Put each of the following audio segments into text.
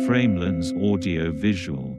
Framelens Audio Visual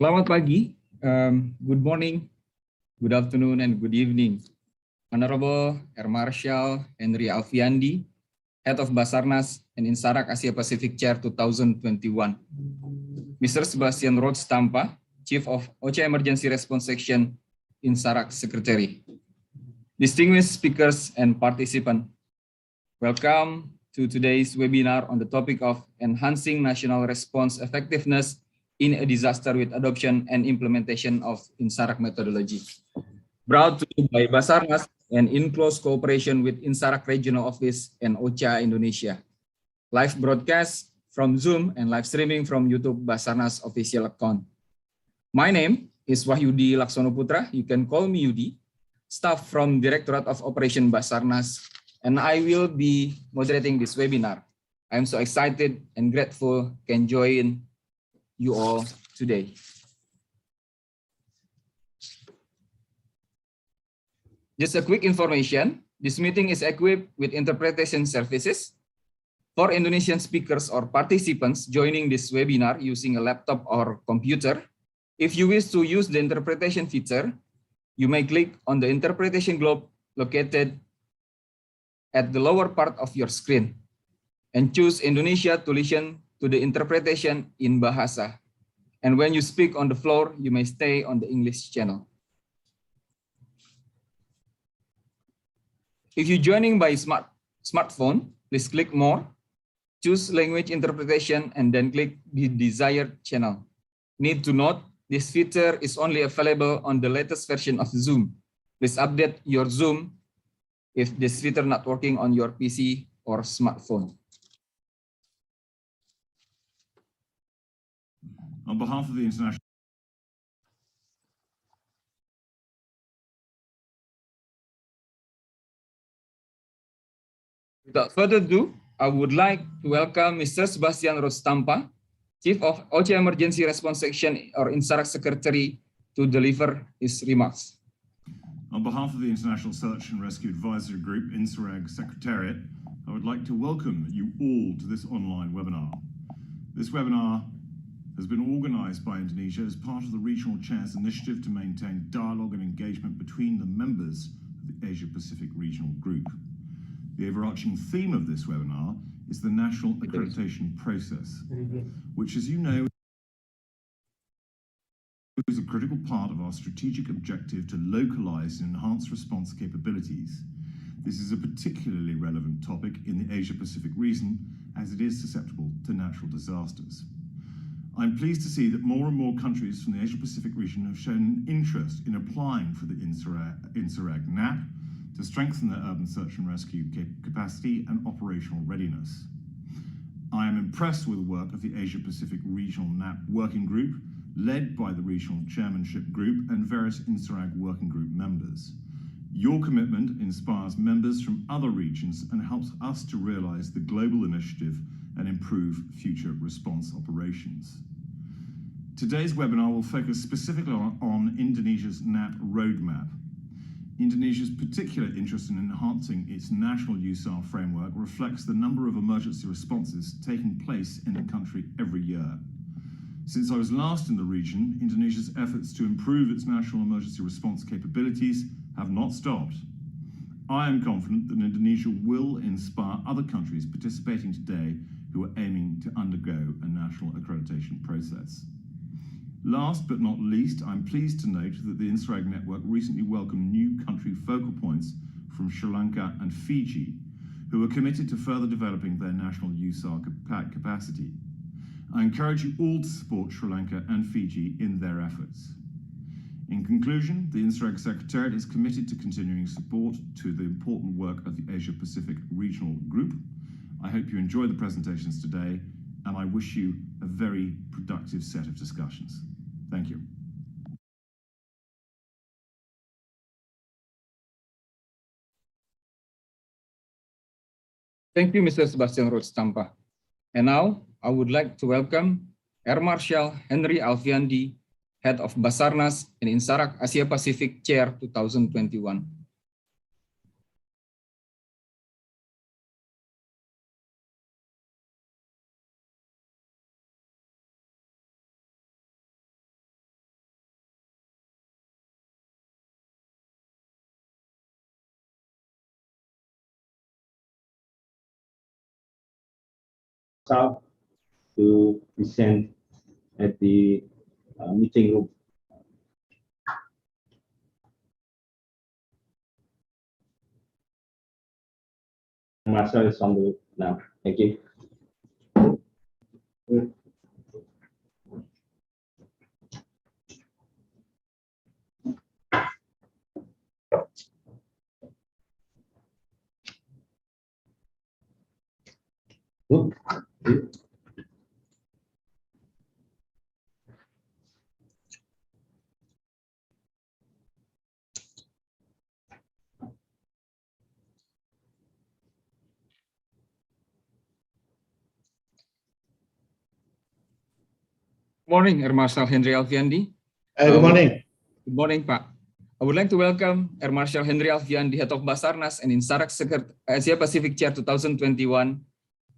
Selamat pagi, good morning, good afternoon, and good evening. Honorable Air Marshal Henry Alfiandi, Head of BASARNAS and Insarak Asia Pacific Chair 2021. Mr. Sebastian Rhodes Tampa, Chief of OCHA Emergency Response Section, Insarak Secretary. Distinguished speakers and participants, welcome to today's webinar on the topic of enhancing national response effectiveness in a disaster with adoption and implementation of Insarak methodology. Brought to you by BASARNAS and in close cooperation with Insarak Regional Office and OCHA Indonesia. Live broadcast from Zoom and live streaming from YouTube BASARNAS official account. My name is Wahyudi Laksono Putra. You can call me Yudi, staff from Directorate of Operation BASARNAS, and I will be moderating this webinar. I'm so excited and grateful can join you all today. Just a quick information, this meeting is equipped with interpretation services. For Indonesian speakers or participants joining this webinar using a laptop or computer, if you wish to use the interpretation feature, you may click on the interpretation globe located at the lower part of your screen and choose Indonesia to listen to the interpretation in Bahasa. And when you speak on the floor, you may stay on the English channel. If you're joining by smartphone, please click More, choose Language Interpretation, and then click the desired channel. Need to note, this feature is only available on the latest version of Zoom. Please update your Zoom if this feature not working on your PC or smartphone. On behalf of the International Without further ado, I would like to welcome Mr. Sebastian Rhodes Tampa, Chief of OCHA Emergency Response Section or Insarak Secretary, to deliver his remarks. On behalf of the International Search and Rescue Advisory Group, INSARAG Secretariat, I would like to welcome you all to this online webinar. This webinar has been organized by Indonesia as part of the Regional Chairs Initiative to maintain dialogue and engagement between the members of the Asia-Pacific Regional Group. The overarching theme of this webinar is the National Accreditation Process, which, as you know, is a critical part of our strategic objective to localize and enhance response capabilities. This is a particularly relevant topic in the Asia-Pacific region, as it is susceptible to natural disasters. I'm pleased to see that more and more countries from the Asia-Pacific region have shown an interest in applying for the INSARAG NAP to strengthen their urban search and rescue capacity and operational readiness. I am impressed with the work of the Asia-Pacific Regional NAP Working Group, led by the Regional Chairmanship Group and various INSARAG Working Group members. Your commitment inspires members from other regions and helps us to realize the global initiative and improve future response operations. Today's webinar will focus specifically on Indonesia's NAP roadmap. Indonesia's particular interest in enhancing its national USAR framework reflects the number of emergency responses taking place in the country every year. Since I was last in the region, Indonesia's efforts to improve its national emergency response capabilities have not stopped. I am confident that Indonesia will inspire other countries participating today who are aiming to undergo a national accreditation process. Last but not least, I'm pleased to note that the INSARAG network recently welcomed new country focal points from Sri Lanka and Fiji, who are committed to further developing their national USAR capacity. I encourage you all to support Sri Lanka and Fiji in their efforts. In conclusion, the INSARAG Secretariat is committed to continuing support to the important work of the Asia-Pacific Regional Group. I hope you enjoy the presentations today, and I wish you a very productive set of discussions. Thank you. Thank you, Mr. Sebastian Rhodes Tampa. And now, I would like to welcome Air Marshal Henry Alfiandi, Head of BASARNAS and Insarak Asia Pacific Chair 2021. staff to present at the meeting room. Marcel is on the now. Thank you. Morning, Air Marshal Henry Alfiandi. Good morning. Good morning, Pak. I would like to welcome Air Marshal Henry Alfiandi, Head of BASARNAS and Insarak Asia Pacific Chair 2021,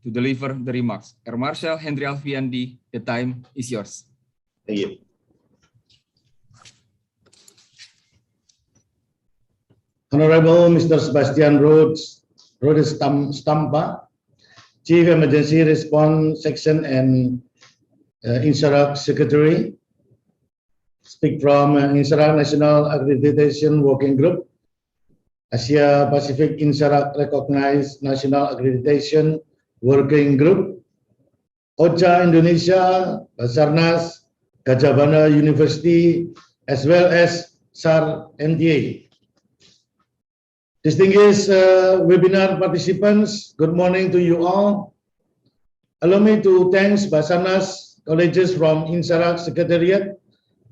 to deliver the remarks. Air Marshal Henry Alfiandi, the time is yours. Thank you. Honorable Mr. Sebastian Rhodes Stampa, Chief Emergency Response Section and Insarak Secretary, speak from Insarak National Accreditation Working Group, Asia Pacific Insarak Recognized National Accreditation Working Group, OCHA Indonesia, BASARNAS, Gajah Mada University, as well as SAR NTA. Distinguished webinar participants, good morning to you all. Allow me to thank BASARNAS colleges from Insarak Secretariat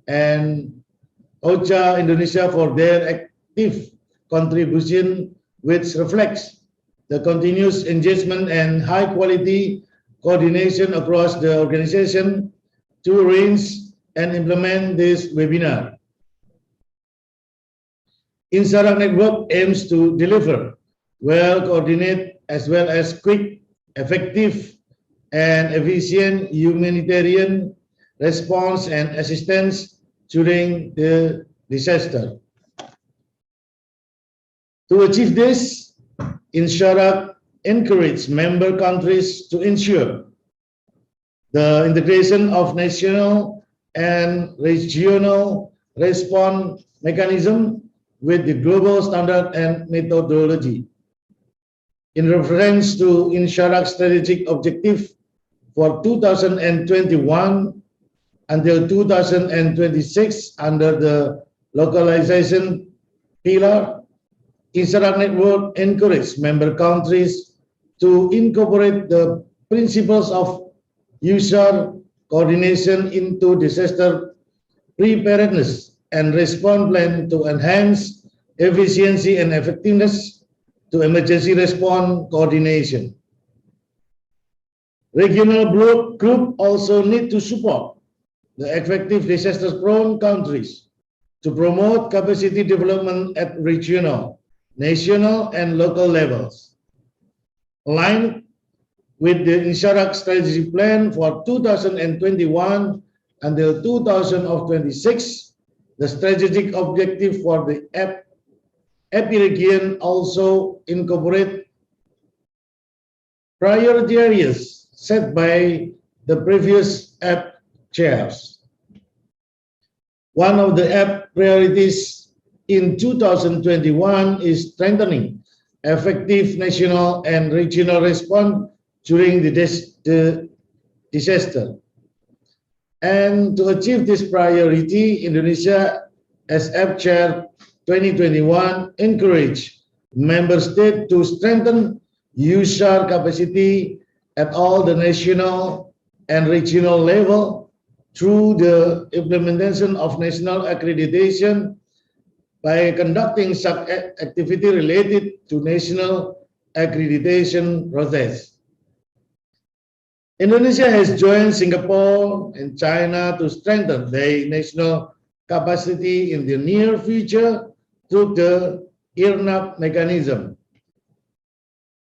and OCHA Indonesia for their active contribution, which reflects the continuous engagement and high quality coordination across the organization to arrange and implement this webinar. Insarak Network aims to deliver well-coordinated as well as quick, effective, and efficient humanitarian response and assistance during the disaster. To achieve this, Insarak encourages member countries to ensure the integration of national and regional response mechanism with the global standard and methodology. In reference to Insarak's strategic objective for 2021 until 2026 under the localization pillar, Insarak Network encourages member countries to incorporate the principles of user coordination into disaster preparedness and response plan to enhance efficiency and effectiveness to emergency response coordination. Regional group also need to support the effective disaster-prone countries to promote capacity development at regional, national, and local levels. Aligned with the Insarak strategic plan for 2021 until 2026, the strategic objective for the EPI region also incorporate priority areas set by the previous EP chairs. One of the EP priorities in 2021 is strengthening effective national and regional response during the disaster. And to achieve this priority, Indonesia as EP Chair 2021 encourage member states to strengthen user capacity at all the national and regional level through the implementation of national accreditation by conducting such activity related to national accreditation process. Indonesia has joined Singapore and China to strengthen their national capacity in the near future through the IRNAP mechanism.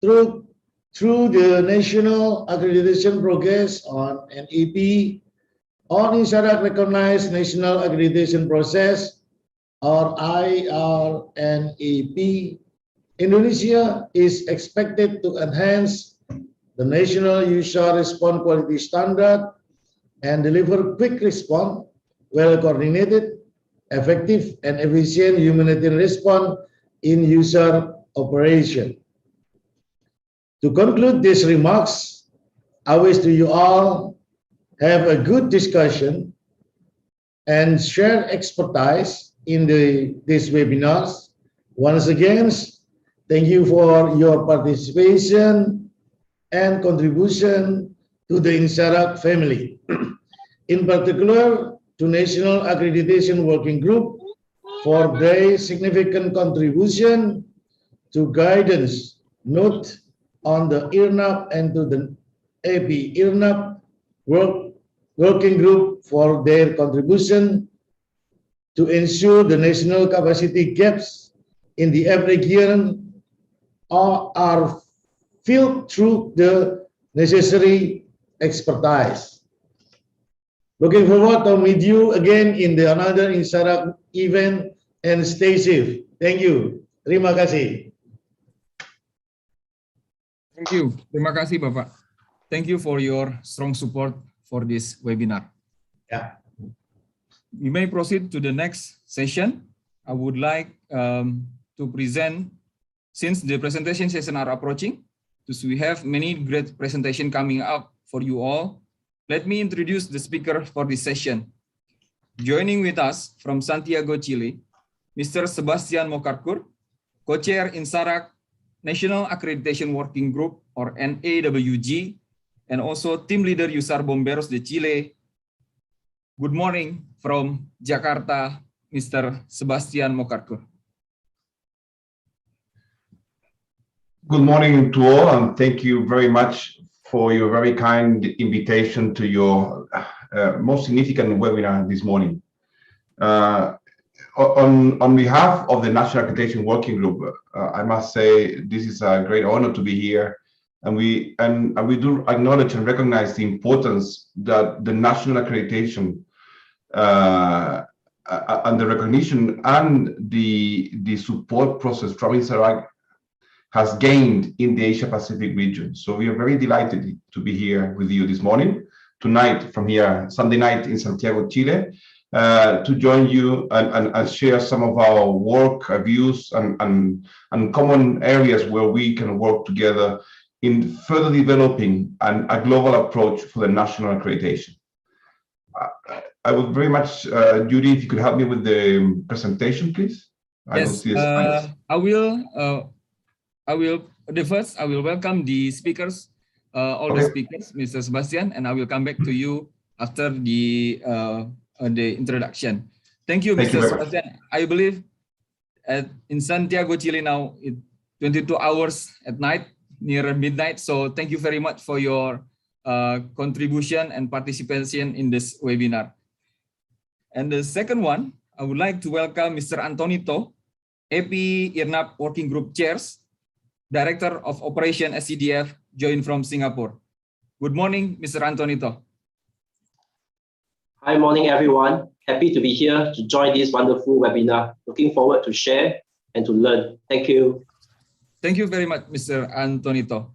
Through the National Accreditation Progress on NEP, on Insarak Recognized National Accreditation Process, or IRNEP, Indonesia is expected to enhance the national user response quality standard, and deliver quick response, well-coordinated, effective, and efficient humanitarian response in user operation. To conclude these remarks, I wish to you all have a good discussion and share expertise in these webinars. Once again, thank you for your participation and contribution to the INSARAG family. In particular, to National Accreditation Working Group for their significant contribution to guidance note on the IRNAP and to the AP IRNAP Working Group for their contribution to ensure the national capacity gaps in the every year are filled through the necessary expertise. Looking forward to meet you again in the another INSARAG event, and stay safe. Thank you. Terima kasih. Thank you. Terima kasih, Bapak. Thank you for your strong support for this webinar. Yeah. We may proceed to the next session. I would like to present, since the presentation session are approaching, because we have many great presentation coming up for you all. Let me introduce the speaker for this session. Joining with us from Santiago, Chile, Mr. Sebastian Mokarkur, Co-Chair INSARAG National Accreditation Working Group, or NAWG, and also Team Leader USAR Bomberos de Chile. Good morning from Jakarta, Mr. Sebastian Mokarkur. Good morning to all, and thank you very much for your very kind invitation to your most significant webinar this morning. On behalf of the National Accreditation Working Group, I must say this is a great honor to be here, and we do acknowledge and recognize the importance that the national accreditation and the recognition and the support process from INSARAG has gained in the Asia Pacific region. So we are very delighted to be here with you this morning, tonight from here, Sunday night in Santiago, Chile, to join you and share some of our work, views, and common areas where we can work together in further developing a global approach for the national accreditation. I would very much, Judy, if you could help me with the presentation, please. Yes, I will welcome the speakers, all the speakers, Mr. Sebastian, and I will come back to you after the introduction. Thank you, Mr. Sebastian. I believe in Santiago, Chile now, it's 22 hours at night, near midnight. So thank you very much for your contribution and participation in this webinar. And the second one, I would like to welcome Mr. Antonito, AP IRNAP Working Group Chairs, Director of Operation SCDF, joined from Singapore. Good morning, Mr. Antonito. Hi, morning, everyone. Happy to be here to join this wonderful webinar. Looking forward to share and to learn. Thank you. Thank you very much, Mr. Antonito.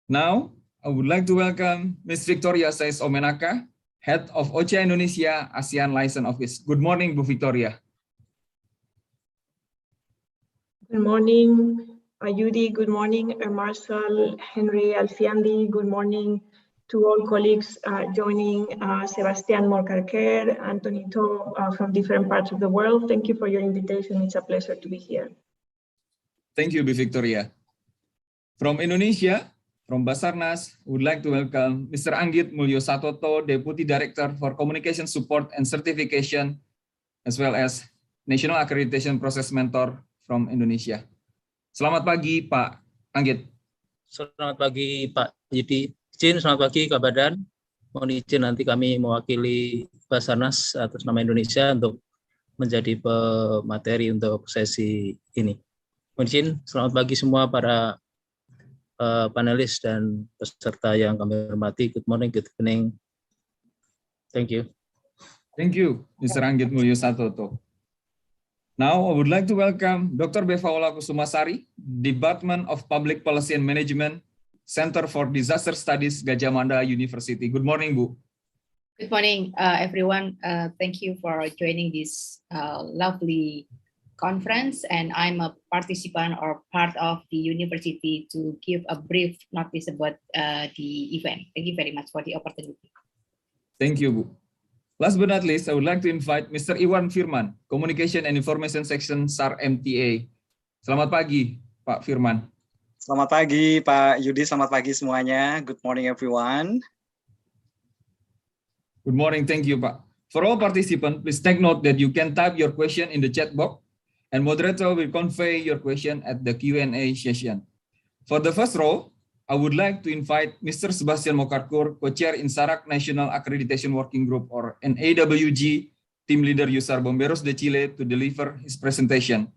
Now, I would like to welcome Ms. Victoria Saez Omenaka, Head of OCHA Indonesia ASEAN License Office. Good morning, Bu Victoria. Good morning, Ayudi. Good morning, Marshall, Henry Alfiandi. Good morning to all colleagues joining, Sebastian Mokarkur, Antonito from different parts of the world. Thank you for your invitation. It's a pleasure to be here. Thank you, Bu Victoria. From Indonesia, from BASARNAS, would like to welcome Mr. Anggit Mulyo Satoto, Deputy Director for Communication Support and Certification, as well as National Accreditation Process Mentor from Indonesia. Selamat pagi, Pak Anggit. Selamat pagi, Pak Yudi. Selamat pagi, Kak Badan. Mohon izin nanti kami mewakili BASARNAS atas nama Indonesia untuk menjadi pemateri untuk sesi ini. Mohon izin, selamat pagi semua para panelis dan peserta yang kami hormati. Good morning, good evening. Thank you. Thank you, Mr. Anggit Mulyo Satoto. Now, I would like to welcome Dr. Bevaola Kusumasari, Department of Public Policy and Management, Center for Disaster Studies, Gadjah Mada University. Good morning, Bu. Good morning, everyone. Thank you for joining this lovely conference, and I'm a participant or part of the university to give a brief notice about the event. Thank you very much for the opportunity. Thank you, Bu. Last but not least, I would like to invite Mr. Iwan Firman, Communication and Information Section SAR MTA. Selamat pagi, Pak Firman. Selamat pagi, Pak Yudi. Selamat pagi semuanya. Good morning, everyone. Good morning. Thank you, Pak. For all participants, please take note that you can type your question in the chat box, and moderator will convey your question at the Q&A session. For the first row, I would like to invite Mr. Sebastian Mokarkur, Co-Chair INSARAC National Accreditation Working Group, or NAWG, Team Leader USAR Bomberos de Chile, to deliver his presentation.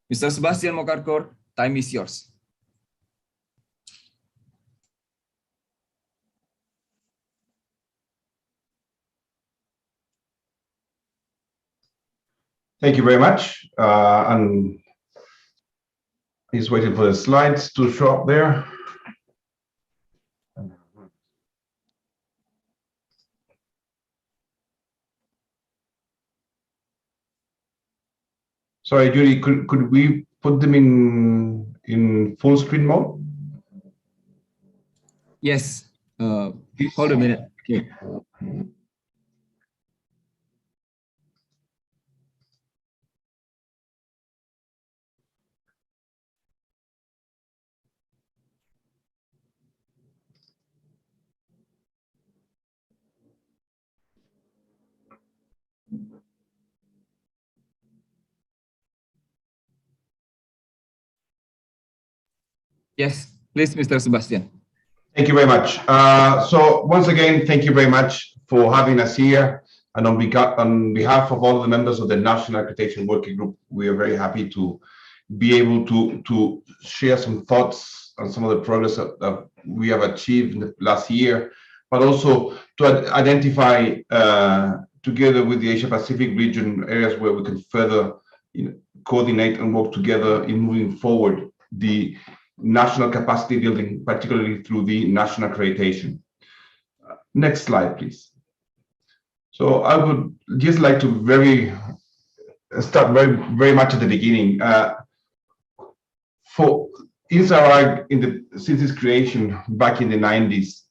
Mr. Sebastian Mokarkur, time is yours. Thank you very much. And he's waiting for the slides to show up there. Sorry, Judy, could we put them in full screen mode? Yes. Hold a minute. Okay. Yes, please, Mr. Sebastian. Thank you very much. So once again, thank you very much for having us here. And on behalf of all the members of the National Accreditation Working Group, we are very happy to be able to share some thoughts on some of the progress that we have achieved in the last year, but also to identify together with the Asia Pacific region areas where we can further coordinate and work together in moving forward the national capacity building, particularly through the national accreditation. Next slide, please. So I would just like to start very much at the beginning. For INSARAG, since its creation back in the 90s,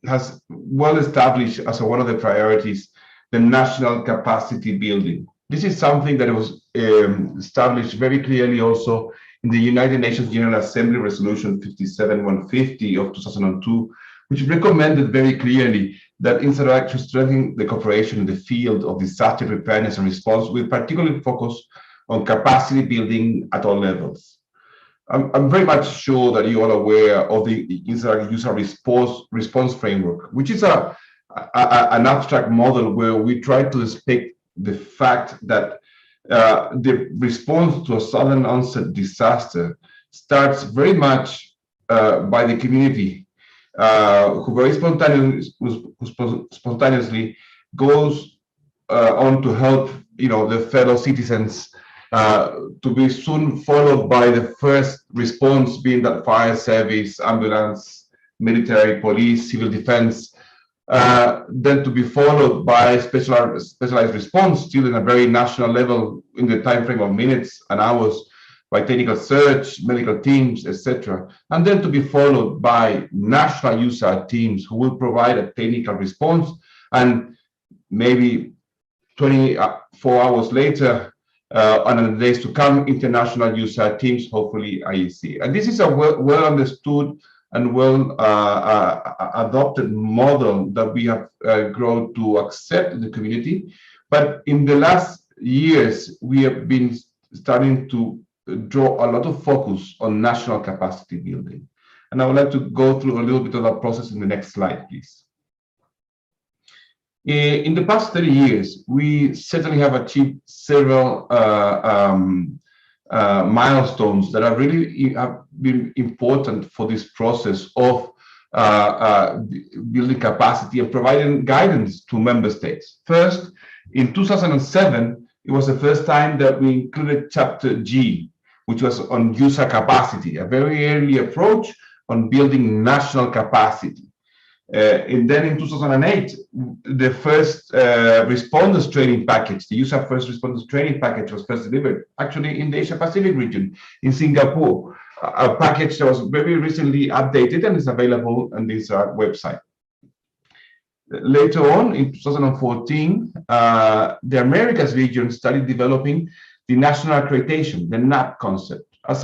has well established as one of the priorities the national capacity building. This is something that was established very clearly also in the United Nations General Assembly Resolution 57-150 of 2002, which recommended very clearly that INSARAG should strengthen the cooperation in the field of disaster preparedness and response, with particular focus on capacity building at all levels. I'm very much sure that you are aware of the INSARAG user response framework, which is an abstract model where we try to depict the fact that the response to a sudden onset disaster starts very much by the community, who very spontaneously goes on to help the fellow citizens, to be soon followed by the first response, being that fire service, ambulance, military, police, civil defense, then to be followed by specialized response, still in a very national level in the time frame of minutes and hours, by technical search, medical teams, etc. And then to be followed by national user teams who will provide a technical response, and maybe 24 hours later, and in the days to come, international user teams, hopefully IEC. And this is a well understood and well adopted model that we have grown to accept in the community. But in the last years, we have been starting to draw a lot of focus on national capacity building. And I would like to go through a little bit of that process in the next slide, please. In the past 30 years, we certainly have achieved several milestones that are really have been important for this process of building capacity and providing guidance to member states. First, in 2007, it was the first time that we included Chapter G, which was on user capacity, a very early approach on building national capacity. And then in 2008, the first responders training package, the USAP first responders training package was first delivered, actually in the Asia Pacific region, in Singapore, a package that was very recently updated and is available on this website. Later on, in 2014, the Americas region started developing the national accreditation, the NAP concept, as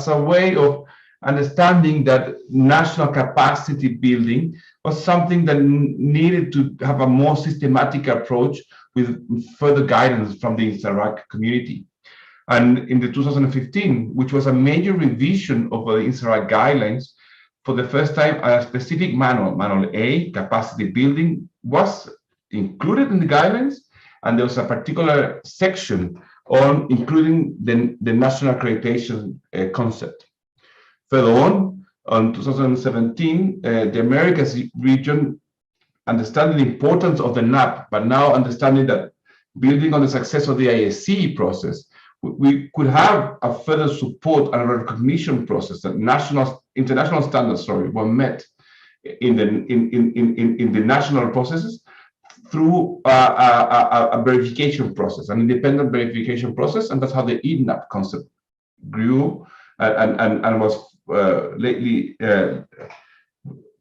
a way of understanding that national capacity building was something that needed to have a more systematic approach with further guidance from the INSARAG community. And in the 2015, which was a major revision of the INSARAG guidelines, for the first time, a specific manual, Manual A, capacity building, was included in the guidelines, and there was a particular section on including the national accreditation concept. Further on 2017, the Americas region, understanding the importance of the NAP, but now understanding that building on the success of the ISC process, we could have a further support and a recognition process that international standards, were met in the national processes through a verification process, an independent verification process, and that's how the ENAP concept grew and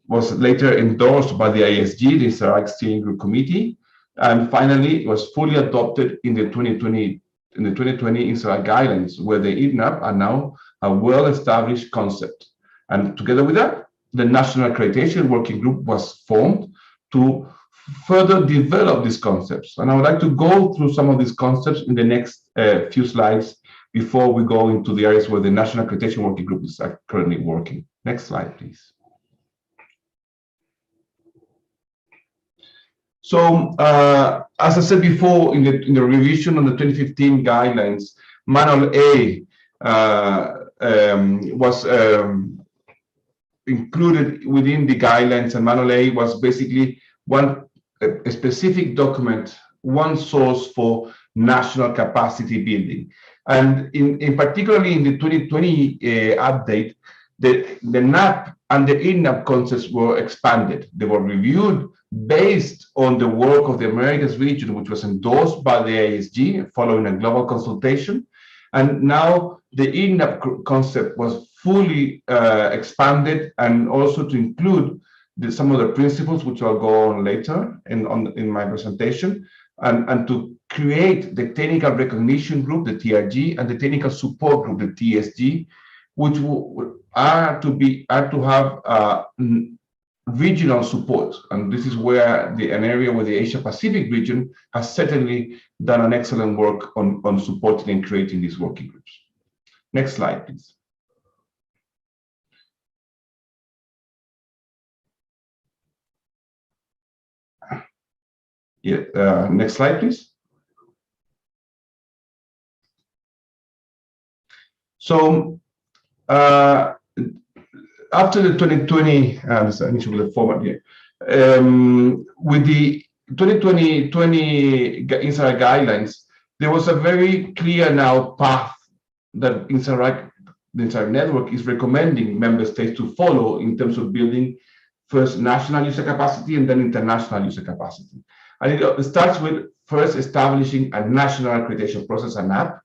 was later endorsed by the ISG, the INSARAG Steering Group Committee, and finally it was fully adopted in the 2020 INSARAG guidelines, where the ENAP are now a well-established concept. And together with that, the National Accreditation Working Group was formed to further develop these concepts. And I would like to go through some of these concepts in the next few slides before we go into the areas where the National Accreditation Working Group is currently working. Next slide, please. So, as I said before, in the revision on the 2015 guidelines, Manual A was included within the guidelines, and Manual A was basically a specific document, one source for national capacity building. And in particularly in the 2020 update, the NAP and the ENAP concepts were expanded. They were reviewed based on the work of the Americas region, which was endorsed by the ISG following a global consultation. And now the ENAP concept was fully expanded, and also to include some of the principles, which I'll go on later in my presentation, and to create the Technical Recognition Group, the TRG, and the Technical Support Group, the TSG, which are to have regional support. And this is where an area where the Asia Pacific region has certainly done an excellent work on supporting and creating these working groups. Next slide, please. Yeah, next slide, please. So after the 2020, I need to go the format here. With the 2020 INSARAG guidelines, there was a very clear now path that the INSARAG network is recommending member states to follow in terms of building first national user capacity and then international user capacity. And it starts with first establishing a national accreditation process, a NAP,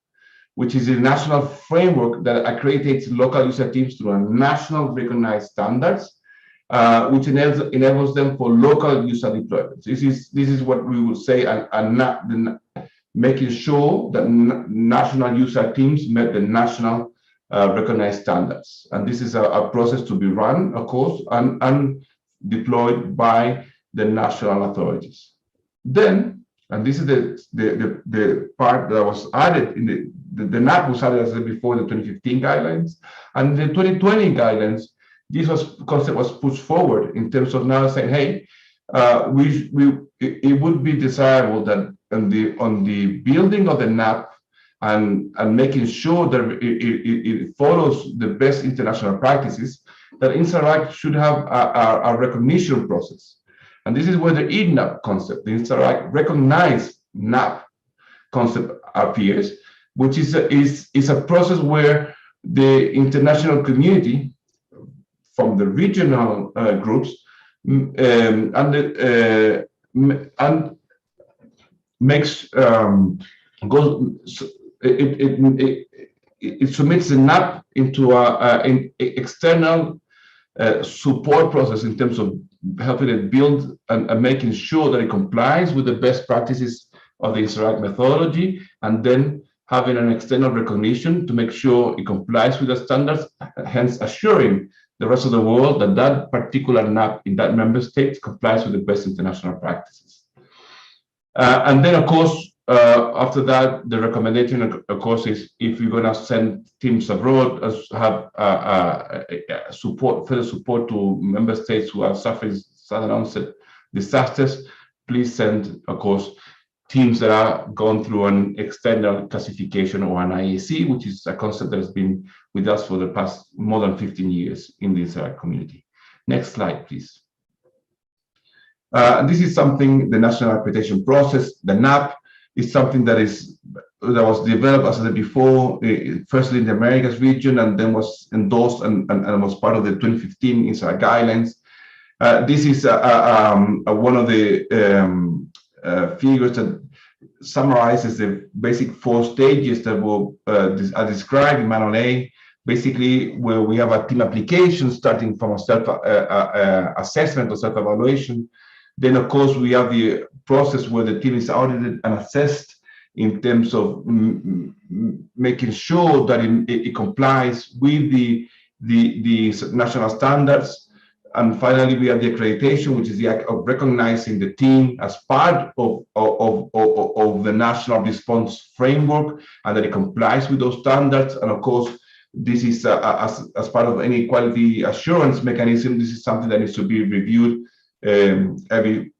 which is a national framework that accreditates local user teams through a national recognized standards, which enables them for local user deployments. This is what we would say making sure that national user teams met the national recognized standards. And this is a process to be run, of course, and deployed by the national authorities. Then, and this is the part that was added in the NAP was added, as I said before, the 2015 guidelines, and the 2020 guidelines. This concept was pushed forward in terms of now saying, hey, it would be desirable that on the building of the NAP and making sure that it follows the best international practices, that INSARAG should have a recognition process. And this is where the ENAP concept, the INSARAG recognized NAP concept appears, which is a process where the international community from the regional groups and makes it submits the NAP into an external support process in terms of helping it build and making sure that it complies with the best practices of the INSARAG methodology, and then having an external recognition to make sure it complies with the standards, hence assuring the rest of the world that that particular NAP in that member state complies with the best international practices. And then, of course, after that, the recommendation, of course, is if you're going to send teams abroad, have further support to member states who are suffering sudden onset disasters, please send, of course, teams that are gone through an external classification or an IAC, which is a concept that has been with us for the past more than 15 years in this community. Next slide, please. This is something, the national accreditation process, the NAP, is something that was developed, as I said before, firstly in the Americas region, and then was endorsed and was part of the 2015 INSARAG guidelines. This is one of the figures that summarizes the basic 4 stages that are described in Manual A, basically where we have a team application starting from a self-assessment or self-evaluation. Then, of course, we have the process where the team is audited and assessed in terms of making sure that it complies with the national standards. And finally, we have the accreditation, which is the act of recognizing the team as part of the national response framework, and that it complies with those standards. And of course, this is as part of any quality assurance mechanism. This is something that needs to be reviewed every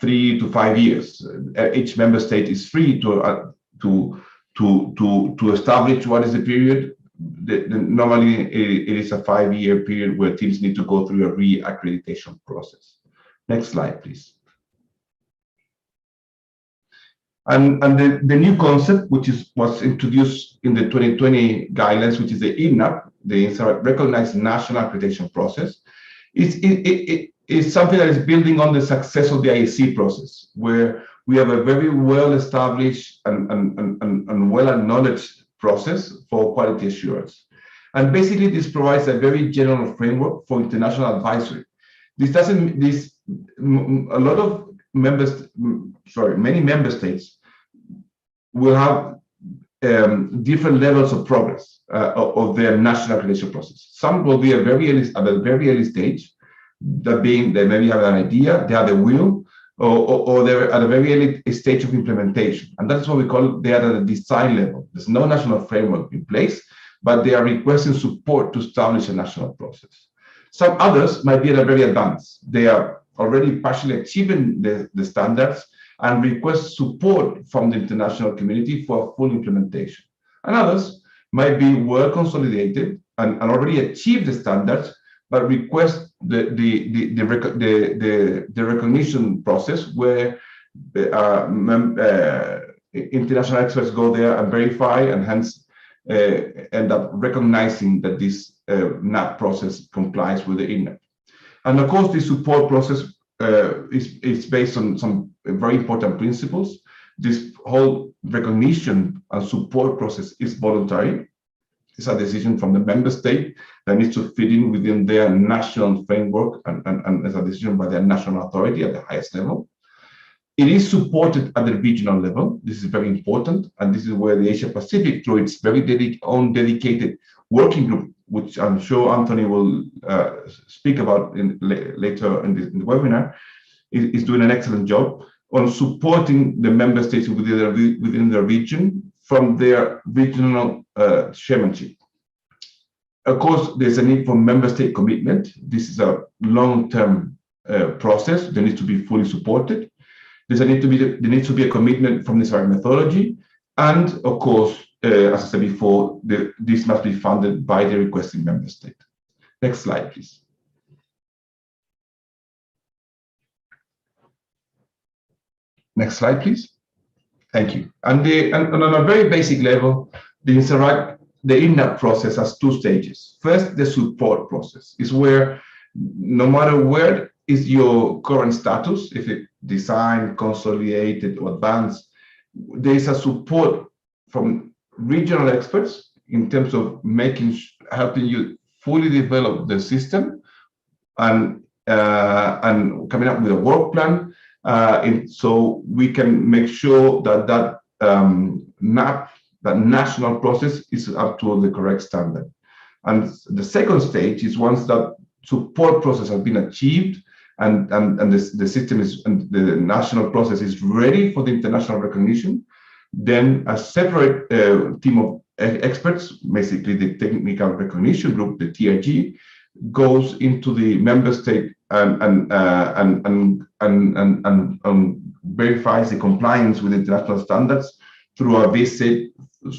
3 to 5 years. Each member state is free to establish what is the period. Normally, it is a 5-year period where teams need to go through a re-accreditation process. Next slide, please. And the new concept, which was introduced in the 2020 guidelines, which is the INAP, the Recognized National Accreditation Process, is something that is building on the success of the IAC process, where we have a very well-established and well-acknowledged process for quality assurance. And basically, this provides a very general framework for international advisory. Many member states will have different levels of progress of their national accreditation process. Some will be at a very early stage, that being they maybe have an idea, they have the will, or they're at a very early stage of implementation. And that's what we call, they are at a design level. There's no national framework in place, but they are requesting support to establish a national process. Some others might be at a very advanced. They are already partially achieving the standards and request support from the international community for full implementation. And others might be well consolidated and already achieve the standards, but request the recognition process where international experts go there and verify, and hence end up recognizing that this NAP process complies with the INAP. And of course, the support process is based on some very important principles. This whole recognition and support process is voluntary. It's a decision from the member state that needs to fit in within their national framework, and it's a decision by their national authority at the highest level. It is supported at the regional level. This is very important, and this is where the Asia Pacific, through its very own dedicated working group, which I'm sure Anthony will speak about later in the webinar, is doing an excellent job on supporting the member states within the region from their regional chairmanship. Of course, there's a need for member state commitment. This is a long-term process. They need to be fully supported. There needs to be a commitment from this methodology, and of course, as I said before, this must be funded by the requesting member state. Next slide, please. Next slide, please. Thank you. And on a very basic level, the INSARAG the INAP process has two stages. First, the support process is where no matter where is your current status, if it designed, consolidated, or advanced, there is a support from regional experts in terms of helping you fully develop the system and coming up with a work plan, so we can make sure that that national process is up to the correct standard. And the second stage is once that support process has been achieved and the system is, and the national process is ready for the international recognition, then a separate team of experts, basically the technical recognition group, the TRG, goes into the member state and verifies the compliance with international standards through a visit,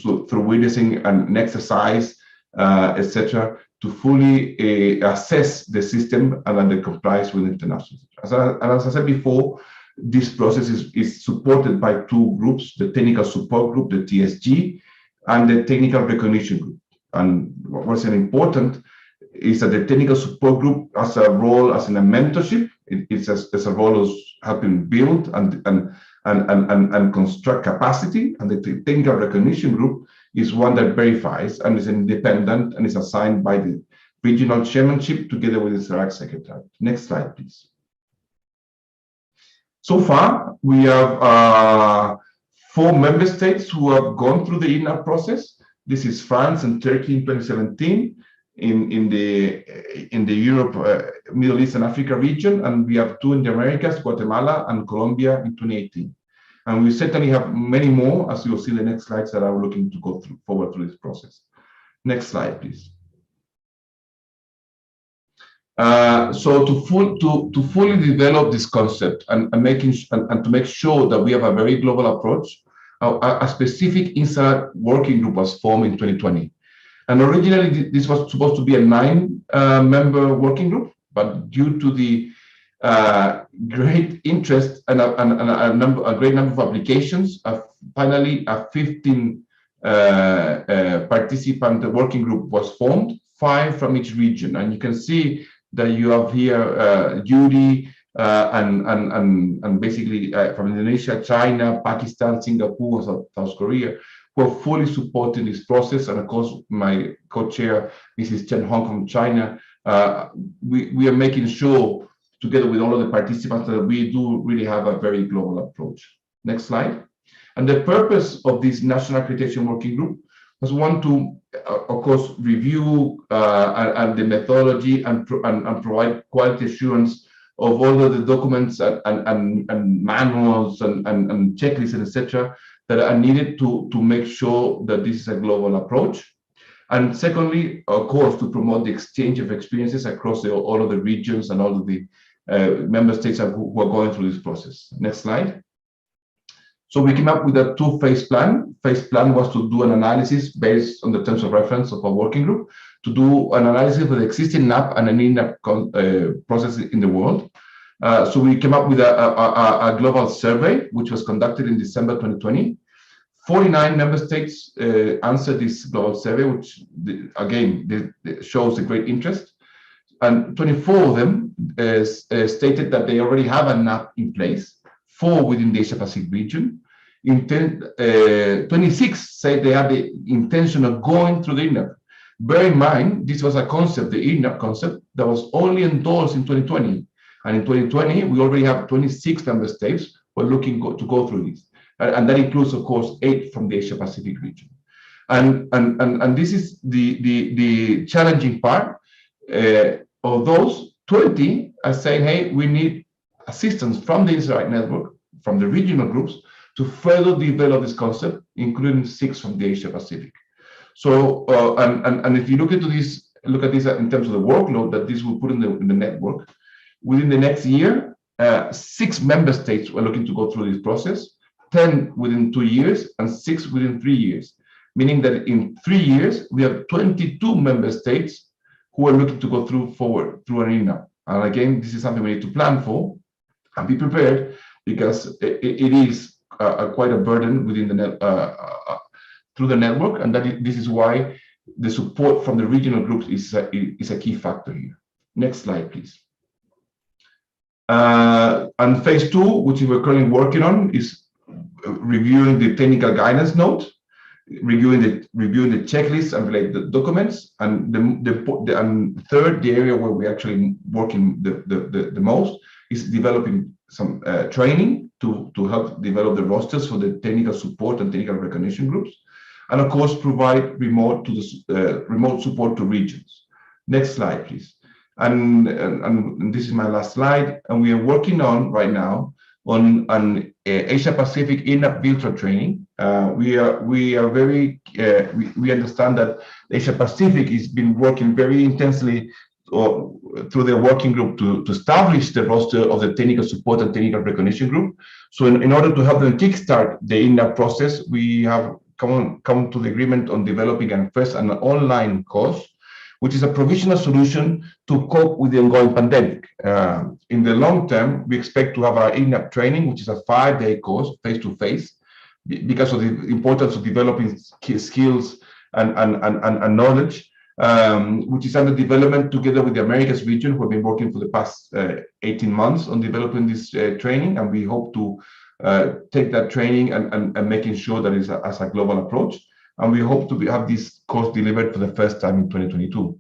through witnessing an exercise, etc., to fully assess the system and then the compliance with international. As I said before, this process is supported by two groups: the technical support group, the TSG, and the technical recognition group. And what's important is that the technical support group has a role as in a mentorship. It's a role of helping build and construct capacity, and the technical recognition group is one that verifies and is independent and is assigned by the regional chairmanship together with the SARAC secretary. Next slide, please. So far, we have 4 member states who have gone through the INAP process. This is France and Turkey in 2017 in the Europe, Middle East and Africa region, and we have 2 in the Americas, Guatemala and Colombia in 2018. And we certainly have many more, as you'll see in the next slides, that are looking to go forward through this process. Next slide, please. So to fully develop this concept and to make sure that we have a very global approach, a specific INSARAC working group was formed in 2020. And originally, this was supposed to be a 9-member working group, but due to the great interest and a great number of applications, finally a 15 participant working group was formed, 5 from each region. And you can see that you have here Judy and basically from Indonesia, China, Pakistan, Singapore, South Korea, who are fully supporting this process. And of course, my co-chair, Mrs. Chen Hong from China, we are making sure, together with all of the participants, that we do really have a very global approach. Next slide. And the purpose of this National Accreditation Working Group was one to, of course, review and the methodology and provide quality assurance of all of the documents and manuals and checklists, etc., that are needed to make sure that this is a global approach. And secondly, of course, to promote the exchange of experiences across all of the regions and all of the member states who are going through this process. Next slide. So we came up with a 2-phase plan. Phase plan was to do an analysis based on the terms of reference of a working group, to do an analysis of the existing NAP and an INAP process in the world. So we came up with a global survey, which was conducted in December 2020. 49 member states answered this global survey, which again shows a great interest. And 24 of them stated that they already have a NAP in place, 4 within the Asia-Pacific region. 26 said they had the intention of going through the INAP. Bear in mind, this was a concept, the INAP concept, that was only endorsed in 2020. And in 2020, we already have 26 member states who are looking to go through this. And that includes, of course, 8 from the Asia-Pacific region. And this is the challenging part. Of those, 20 are saying, hey, we need assistance from the INSARAC network, from the regional groups, to further develop this concept, including 6 from the Asia-Pacific. So, and if you look at this in terms of the workload that this will put in the network, within the next year, 6 member states are looking to go through this process, 10 within 2 years, and 6 within 3 years, meaning that in 3 years, we have 22 member states who are looking to go through an INAP. And again, this is something we need to plan for and be prepared, because it is quite a burden within the through the network, and this is why the support from the regional groups is a key factor here. Next slide, please. And phase 2, which we're currently working on, is reviewing the technical guidance note, reviewing the checklist and related documents, and the third, the area where we're actually working the most is developing some training to help develop the rosters for the technical support and technical recognition groups, and of course provide remote support to regions. Next slide, please. And this is my last slide. And we are working on right now on an Asia Pacific in-app virtual training. We understand that Asia Pacific has been working very intensely through the working group to establish the roster of the technical support and technical recognition group. So in order to help them kickstart the in-app process, we have come to the agreement on developing an online course, which is a provisional solution to cope with the ongoing pandemic. In the long term, we expect to have our in-app training, which is a 5-day course, face-to-face, because of the importance of developing skills and knowledge, which is under development together with the Americas region, who have been working for the past 18 months on developing this training, and we hope to take that training and making sure that it's as a global approach. And we hope to have this course delivered for the first time in 2022.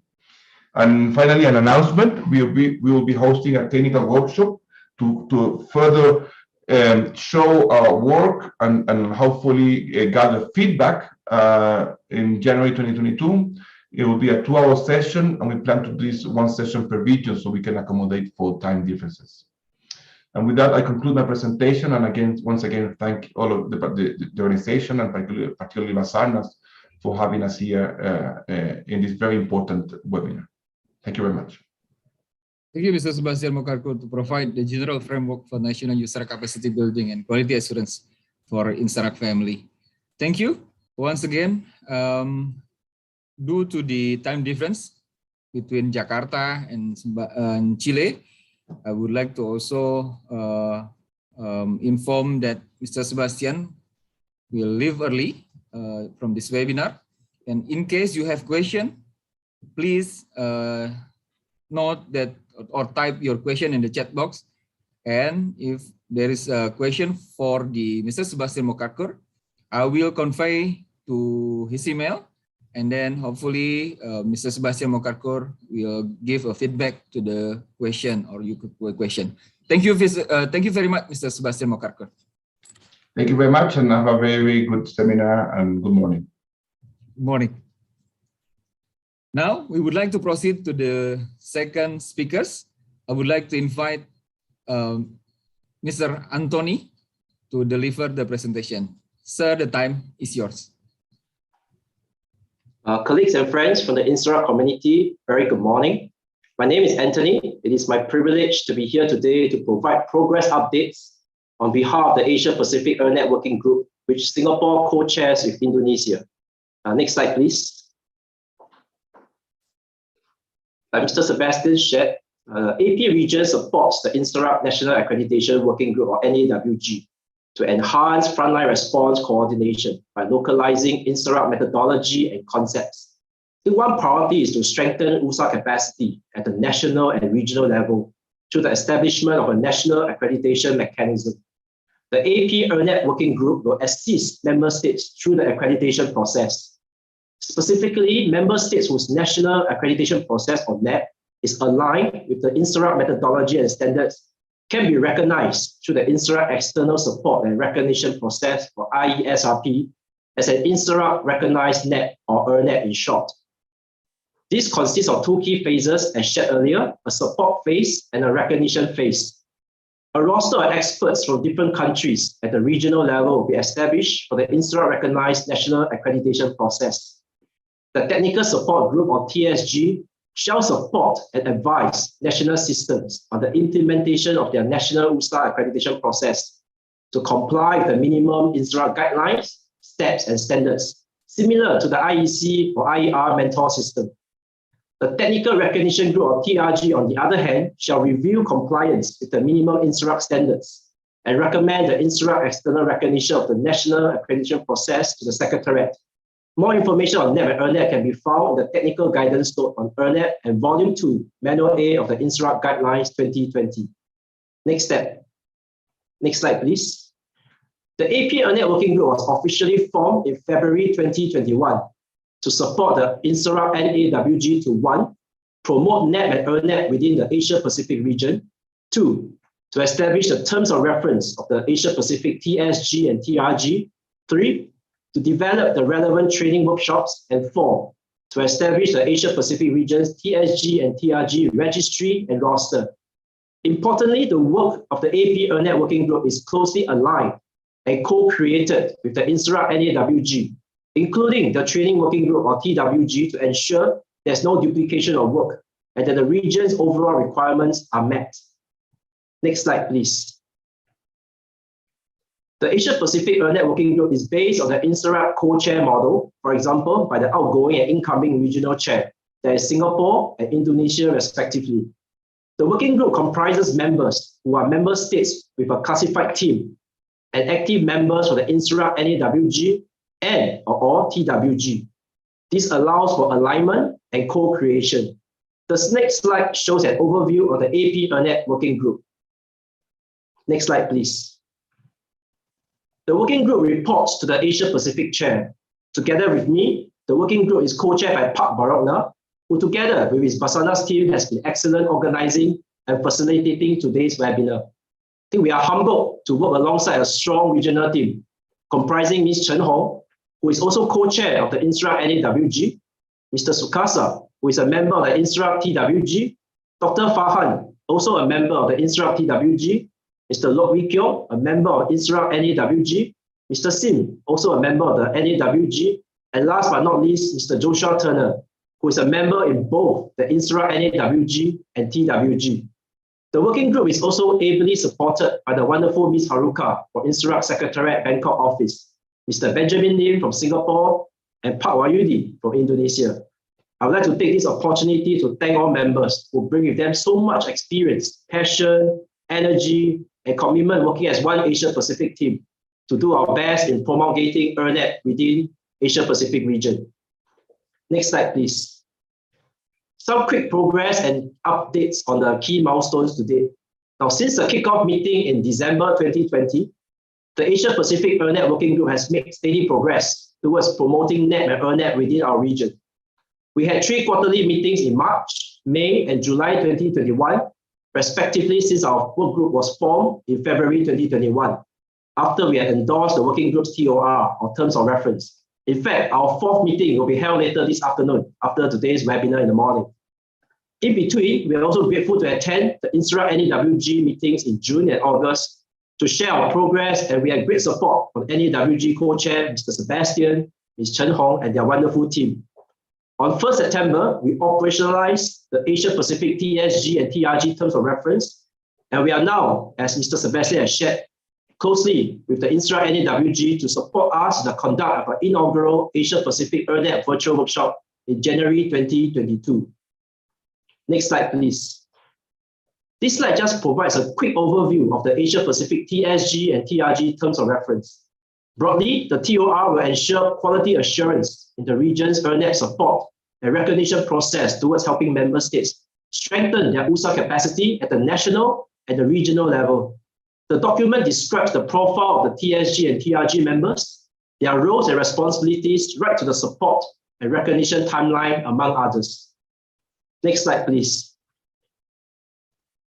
And finally, an announcement: we will be hosting a technical workshop to further show our work and hopefully gather feedback in January 2022. It will be a 2-hour session, and we plan to do this 1 session per region so we can accommodate for time differences. And with that, I conclude my presentation. And once again, thank all of the organization, and particularly BASARNAS, for having us here in this very important webinar. Thank you very much. Thank you, Mr. Sebastian Mokarko, to provide the general framework for national user capacity building and quality assurance for INSARAG family. Thank you once again. Due to the time difference between Jakarta and Chile, I would like to also inform that Mr. Sebastian will leave early from this webinar. And in case you have question, please note that or type your question in the chat box. And if there is a question for Mr. Sebastian Mokarko, I will convey to his email. And then hopefully Mr. Sebastian Mokarko will give a feedback to the question or question. Thank you very much, Mr. Sebastian Mokarko. Thank you very much, and have a very good seminar, and good morning. Good morning. Now we would like to proceed to the second speakers. I would like to invite Mr. Anthony to deliver the presentation. Sir, the time is yours. Colleagues and friends from the INSARAG community, very good morning. My name is Anthony. It is my privilege to be here today to provide progress updates on behalf of the Asia Pacific ERNet Working Group, which Singapore co-chairs with Indonesia. Next slide, please. Like Mr. Sebastian shared, AP region supports the INSARAG National Accreditation Working Group, or NAWG, to enhance frontline response coordination by localizing INSARAG methodology and concepts. The one priority is to strengthen USA capacity at the national and regional level through the establishment of a national accreditation mechanism. The AP ERNet Working Group will assist member states through the accreditation process. Specifically, member states whose national accreditation process, or NAP, is aligned with the INSARAG methodology and standards can be recognized through the INSARAG External Support and Recognition Process, or IESRP, as an INSARAG recognized NAP, or ERNet in short. This consists of 2 key phases, as shared earlier, a support phase and a recognition phase. A roster of experts from different countries at the regional level will be established for the INSARAG recognized national accreditation process. The Technical Support Group, or TSG, shall support and advise national systems on the implementation of their national USA accreditation process to comply with the minimum INSARAG guidelines, steps, and standards, similar to the IEC or IER mentor system. The Technical Recognition Group, or TRG, on the other hand, shall review compliance with the minimum INSARAG standards and recommend the INSARAG external recognition of the national accreditation process to the Secretariat, More information on NET and ERNET can be found in the technical guidance note on ERNET and Volume 2, Manual A of the INSARAG Guidelines 2020. Next step. Next slide, please. The AP ERNET Working Group was officially formed in February 2021 to support the INSARAG NAWG to 1, promote NET and ERNET within the Asia-Pacific region, 2, to establish the terms of reference of the Asia-Pacific TSG and TRG, 3, to develop the relevant training workshops, and 4, to establish the Asia-Pacific region's TSG and TRG registry and roster. Importantly, the work of the AP ERNET Working Group is closely aligned and co-created with the INSARAG NAWG, including the Training Working Group or TWG, to ensure there's no duplication of work and that the region's overall requirements are met. Next slide, please. The Asia-Pacific ERNET Working Group is based on the INSARAG co-chair model, for example, by the outgoing and incoming regional chair, that is Singapore and Indonesia respectively. The working group comprises members who are member states with a classified team and active members for the INSARAG NAWG and or TWG. This allows for alignment and co-creation. The next slide shows an overview of the AP ERNET Working Group. Next slide, please. The working group reports to the Asia-Pacific chair. Together with me, the working group is co-chaired by Pak Barokna, who together with his BASARNAS team has been excellent organizing and facilitating today's webinar. I think we are humbled to work alongside a strong regional team, comprising Ms. Chen Hong, who is also co-chair of the INSARAG NAWG, Mr. Sukasa, who is a member of the INSARAG TWG, Dr. Farhan, also a member of the INSARAG TWG, Mr. Lok Wee Kiong, a member of INSARAG NAWG, Mr. Sim, also a member of the NAWG, and last but not least, Mr. Joshua Turner, who is a member in both the INSARAG NAWG and TWG. The working group is also ably supported by the wonderful Ms. Haruka from INSARAG Secretariat Bangkok office, Mr. Benjamin Lim from Singapore, and Pak Wahyudi from Indonesia. I would like to take this opportunity to thank all members who bring with them so much experience, passion, energy, and commitment working as one Asia-Pacific team to do our best in promulgating ERNET within Asia-Pacific region. Next slide, please. Some quick progress and updates on the key milestones today. Now, since the kickoff meeting in December 2020, the Asia-Pacific ERNET Working Group has made steady progress towards promoting NET and ERNET within our region. We had 3 quarterly meetings in March, May, and July 2021, respectively, since our work group was formed in February 2021, after we had endorsed the working group's TOR, or Terms of Reference. In fact, our 4th meeting will be held later this afternoon, after today's webinar in the morning. In between, we are also grateful to attend the INSARAG NAWG meetings in June and August to share our progress, and we had great support from NAWG co-chair, Mr. Sebastian, Ms. Chen Hong, and their wonderful team. On 1st September, we operationalized the Asia-Pacific TSG and TRG Terms of Reference, and we are now, as Mr. Sebastian has shared, closely with the INSARAG NAWG to support us in the conduct of our inaugural Asia-Pacific ERNET virtual workshop in January 2022. Next slide, please. This slide just provides a quick overview of the Asia-Pacific TSG and TRG Terms of Reference. Broadly, the TOR will ensure quality assurance in the region's ERNET support and recognition process towards helping member states strengthen their USA capacity at the national and the regional level. The document describes the profile of the TSG and TRG members, their roles and responsibilities, right to the support and recognition timeline, among others. Next slide, please.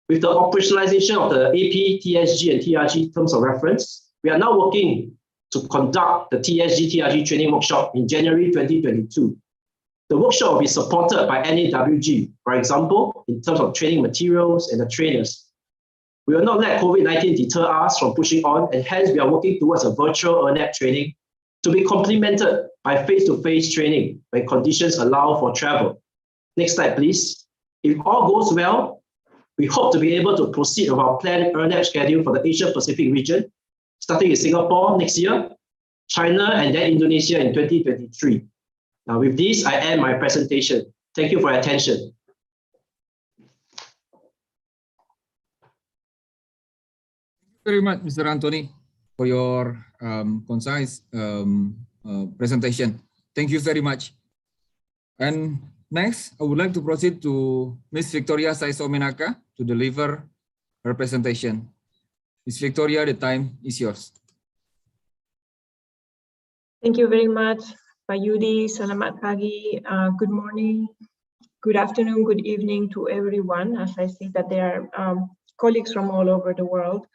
With the operationalization of the AP, TSG, and TRG Terms of Reference, we are now working to conduct the TSG TRG Training Workshop in January 2022. The workshop will be supported by NAWG, for example, in terms of training materials and the trainers. We will not let COVID-19 deter us from pushing on, and hence we are working towards a virtual ERNET training to be complemented by face-to-face training when conditions allow for travel. Next slide, please. If all goes well, we hope to be able to proceed with our planned ERNET schedule for the Asia-Pacific region, starting in Singapore next year, China, and then Indonesia in 2023. Now, with this, I end my presentation. Thank you for your attention. Very much, Mr. Anthony, for your concise presentation. Thank you very much. And next, I would like to proceed to Ms. Victoria Saisomenaka to deliver her presentation. Ms. Victoria, the time is yours. Thank you very much, Pak Yudi. Selamat pagi, good morning, good afternoon, good evening to everyone, as I see that there are colleagues from all over the world.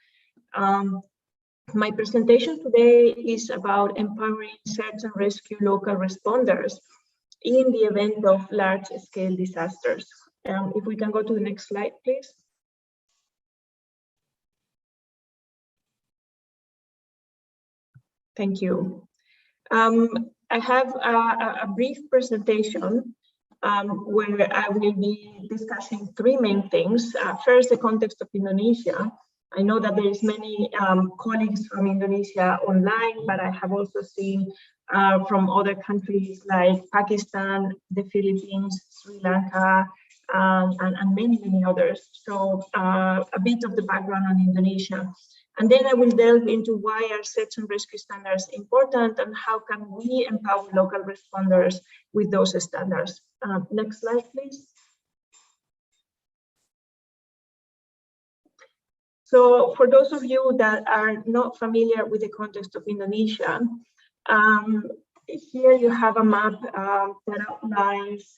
My presentation today is about empowering search and rescue local responders in the event of large-scale disasters. If we can go to the next slide, please. Thank you. I have a brief presentation where I will be discussing three main things. First, the context of Indonesia. I know that there is many colleagues from Indonesia online, but I have also seen from other countries like Pakistan, the Philippines, Sri Lanka, and many, many others. So a bit of the background on Indonesia. And then I will delve into why are search and rescue standards important and how can we empower local responders with those standards. Next slide, please. So for those of you that are not familiar with the context of Indonesia, here you have a map that outlines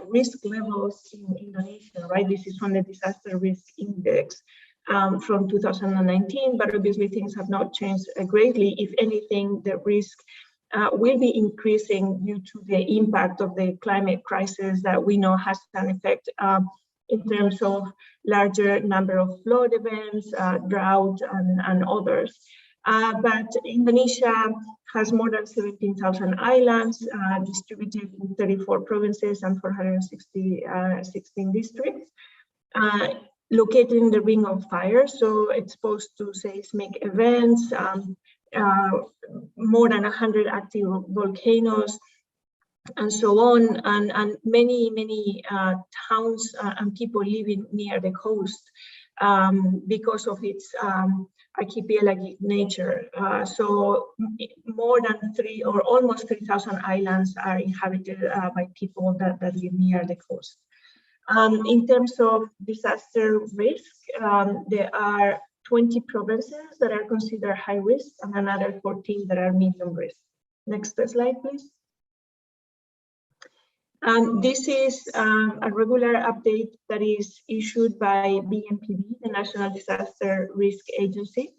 risk levels in Indonesia, right? This is from the Disaster Risk Index from 2019, but obviously things have not changed greatly. If anything, the risk will be increasing due to the impact of the climate crisis that we know has an effect in terms of larger number of flood events, drought, and others. But Indonesia has more than 17,000 islands distributed in 34 provinces and 416 districts, located in the Ring of Fire, so exposed to seismic events, more than 100 active volcanoes, and so on, and many towns and people living near the coast because of its archipelagic nature. So more than almost 3,000 islands are inhabited by people that live near the coast. In terms of disaster risk, there are 20 provinces that are considered high risk and another 14 that are medium risk. Next slide, please. This is a regular update that is issued by BNPB, the National Disaster Risk Agency.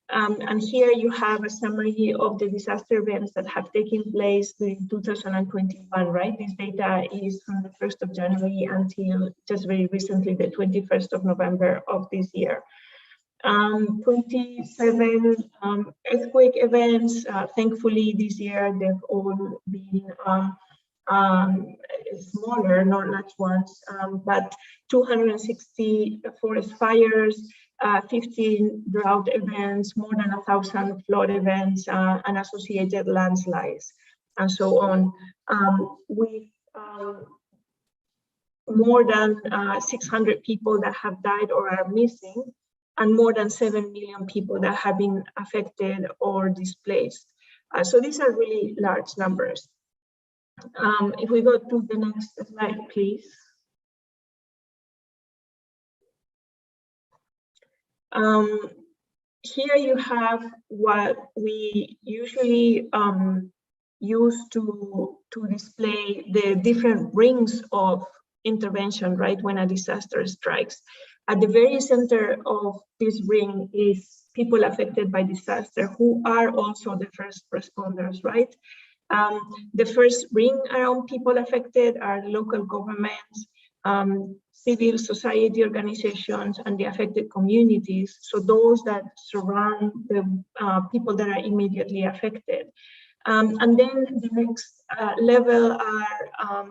And here you have a summary of the disaster events that have taken place during 2021, right? This data is from the 1st of January until just very recently, the 21st of November of this year. 27 earthquake events. Thankfully, this year they've all been smaller, not large ones, but 260 forest fires, 15 drought events, more than 1,000 flood events, and associated landslides, and so on. With more than 600 people that have died or are missing, and more than 7 million people that have been affected or displaced. So these are really large numbers. If we go to the next slide, please. Here you have what we usually use to display the different rings of intervention, right, when a disaster strikes. At the very center of this ring is people affected by disaster who are also the first responders, right? The first ring around people affected are local governments, civil society organizations, and the affected communities. So those that surround the people that are immediately affected. And then the next level are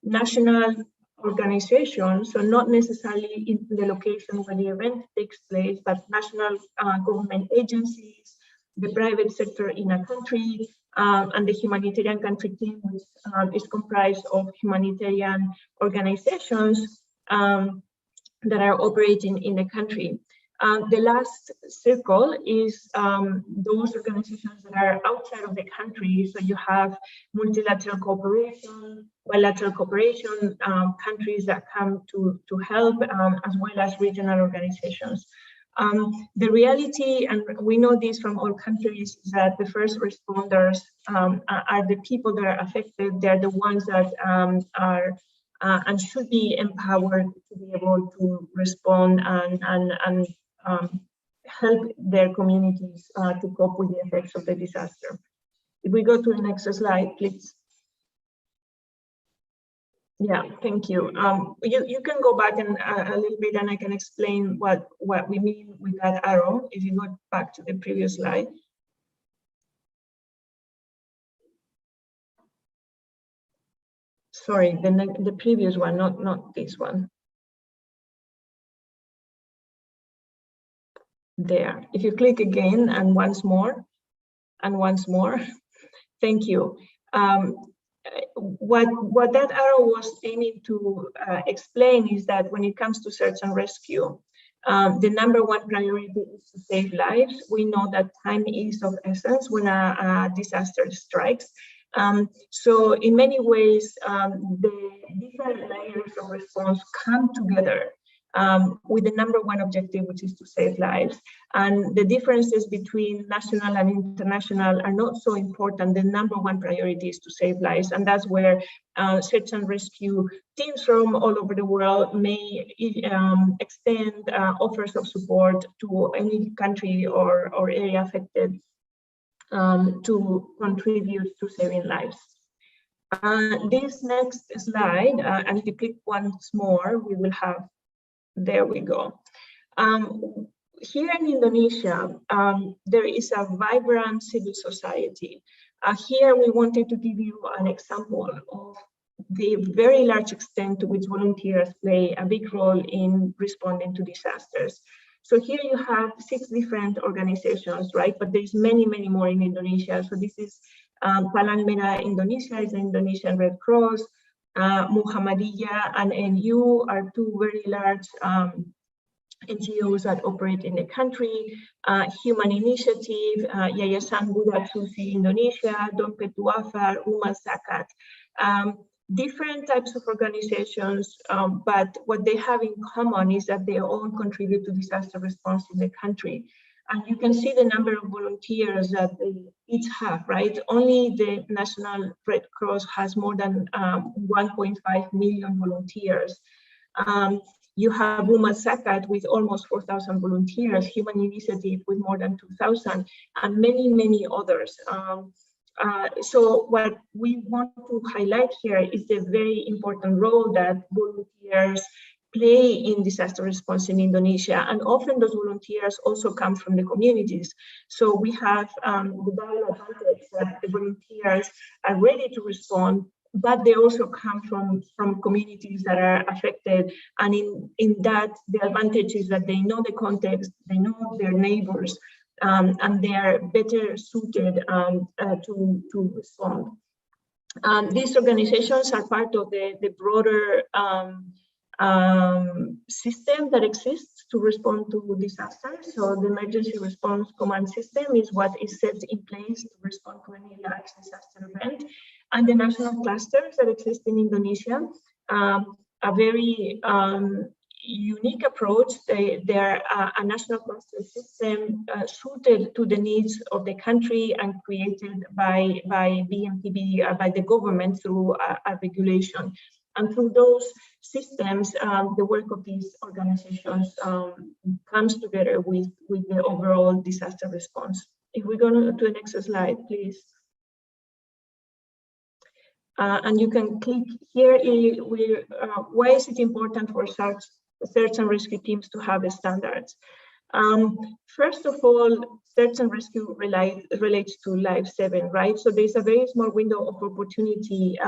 national organizations, so not necessarily in the location where the event takes place, but national government agencies, the private sector in a country, and the humanitarian country team, which is comprised of humanitarian organizations that are operating in the country. The last circle is those organizations that are outside of the country. So you have multilateral cooperation, bilateral cooperation, countries that come to help, as well as regional organizations. The reality, and we know this from all countries, is that the first responders are the people that are affected. They're the ones that are and should be empowered to be able to respond and help their communities to cope with the effects of the disaster. If we go to the next slide, please. Yeah, thank you. You can go back and a little bit, and I can explain what we mean with that arrow. If you go back to the previous slide. Sorry, the previous one, not this one. There. If you click again and once more, thank you. What that arrow was aiming to explain is that when it comes to search and rescue, the number one priority is to save lives. We know that time is of essence when a disaster strikes. So in many ways, the different layers of response come together with the number one objective, which is to save lives. And the differences between national and international are not so important. The number one priority is to save lives. And that's where search and rescue teams from all over the world may extend offers of support to any country or area affected to contribute to saving lives. This next slide, and if you click once more, we will have. There we go. Here in Indonesia, there is a vibrant civil society. Here we wanted to give you an example of the very large extent to which volunteers play a big role in responding to disasters. So here you have 6 different organizations, right? But there's many, many more in Indonesia. So this is Palang Merah Indonesia, is the Indonesian Red Cross. Muhammadiyah and NU are 2 very large NGOs that operate in the country. Human Initiative, Yayasan Buddha Susi Indonesia, Dompet Duafa, Rumah Zakat. Different types of organizations, but what they have in common is that they all contribute to disaster response in the country. And you can see the number of volunteers that they each have, right? Only the National Red Cross has more than 1.5 million volunteers. You have Rumah Zakat with almost 4,000 volunteers, Human Initiative with more than 2,000, and many, many others. So what we want to highlight here is the very important role that volunteers play in disaster response in Indonesia, and often those volunteers also come from the communities. So we have the double advantage that the volunteers are ready to respond, but they also come from communities that are affected. And in that, the advantage is that they know the context, they know their neighbors, and they are better suited to respond. These organizations are part of the broader system that exists to respond to disasters. So the emergency response command system is what is set in place to respond to any large disaster event. And the national clusters that exist in Indonesia, a very unique approach. They're a national cluster system suited to the needs of the country and created by BMTB, by the government through a regulation. And through those systems, the work of these organizations comes together with the overall disaster response. If we go to the next slide, please. And you can click here. Why is it important for search and rescue teams to have the standards? First of all, search and rescue relates to life saving, right? So there's a very small window of opportunity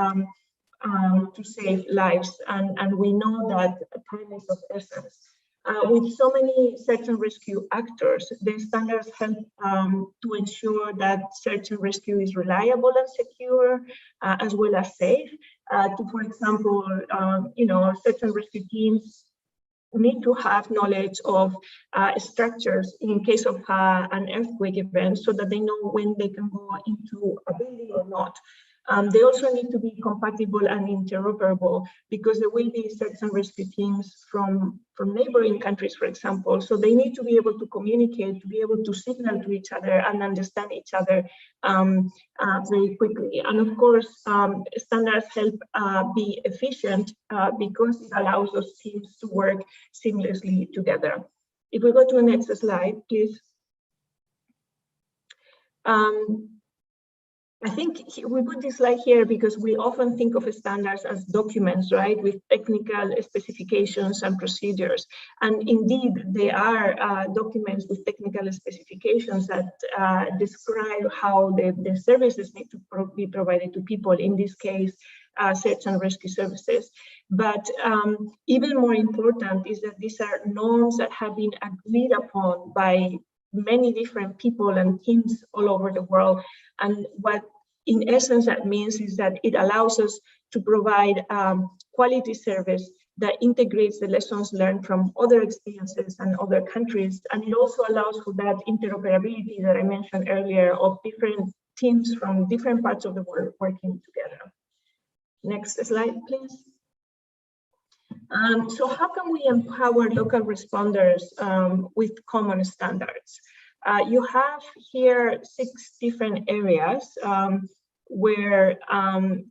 to save lives, and we know that time is of essence. With so many search and rescue actors, the standards help to ensure that search and rescue is reliable and secure, as well as safe. For example, search and rescue teams need to have knowledge of structures in case of an earthquake event, so that they know when they can go into a building or not. They also need to be compatible and interoperable, because there will be search and rescue teams from neighboring countries, for example. So they need to be able to communicate, to be able to signal to each other and understand each other very quickly. And of course, standards help be efficient because it allows those teams to work seamlessly together. If we go to the next slide, please. I think we put this slide here because we often think of standards as documents, right, with technical specifications and procedures. And indeed, they are documents with technical specifications that describe how the services need to be provided to people, in this case, search and rescue services. But even more important is that these are norms that have been agreed upon by many different people and teams all over the world. And what in essence that means is that it allows us to provide quality service that integrates the lessons learned from other experiences and other countries. And it also allows for that interoperability that I mentioned earlier of different teams from different parts of the world working together. Next slide, please. So how can we empower local responders with common standards? You have here 6 different areas where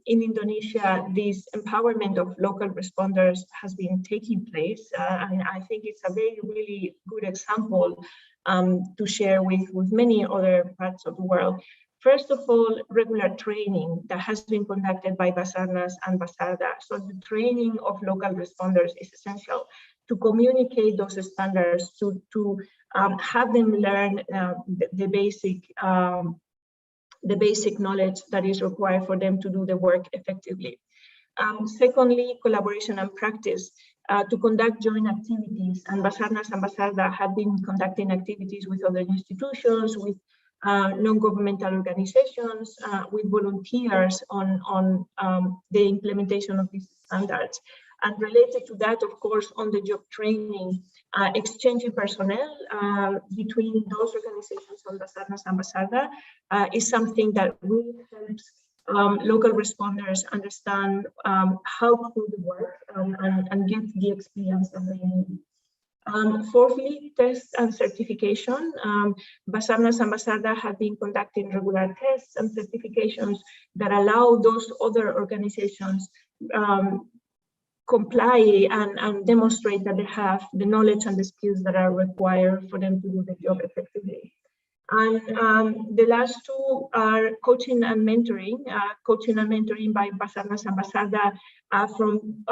in Indonesia, this empowerment of local responders has been taking place. And I think it's a really good example to share with many other parts of the world. First of all, regular training that has been conducted by BASARNAS and BASARDA. So the training of local responders is essential to communicate those standards, to have them learn the basic knowledge that is required for them to do the work effectively. Secondly, collaboration and practice. To conduct joint activities, and BASARNAS and BASARDA have been conducting activities with other institutions, with non-governmental organizations, with volunteers on the implementation of these standards. And related to that, of course, on the job training, exchanging personnel between those organizations on BASARNAS and BASARDA is something that really helps local responders understand how to do the work and get the experience that they need. Fourthly, tests and certification. BASARNAS and BASARDA have been conducting regular tests and certifications that allow those other organizations comply and demonstrate that they have the knowledge and the skills that are required for them to do the job effectively. And the last 2 are coaching and mentoring. Coaching and mentoring by BASARNAS and BASARDA from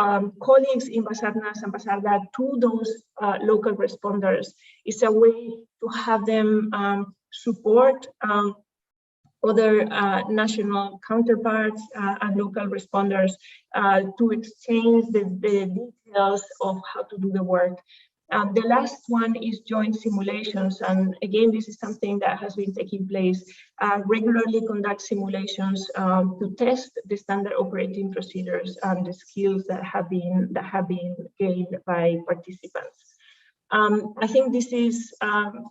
colleagues in BASARNAS and BASARDA to those local responders is a way to have them support other national counterparts and local responders to exchange the details of how to do the work. The last one is joint simulations, and again, this is something that has been taking place. Regularly conduct simulations to test the standard operating procedures and the skills that have been gained by participants. I think this is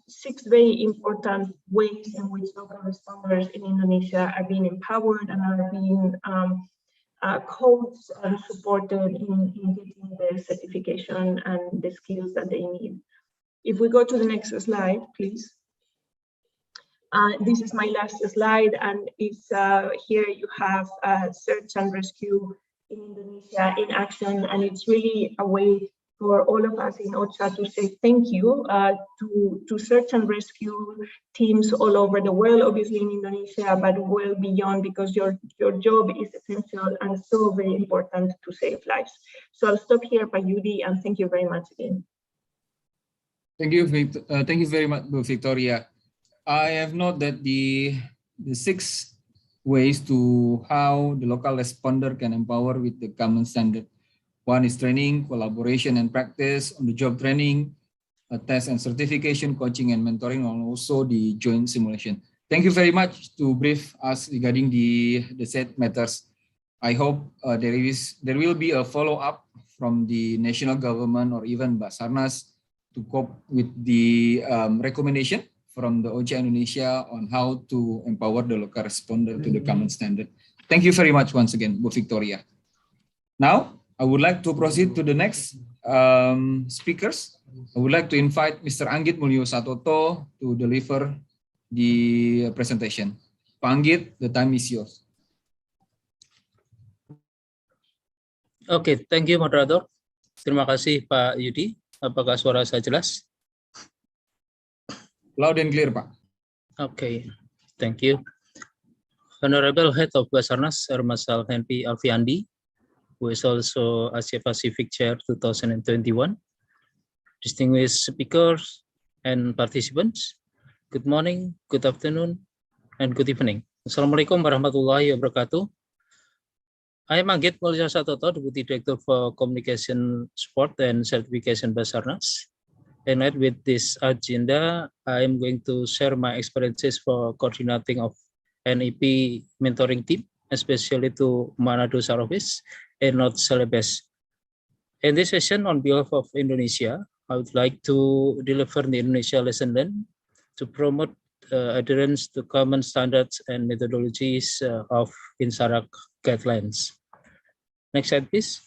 6 very important ways in which local responders in Indonesia are being empowered and are being coached and supported in getting the certification and the skills that they need. If we go to the next slide, please. This is my last slide, and it's here you have search and rescue in Indonesia in action, and it's really a way for all of us in OCHA to say thank you to search and rescue teams all over the world, obviously in Indonesia, but well beyond, because your job is essential and so very important to save lives. So I'll stop here, Yudi, and thank you very much again. Thank you very much, Victoria. I have noted that the 6 ways to how the local responder can empower with the common standard. One is training, collaboration and practice, on the job training, test and certification, coaching and mentoring, and also the joint simulation. Thank you very much to brief us regarding the said matters. I hope there will be a follow-up from the national government or even BASARNAS to cope with the recommendation from the OCHA Indonesia on how to empower the local responder to the common standard. Thank you very much once again, Bu Victoria. Now, I would like to proceed to the next speakers. I would like to invite Mr. Anggit Mulyo Satoto to deliver the presentation. Pak Anggit, the time is yours. Oke, thank you moderator. Terima kasih Pak Yudi. Apakah suara saya jelas? Loud and clear, Pak. Okay, thank you. Honorable Head of BASARNAS, Hermasal Henry Alfiandi, who is also Asia Pacific Chair 2021. Distinguished speakers and participants, good morning, good afternoon, and good evening. Assalamualaikum warahmatullahi wabarakatuh. I am Anggit Mulyo Satoto, Deputy Director for Communication Support and Certification BASARNAS. And with this agenda, I am going to share my experiences for coordinating of NEP mentoring team, especially to Manado South Office and North Celebes. In this session, on behalf of Indonesia, I would like to deliver the Indonesia lesson learned to promote adherence to common standards and methodologies of INSARAG guidelines. Next slide, please.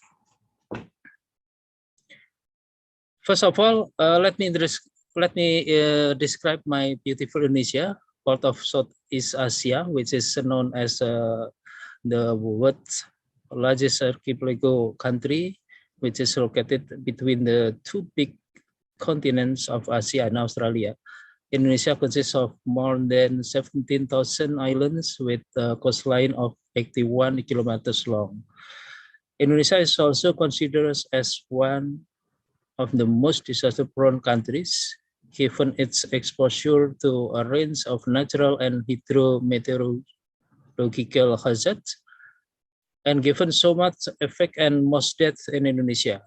First of all, let me describe my beautiful Indonesia, part of Southeast Asia, which is known as the world's largest archipelago country, which is located between the two big continents of Asia and Australia. Indonesia consists of more than 17,000 islands with a coastline of 81 kilometers long. Indonesia is also considered as one of the most disaster-prone countries, given its exposure to a range of natural and hydrometeorological hazards, and given so much effect and most deaths in Indonesia.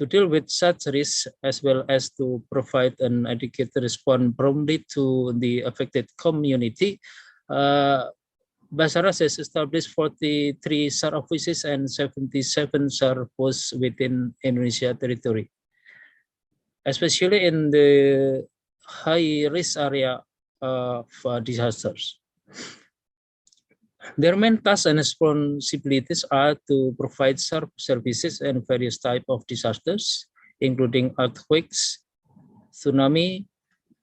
To deal with such risks, as well as to provide an adequate response promptly to the affected community, BASARNAS has established 43 SAR offices and 77 SAR posts within Indonesia territory, especially in the high-risk area of disasters. Their main tasks and responsibilities are to provide SAR services in various types of disasters, including earthquakes, tsunami,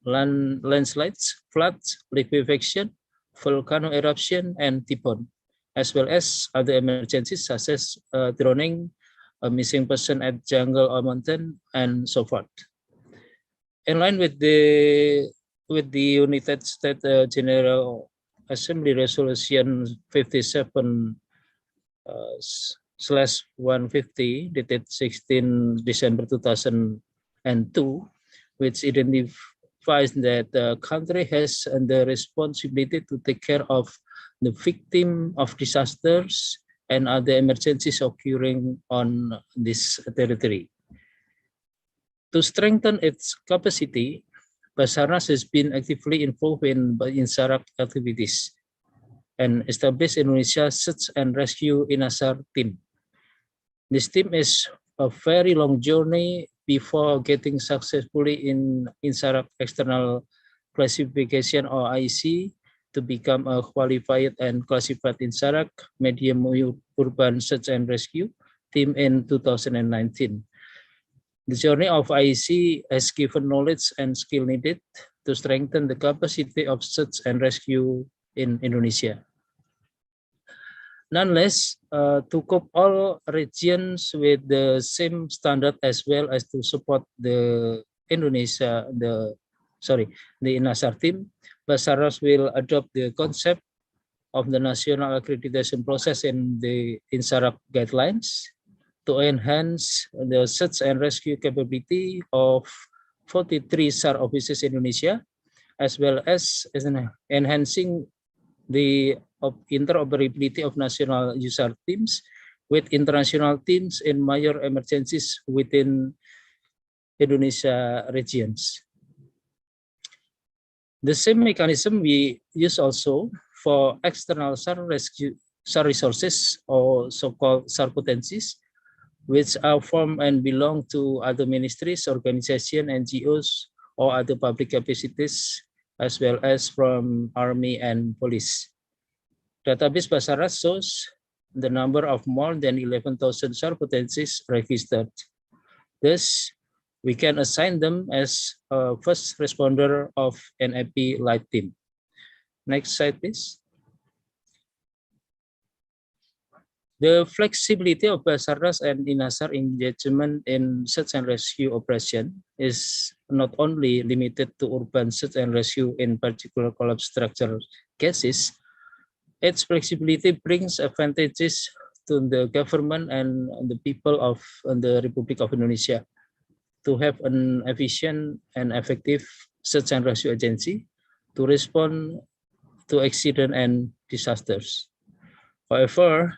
landslides, floods, liquefaction, volcano eruption, and typhoon, as well as other emergencies such as drowning, a missing person at jungle or mountain, and so forth. In line with the United States General Assembly Resolution 57/150, dated 16 December 2002, which identifies that the country has the responsibility to take care of the victim of disasters and other emergencies occurring on this territory. To strengthen its capacity, BASARNAS has been actively involved in INSARAG activities and established Indonesia Search and Rescue INASAR team. This team is a very long journey before getting successfully in INSARAG external classification or IC to become a qualified and classified INSARAG medium urban search and rescue team in 2019. The journey of IC has given knowledge and skill needed to strengthen the capacity of search and rescue in Indonesia. Nonetheless, to cope all regions with the same standard, as well as to support the INASAR team, BASARNAS will adopt the concept of the national accreditation process in the INSARAG guidelines to enhance the search and rescue capability of 43 SAR offices in Indonesia, as well as enhancing the interoperability of national user teams with international teams in major emergencies within Indonesia regions. The same mechanism we use also for external SAR resources, or so-called SAR potencies, which are formed and belong to other ministries, organizations, NGOs, or other public capacities, as well as from Army and Police. Database BASARNAS shows the number of more than 11,000 SAR potencies registered. Thus, we can assign them as a first responder of NAP Light Team. Next slide, please. The flexibility of BASARNAS and INASAR engagement in search and rescue operation is not only limited to urban search and rescue in particular collapse structure cases. Its flexibility brings advantages to the government and the people of the Republic of Indonesia to have an efficient and effective search and rescue agency to respond to accident and disasters. However,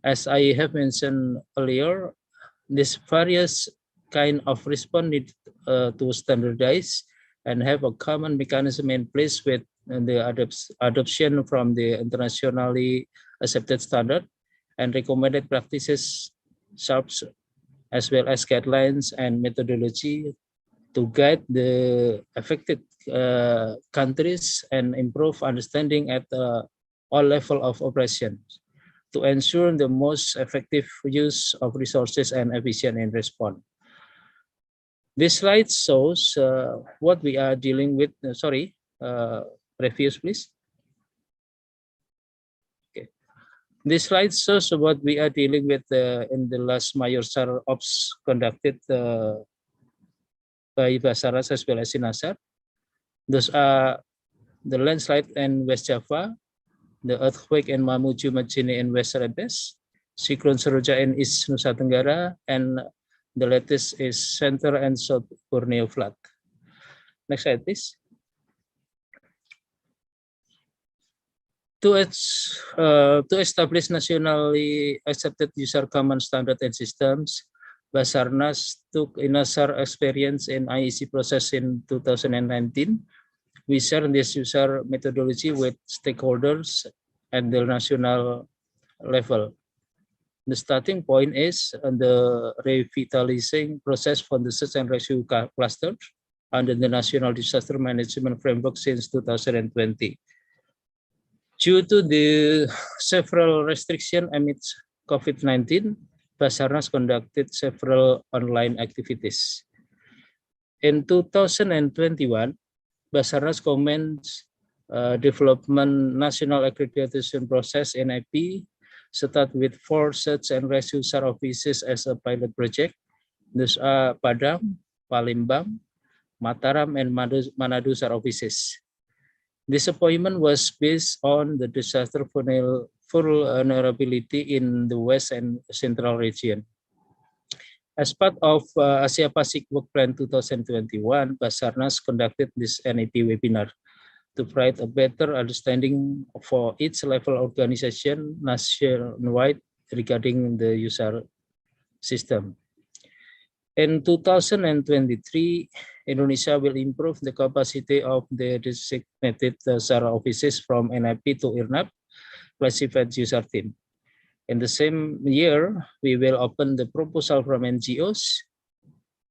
as I have mentioned earlier, these various kind of response need to standardize and have a common mechanism in place with the adoption from the internationally accepted standard and recommended practices, SARPs, as well as guidelines and methodology to guide the affected countries and improve understanding at all levels of operations to ensure the most effective use of resources and efficient in response. This slide shows what we are dealing with. Previous, please. Okay. This slide shows what we are dealing with in the last major SAR ops conducted by BASARNAS as well as INASAR. Those are the landslide in West Java, the earthquake in Mamuju Majene in West Celebes, Cyclone Seroja in East Nusa Tenggara, and the latest is Center and South Borneo flood. Next slide, please. To establish nationally accepted user common standard and systems, BASARNAS took INASAR experience in IEC process in 2019. We share this user methodology with stakeholders at the national level. The starting point is the revitalizing process for the search and rescue cluster under the National Disaster Management Framework since 2020. Due to the several restrictions amidst COVID-19, BASARNAS conducted several online activities. In 2021, BASARNAS commenced development national accreditation process NAP, start with 4 search and rescue SAR offices as a pilot project. These are Padang, Palembang, Mataram, and Manado SAR offices. This appointment was based on the disaster vulnerability in the West and Central region. As part of Asia Pacific Work Plan 2021, BASARNAS conducted this NAP webinar to provide a better understanding for each level organization nationwide regarding the user system. In 2023, Indonesia will improve the capacity of the designated SAR offices from NAP to IRNAP, classified user team. In the same year, we will open the proposal from NGOs,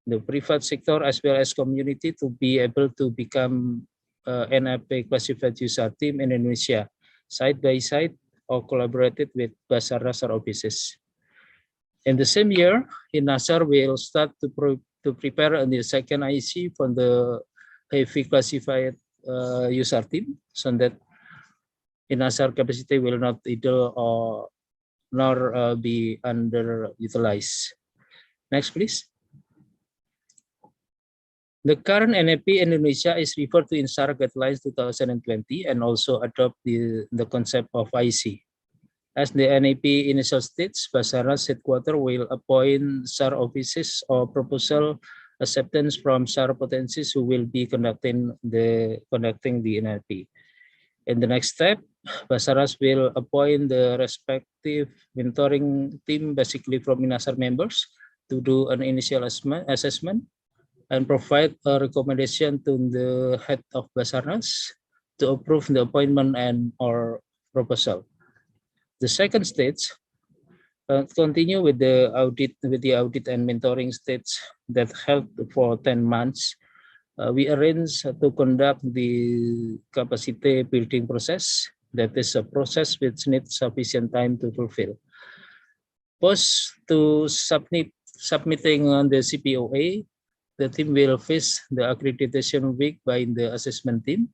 the private sector, as well as community to be able to become NAP classified user team in Indonesia, side by side or collaborated with BASARNAS SAR offices. In the same year, INASAR will start to prepare the second IEC for the heavy classified user team, so that INASAR capacity will not idle or nor be underutilized. Next, please. The current NAP in Indonesia is referred to in SAR Guidelines 2020 and also adopt the concept of IEC. As the NAP initial states, BASARNAS headquarters will appoint SAR offices or proposal acceptance from SAR potencies who will be conducting the NAP. In the next step, BASARNAS will appoint the respective mentoring team, basically from INASAR members, to do an initial assessment and provide a recommendation to the head of BASARNAS to approve the appointment and or proposal. The second stage, Continue with the audit and mentoring stage that held for 10 months. We arranged to conduct the capacity building process. That is a process which needs sufficient time to fulfill. Post to submitting on the CPOA, the team will face the accreditation week by the assessment team.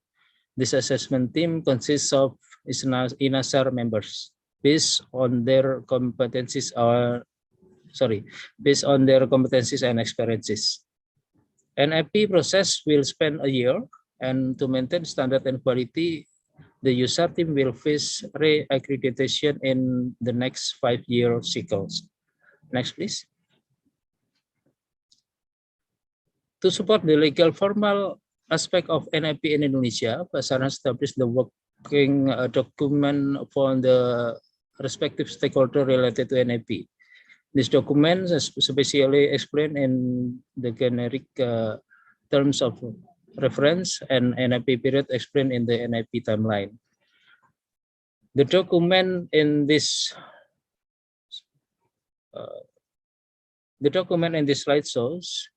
This assessment team consists of INASAR members based on their competencies and experiences. NIP process will spend a year, and to maintain standard and quality, the user team will face re-accreditation in the next 5-year cycles. Next, please. To support the legal formal aspect of NIP in Indonesia, BASARNAS established the working document for the respective stakeholder related to NIP. This document is specially explained in the generic terms of reference and NIP period explained in the NIP timeline. The document in this slide shows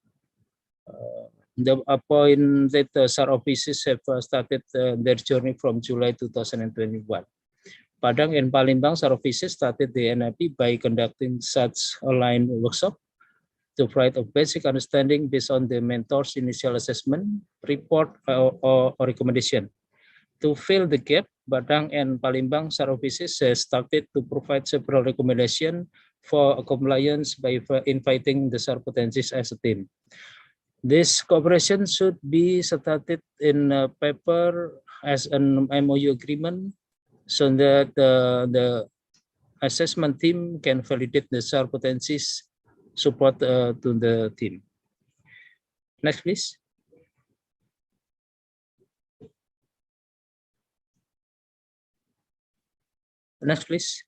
the appointed SAR offices have started their journey from July 2021. Padang and Palembang SAR offices started the NIP by conducting such online workshop to provide a basic understanding based on the mentor's initial assessment, report, or recommendation. To fill the gap, Padang and Palembang SAR offices started to provide several recommendations for compliance by inviting the SAR potencies as a team. This cooperation should be started in paper as an MOU agreement so that the assessment team can validate the SAR potencies support to the team. Next, please. Next, please.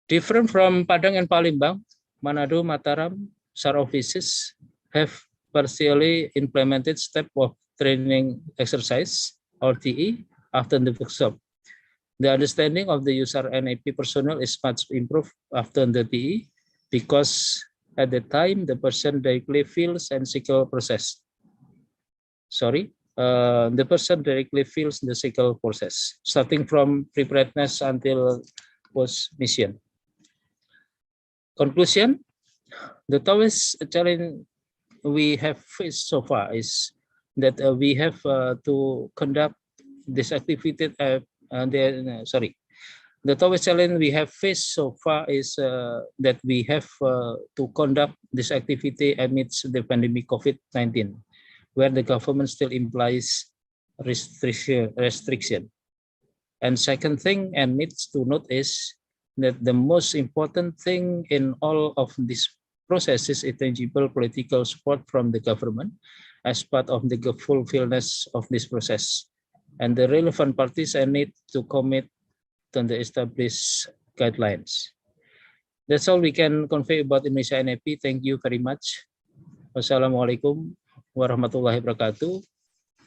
Different from Padang and Palembang, Manado, Mataram, SAR offices have partially implemented step of training exercise or TE after the workshop. The understanding of the user NIP personnel is much improved after the TE because at the time the person directly feels and cycle process. The person directly feels the cycle process, starting from preparedness until post-mission. Conclusion. The toughest challenge we have faced so far is that we have to conduct this activity. The toughest challenge we have faced so far is that we have to conduct this activity amidst the pandemic COVID-19, where the government still implies restriction. And second thing, and needs to note is that the most important thing in all of this process is a tangible political support from the government as part of the fulfillment of this process. And the relevant parties need to commit to the established guidelines. That's all we can convey about Indonesia NIP. Thank you very much. Wassalamualaikum warahmatullahi wabarakatuh.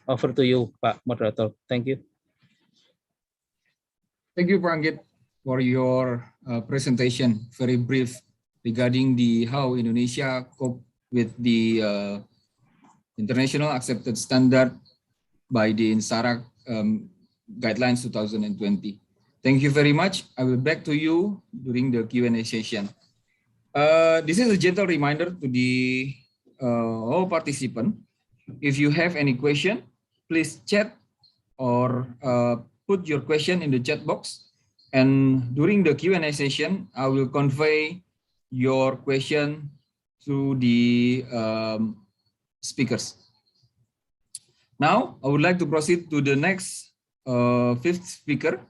Over to you, Pak Moderator. Thank you. Thank you, Pak Anggit, for your presentation. Very brief regarding how Indonesia cope with the international accepted standard by the INSARAG guidelines 2020. Thank you very much. I will back to you during the Q&A session. This is a gentle reminder to the all participants. If you have any question, please chat or put your question in the chat box. And during the Q&A session, I will convey your question to the speakers. Now, I would like to proceed to the next fifth speaker.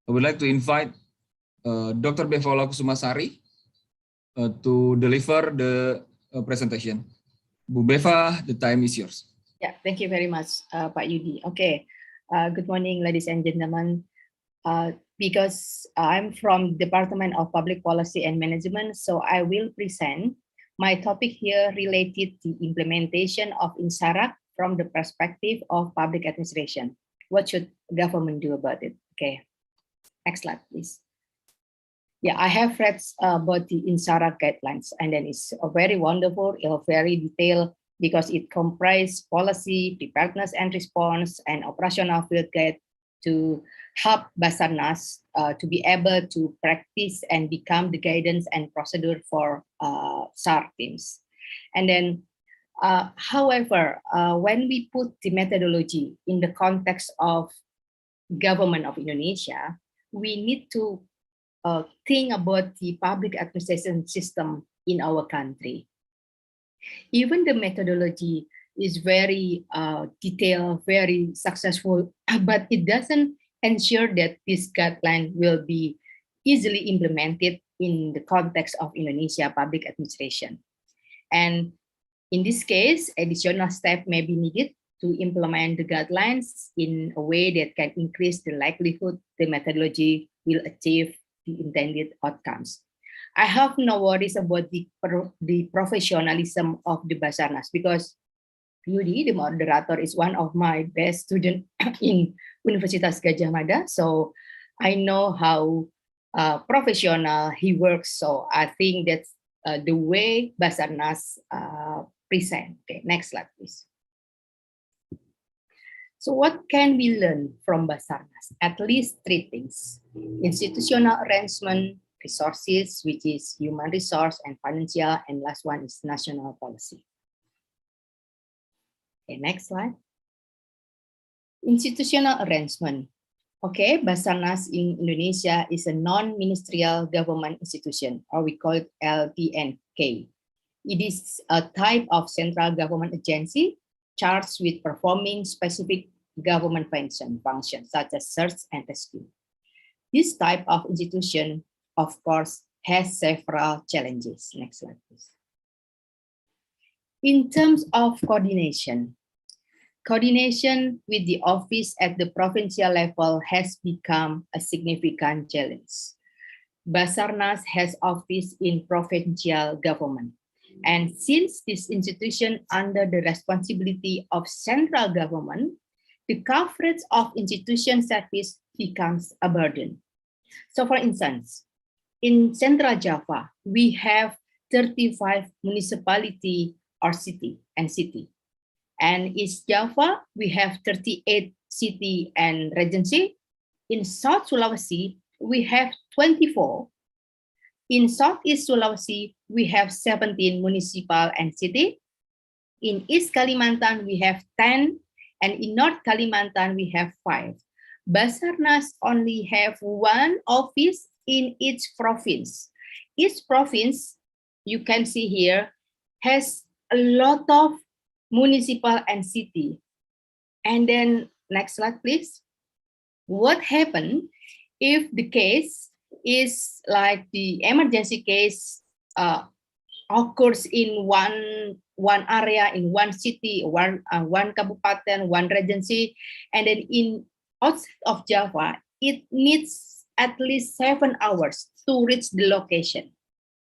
I would like to invite Dr. Bevola Kusumasari to deliver the presentation. Bu Beva, the time is yours. Yeah, thank you very much, Pak Yudi. Okay, good morning, ladies and gentlemen. Because I'm from Department of Public Policy and Management, so I will present my topic here related to implementation of INSARAG from the perspective of public administration. What should government do about it? Okay, next slide, please. Yeah, I have read about the INSARAG guidelines, and then it's very wonderful, very detailed, because it comprises policy, preparedness and response, and operational field guide to help BASARNAS to be able to practice and become the guidance and procedure for SAR teams. And then, however, when we put the methodology in the context of government of Indonesia, we need to think about the public administration system in our country. Even the methodology is very detailed, very successful, but it doesn't ensure that this guideline will be easily implemented in the context of Indonesia public administration. And in this case, additional steps may be needed to implement the guidelines in a way that can increase the likelihood the methodology will achieve the intended outcomes. I have no worries about the professionalism of the BASARNAS, because Yudi, the moderator, is one of my best students in Universitas Gadjah Mada. So I know how professional he works. So I think that's the way BASARNAS present. Okay, next slide, please. So what can we learn from BASARNAS? At least 3 things: institutional arrangement, resources, which is human resource and financial, and last one is national policy. Okay, next slide. Institutional arrangement. Okay, BASARNAS in Indonesia is a non-ministerial government institution, or we call it LTNK. It is a type of central government agency charged with performing specific government functions such as search and rescue. This type of institution, of course, has several challenges. Next slide, please. In terms of coordination with the office at the provincial level has become a significant challenge. BASARNAS has office in provincial government. And since this institution under the responsibility of central government, the coverage of institution service becomes a burden. So for instance, in Central Java, we have 35 municipality or city. And East Java, we have 38 city and regency. In South Sulawesi, we have 24. In Southeast Sulawesi, we have 17 municipal and city. In East Kalimantan, we have 10. And in North Kalimantan, we have 5. BASARNAS only have 1 office in each province. Each province, you can see here, has a lot of municipal and city. And then next slide, please. What happened if the case is like the emergency case occurs in one area, in one city, one kabupaten, one regency, and then in outside of Java, it needs at least 7 hours to reach the location.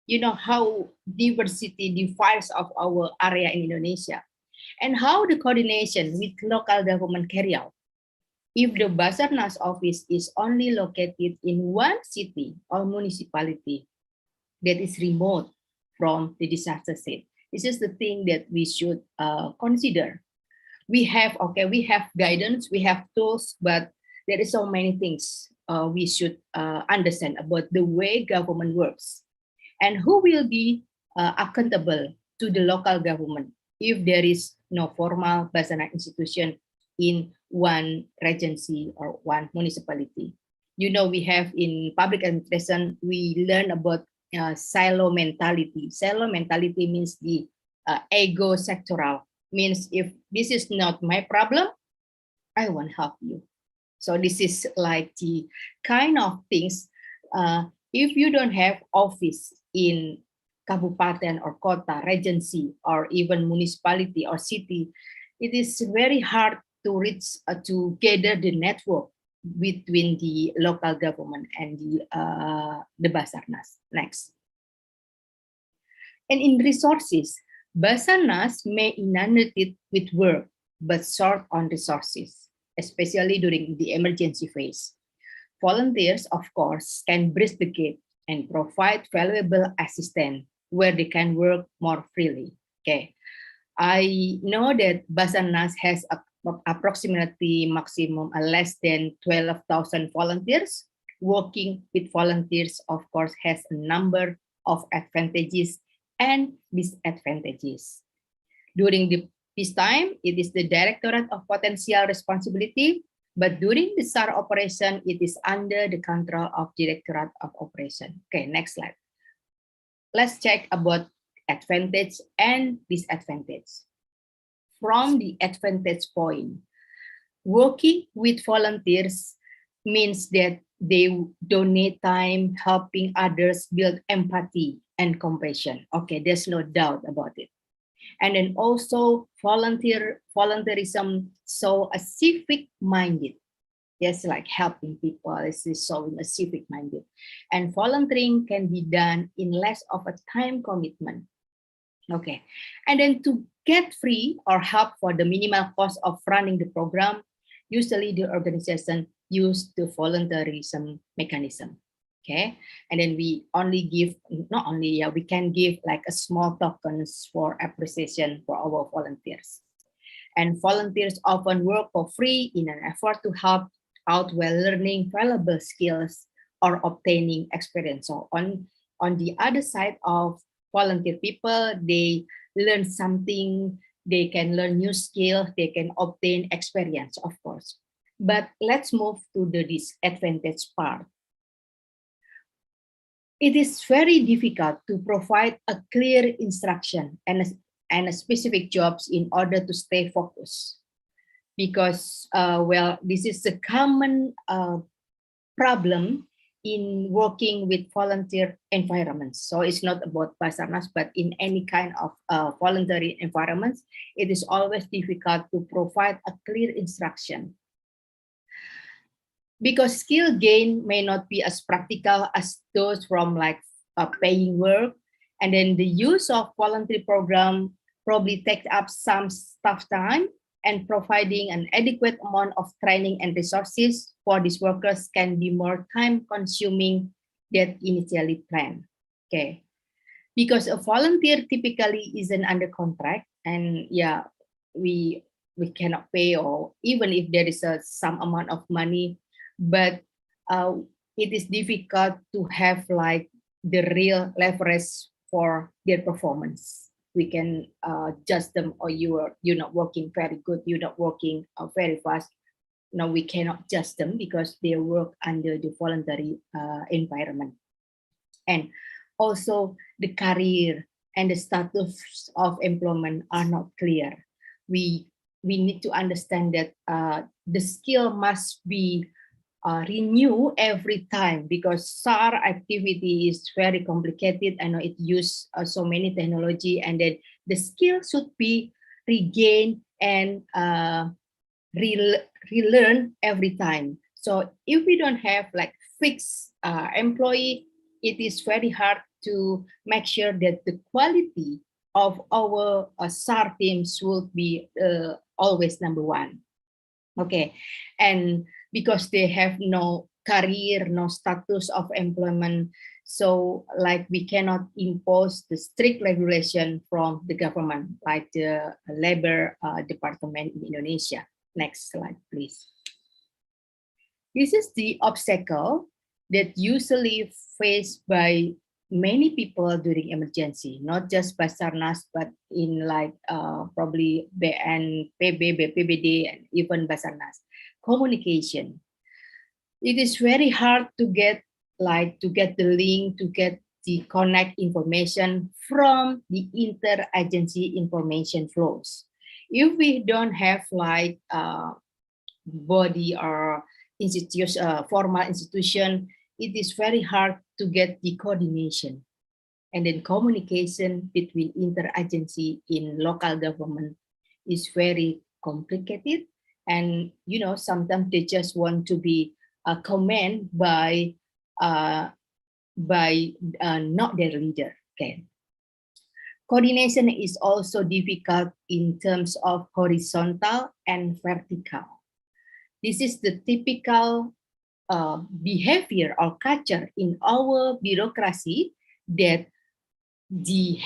You know how diversity divides of our area in Indonesia, and how the coordination with local government carry out. If the BASARNAS office is only located in one city or municipality that is remote from the disaster scene, this is the thing that we should consider. We have guidance, we have tools, but there is so many things we should understand about the way government works, and who will be accountable to the local government if there is no formal BASARNAS institution in one regency or one municipality. You know, we have in public administration, we learn about silo mentality. Silo mentality means the ego sectoral, means if this is not my problem, I won't help you. So this is like the kind of things, if you don't have office in kabupaten or kota, regency, or even municipality or city, it is very hard to reach, to gather the network between the local government and the BASARNAS. Next. And in resources, BASARNAS may inundated with work, but short on resources, especially during the emergency phase. Volunteers, of course, can bridge the gap and provide valuable assistance where they can work more freely. Okay, I know that BASARNAS has approximately maximum less than 12,000 volunteers. Working with volunteers, of course, has a number of advantages and disadvantages. During the peacetime, it is the Directorate of Potential Responsibility, but during the SAR operation, it is under the control of Directorate of Operation. Okay, next slide. Let's check about advantage and disadvantage. From the advantage point, working with volunteers means that they donate time helping others build empathy and compassion. Okay, there's no doubt about it. And then also volunteerism, so a civic minded. Yes, like helping people is showing a civic minded. And volunteering can be done in less of a time commitment. Okay, and then to get free or help for the minimal cost of running the program, usually the organization use the voluntarism mechanism. Okay, and then we only give, not only, we can give like a small tokens for appreciation for our volunteers. And volunteers often work for free in an effort to help out while learning valuable skills or obtaining experience. So on the other side of volunteer people, they learn something, they can learn new skills, they can obtain experience, of course. But let's move to the disadvantage part. It is very difficult to provide a clear instruction and a specific jobs in order to stay focused. Because, well, this is a common problem in working with volunteer environments. So it's not about BASARNAS, but in any kind of voluntary environments, it is always difficult to provide a clear instruction. Because skill gain may not be as practical as those from like paying work. And then the use of voluntary program probably takes up some staff time, and providing an adequate amount of training and resources for these workers can be more time consuming than initially planned. Okay, because a volunteer typically isn't under contract, and yeah, we cannot pay, or even if there is some amount of money, but it is difficult to have like the real leverage for their performance. We can judge them, or you're not working very good, you're not working very fast. No, we cannot judge them because they work under the voluntary environment. And also the career and the status of employment are not clear. We need to understand that the skill must be renew every time, because SAR activity is very complicated. I know it uses so many technology, and then the skill should be regained and relearn every time. So if we don't have like fixed employee, it is very hard to make sure that the quality of our SAR teams will be always number one. Okay, and because they have no career, no status of employment, so like we cannot impose the strict regulation from the government, like the labor department in Indonesia. Next slide, please. This is the obstacle that usually faced by many people during emergency, not just BASARNAS, but in like probably BNPB, BPBD, and even BASARNAS. Communication. It is very hard to get the link, to get the connect information from the interagency information flows. If we don't have like body or formal institution, it is very hard to get the coordination. And then communication between interagency in local government is very complicated. And sometimes they just want to be commanded by not their leader. Okay. Coordination is also difficult in terms of horizontal and vertical. This is the typical behavior or culture in our bureaucracy that the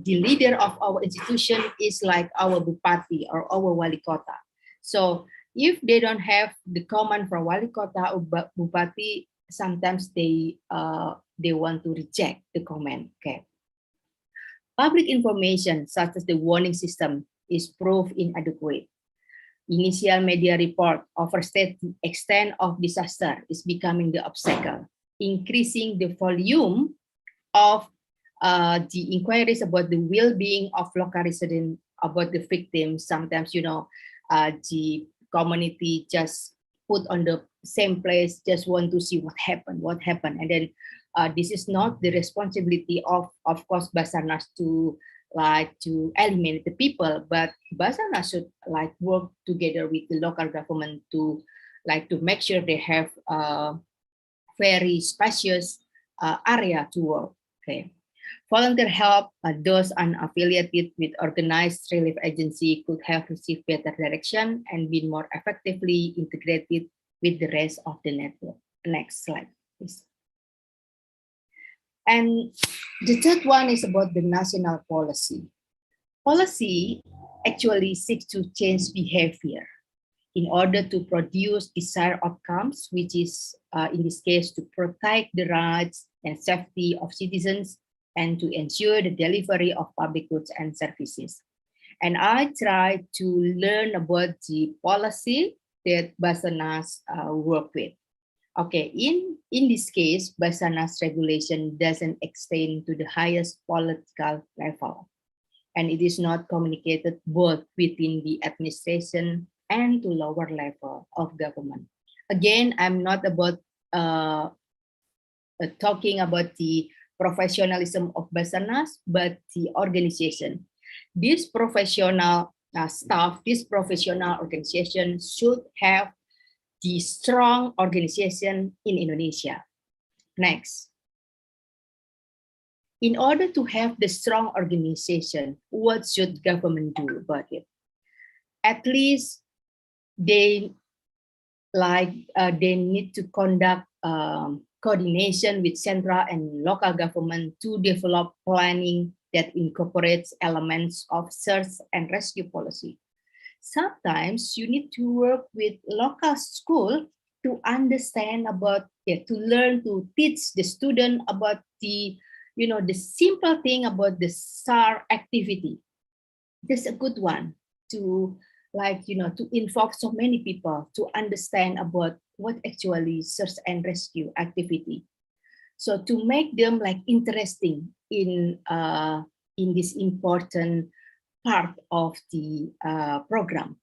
leader of our institution is like our bupati or our wali kota. So if they don't have the command for wali kota or bupati, sometimes they want to reject the comment. Okay. Public information such as the warning system is proved inadequate. Initial media report overstate the extent of disaster is becoming the obstacle. Increasing the volume of the inquiries about the well-being of local residents, about the victims. Sometimes, the community just put on the same place, just want to see what happened, and then this is not the responsibility of course, BASARNAS to eliminate the people, but BASARNAS should work together with the local government to make sure they have very spacious area to work. Okay. Volunteer help, those unaffiliated with organized relief agency could have received better direction and been more effectively integrated with the rest of the network. Next slide, please. And the third one is about the national policy. Policy actually seeks to change behavior in order to produce desired outcomes, which is in this case to protect the rights and safety of citizens and to ensure the delivery of public goods and services. And I try to learn about the policy that BASARNAS work with. Okay, in this case, BASARNAS regulation doesn't extend to the highest political level, and it is not communicated both within the administration and to lower level of government. Again, I'm not about talking about the professionalism of BASARNAS, but the organization. This professional staff, this professional organization should have the strong organization in Indonesia. Next. In order to have the strong organization, what should government do about it? At least they need to conduct coordination with central and local government to develop planning that incorporates elements of search and rescue policy. Sometimes you need to work with local school to understand about it, to learn to teach the student about the simple thing about the SAR activity. This is a good one to to involve so many people to understand about what actually search and rescue activity. So to make them interesting in this important part of the program,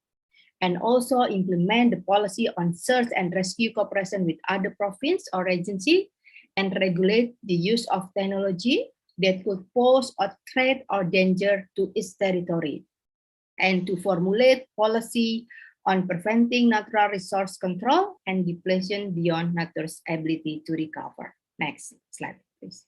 and also implement the policy on search and rescue cooperation with other province or agency, and regulate the use of technology that could pose a threat or danger to its territory, and to formulate policy on preventing natural resource control and depletion beyond nature's ability to recover. Next slide, please.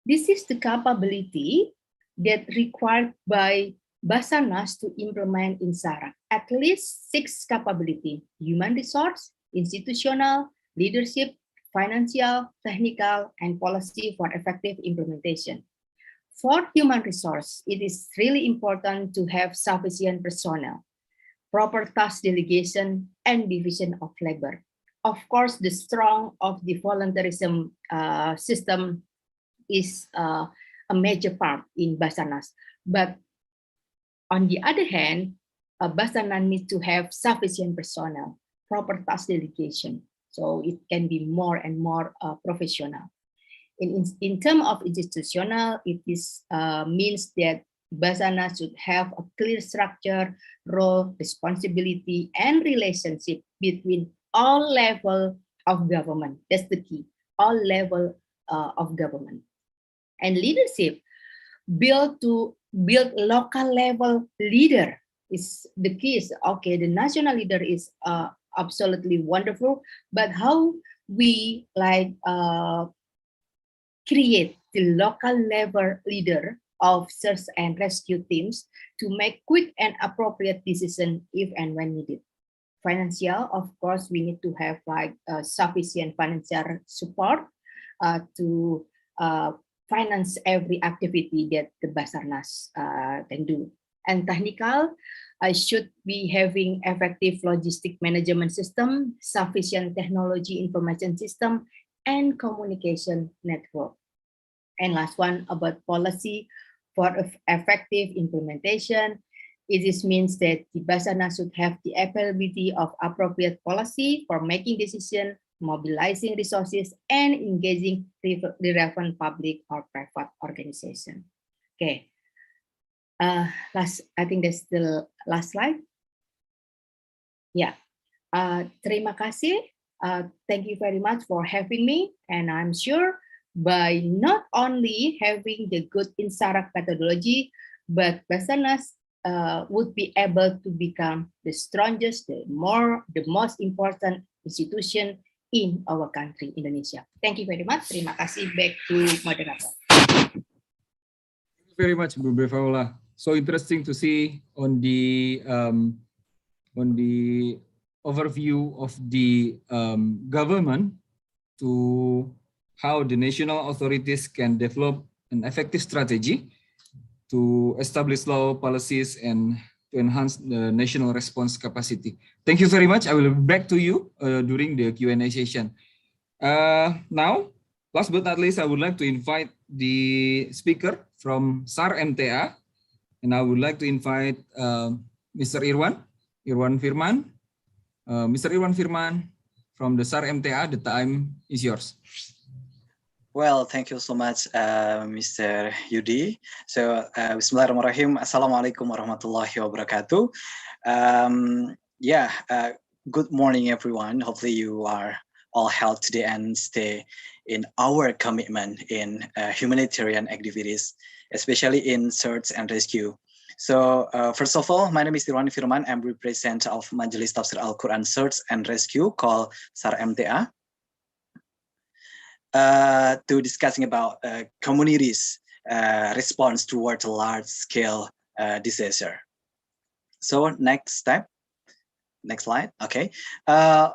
This is the capability that required by BASARNAS to implement in SARAC. At least 6 capability: human resource, institutional, leadership, financial, technical, and policy for effective implementation. For human resource, it is really important to have sufficient personnel, proper task delegation, and division of labor. Of course, the strong of the voluntarism system is a major part in BASARNAS. But on the other hand, BASARNAS needs to have sufficient personnel, proper task delegation, so it can be more and more professional. In terms of institutional, it is means that BASARNAS should have a clear structure, role, responsibility, and relationship between all levels of government. That's the key, all levels of government. And leadership, build local level leader is the key. Okay, the national leader is absolutely wonderful, but how we create the local level leader of search and rescue teams to make quick and appropriate decisions if and when needed. financial. Of course, we need to have like sufficient financial support to finance every activity that the BASARNAS can do. And technical, should be having effective logistic management system, sufficient technology information system, and communication network. And last one about policy for effective implementation. It means that the BASARNAS should have the availability of appropriate policy for making decisions, mobilizing resources, and engaging the relevant public or private organization. Okay. I think that's the last slide. Yeah. Terima kasih. Thank you very much for having me. And I'm sure by not only having the good Insarak methodology, but BASARNAS would be able to become the strongest, the most important institution in our country, Indonesia. Thank you very much. Terima kasih. Back to moderator. Thank you very much, Bu Befaula. So interesting to see on the overview of the government to how the national authorities can develop an effective strategy to establish law policies and to enhance the national response capacity. Thank you very much. I will be back to you during the Q&A session. Now, last but not least, I would like to invite the speaker from SAR MTA, and I would like to invite Mr. Irwan Firman. Mr. Irwan Firman from the SAR MTA, the time is yours. Well, thank you so much, Mr. Yudi. So, Bismillahirrahmanirrahim. Assalamualaikum warahmatullahi wabarakatuh. Good morning, everyone. Hopefully you are all healthy today and stay in our commitment in humanitarian activities, especially in search and rescue. So first of all, my name is Irwan Firman. I'm representative of Majelis Tafsir Al-Quran Search and Rescue called SAR MTA. To discussing about communities' response toward a large-scale disaster. So next slide. Okay. May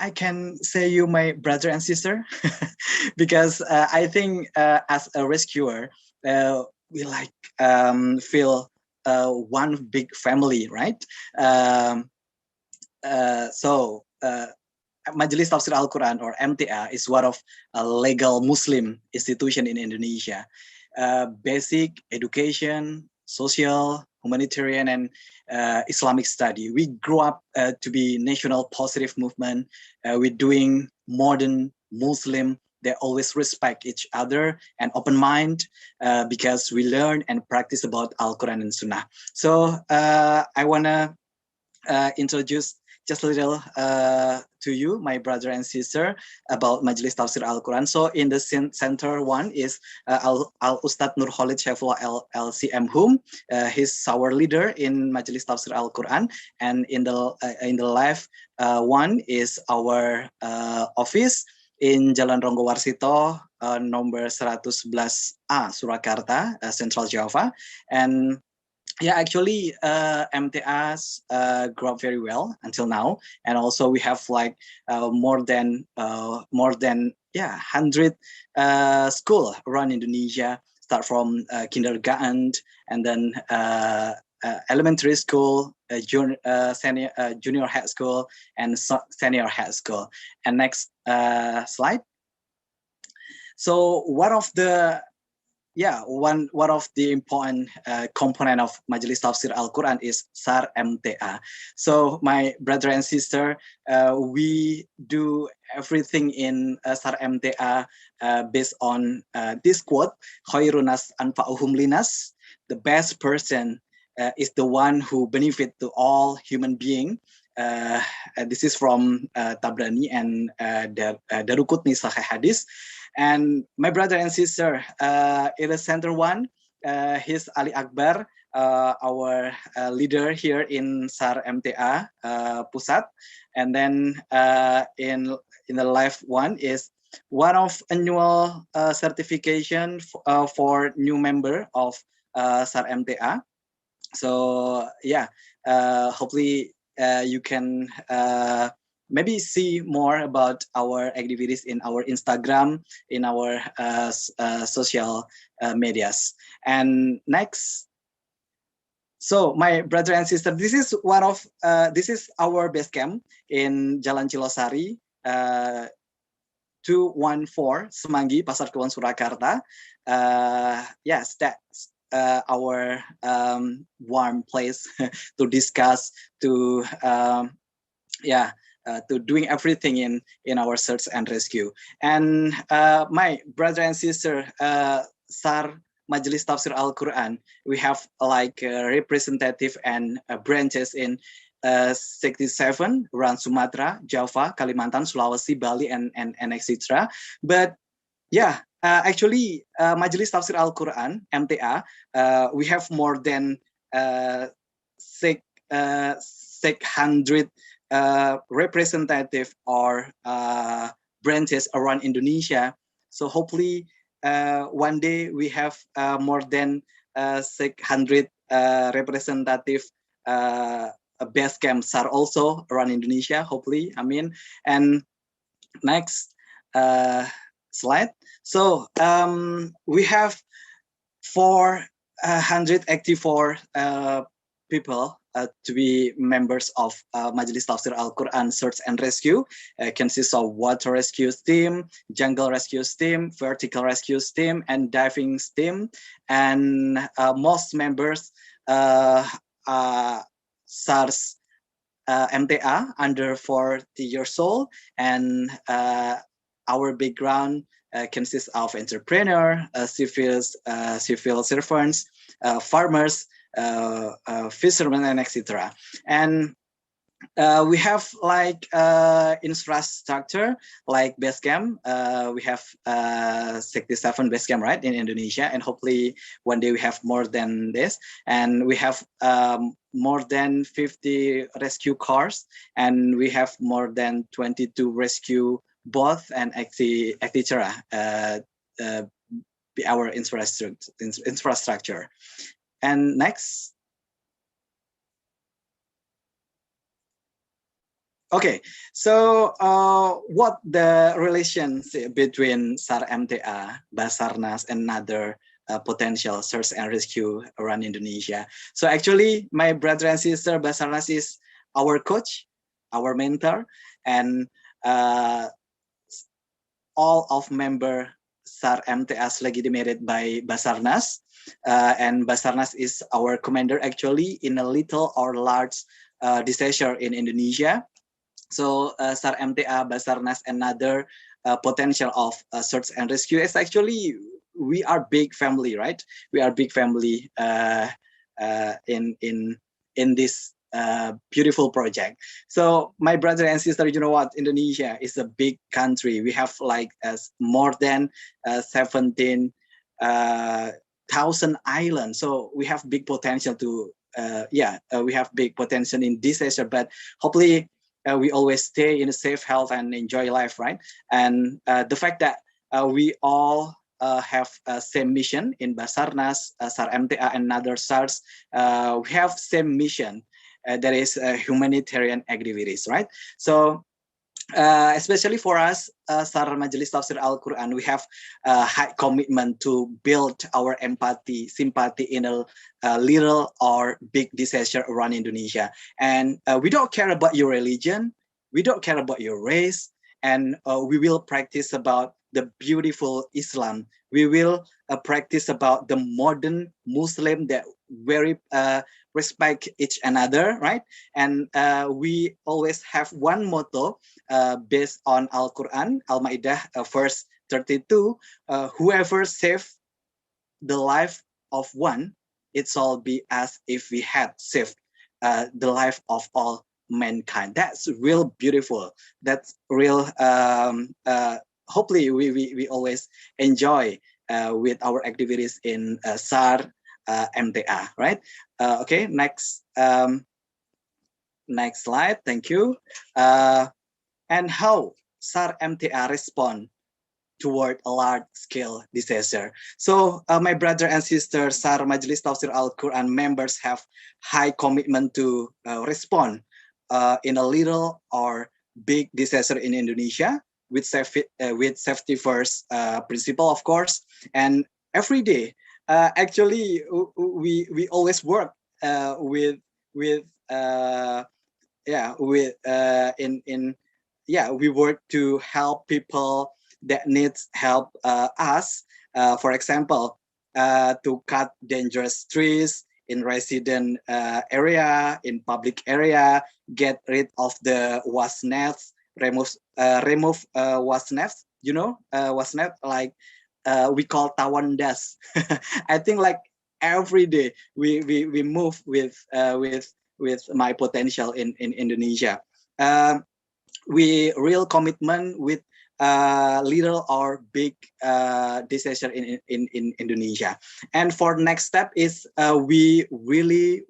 I can say you my brother and sister because I think as a rescuer we like feel one big family, right? Majelis Tafsir Al-Quran or MTA is one of a legal Muslim institution in Indonesia. Basic education, social, humanitarian, and Islamic study. We grew up to be national positive movement. We're doing modern Muslim. They always respect each other and open mind because we learn and practice about Al-Quran and Sunnah. So I wanna introduce just a little to you, my brother and sister, about Majelis Tafsir Al-Quran. So in the center one is Al-Ustad Nur Khalid Syaifullah LCM Hum. He's our leader in Majelis Tafsir Al-Quran. And in the left one is our office in Jalan Ronggo Warsito, nomor 111A, Surakarta, Central Java. And yeah, actually, MTAs grew up very well until now, and also we have like more than 100 school around Indonesia. Start from kindergarten, and then elementary school, junior high school, and senior high school. And next slide. So one of the important component of Majelis Tafsir Al-Quran is SAR MTA. So my brother and sister, we do everything in SAR MTA based on this quote, Khairunas anfa'uhum linas, the best person is the one who benefit to all human being. This is from Tabrani and Darukutni Sahih Hadis. And my brother and sister, in the center one, he's Ali Akbar, our leader here in SAR MTA Pusat. And then in the left one is one of annual certification for new member of SAR MTA. So yeah, hopefully you can maybe see more about our activities in our Instagram, in our social medias. And next, so my brother and sister, this is this is our base camp in Jalan Cilosari, 214 Semanggi, Pasar Kebon Surakarta. Yes, that's our warm place to discuss, to to doing everything in our search and rescue. And my brother and sister, SAR Majelis Tafsir Al-Quran, we have like representative and branches in 67 around Sumatra, Java, Kalimantan, Sulawesi, Bali, and etc. But yeah, actually, Majelis Tafsir Al-Quran, MTA, we have more than 600 representative or branches around Indonesia. So hopefully one day we have more than 600 representative base camps are also around Indonesia, hopefully, I mean. And next slide. So we have 484 people to be members of Majelis Tafsir Al-Quran Search and Rescue. Consists of water rescue team, jungle rescue team, vertical rescue team, and diving team. And most members SARS MTA under 40 years old, and our background consists of entrepreneur, civil servants, farmers, fishermen, and etc. And we have like infrastructure like base camp. We have 67 base camp, right, in Indonesia, and hopefully one day we have more than this. And we have more than 50 rescue cars, and we have more than 22 rescue boats and etc. Our infrastructure. And next. Okay, so what the relationship between SAR MTA, BASARNAS, and other potential search and rescue around Indonesia? So actually, my brother and sister, BASARNAS is our coach, our mentor, and all of member SAR MTA legitimated by BASARNAS, and BASARNAS is our commander actually in a little or large disaster in Indonesia. So SAR MTA, BASARNAS, and other potential of search and rescue is actually, we are big family, right? We are big family in this beautiful project. So my brother and sister, you know what? Indonesia is a big country. We have like more than 17,000 islands. So we have big potential to, we have big potential in disaster, but hopefully we always stay in a safe health and enjoy life, right? And the fact that we all have same mission in BASARNAS, SAR MTA, and other SARs, we have same mission. That is humanitarian activities, right? So especially for us, SAR Majelis Tafsir Al-Quran, we have a high commitment to build our empathy, sympathy in a little or big disaster around Indonesia. And we don't care about your religion, we don't care about your race, and we will practice about the beautiful Islam. We will practice about the modern Muslim that very respect each another, right? And we always have one motto based on Al-Quran, Al-Ma'idah, verse 32, whoever saved the life of one, it's all be as if we had saved the life of all mankind. That's real beautiful. That's real, hopefully we always enjoy with our activities in SAR MTA, right? Okay, next next slide, thank you. And how SAR MTA respond toward a large-scale disaster. So my brother and sister, SAR Majelis Tafsir Al-Quran members have high commitment to respond in a little or big disaster in Indonesia with safety first principle, of course. And every day, actually, we always work we work to help people that needs help us. For example, to cut dangerous trees in resident area, in public area, get rid of the wasp nets, remove wasp nets. You know, wasp net, like we call tawan dust. I think like every day we move with my potential in Indonesia. We real commitment with little or big disaster in Indonesia. And for next step is we really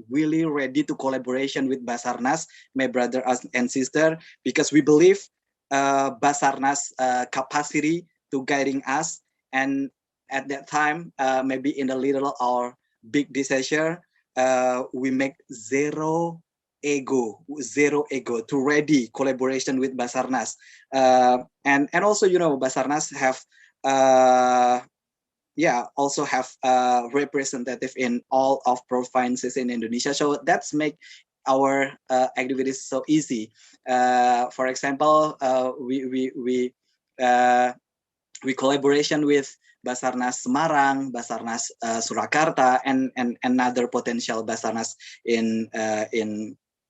ready to collaboration with BASARNAS, my brother and sister, because we believe BASARNAS capacity to guiding us, and at that time maybe in the little or big disaster we make zero ego to ready collaboration with BASARNAS, and also, you know, BASARNAS have also have representative in all of provinces in Indonesia, so that's make our activities so easy. For example, we collaboration with BASARNAS Semarang, BASARNAS Surakarta, and another potential BASARNAS in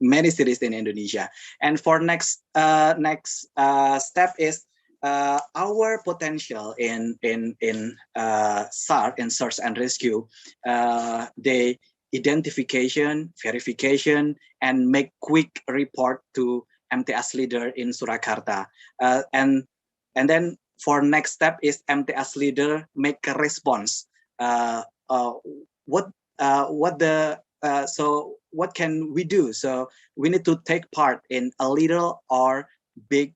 many cities in Indonesia. And for next step is our potential in SAR, in search and rescue, the identification, verification, and make quick report to MTS leader in Surakarta, and then for next step is MTS leader make a response. What can we do? So we need to take part in a little or big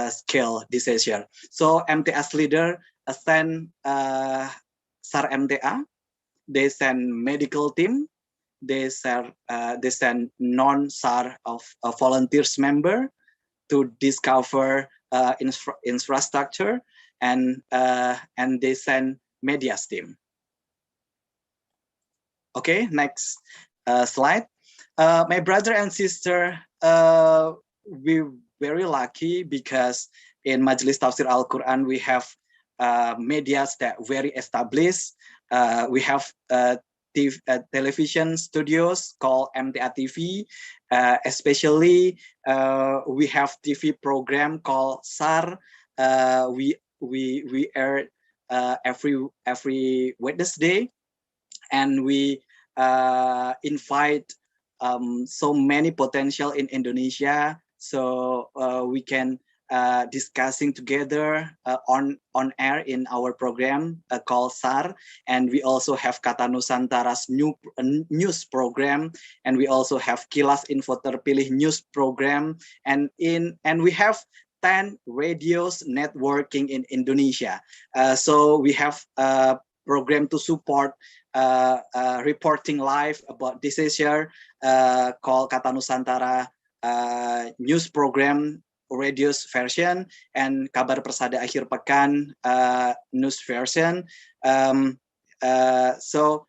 scale disaster. So MTS leader send SAR MTA, they send medical team, they send non-SAR of volunteers member to discover infrastructure, and they send media team. Okay, next slide. My brother and sister, we're very lucky because in Majelis Tafsir Al-Quran we have medias that very established. We have television studios called MTA TV, especially we have TV program called SAR. We air every Wednesday, and we invite so many potential in Indonesia, so we can discussing together on air in our program called SAR. And we also have Kata Nusantara's news program, and we also have Kilas Info Terpilih news program, and we have 10 radios networking in Indonesia. So we have a program to support reporting live about disaster called Kata Nusantara news program radios version, and Kabar Persada Akhir Pekan news version. So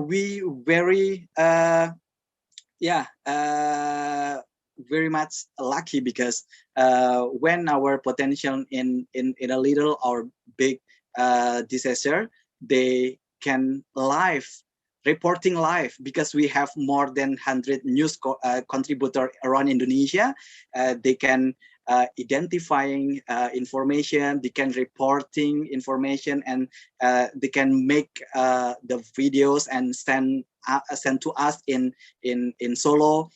we very very much lucky because when our potential in a little or big disaster, they can reporting live, because we have more than 100 news contributor around Indonesia. They can identifying information, they can reporting information, and they can make the videos and send to us in Solo.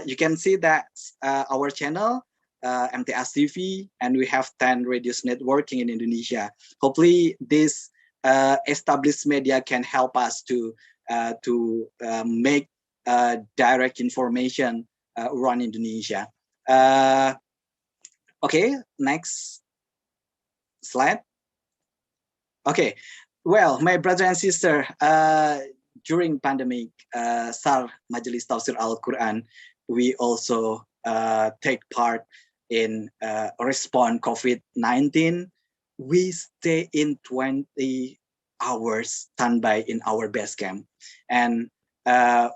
You can see that our channel MTS TV, and we have 10 radios networking in Indonesia. Hopefully this established media can help us to make direct information around Indonesia. Okay, next slide. Okay, well, my brother and sister, during pandemic, SAR Majelis Tafsir Al-Quran, we also take part in respond COVID-19. We stay in 20 hours standby in our base camp, and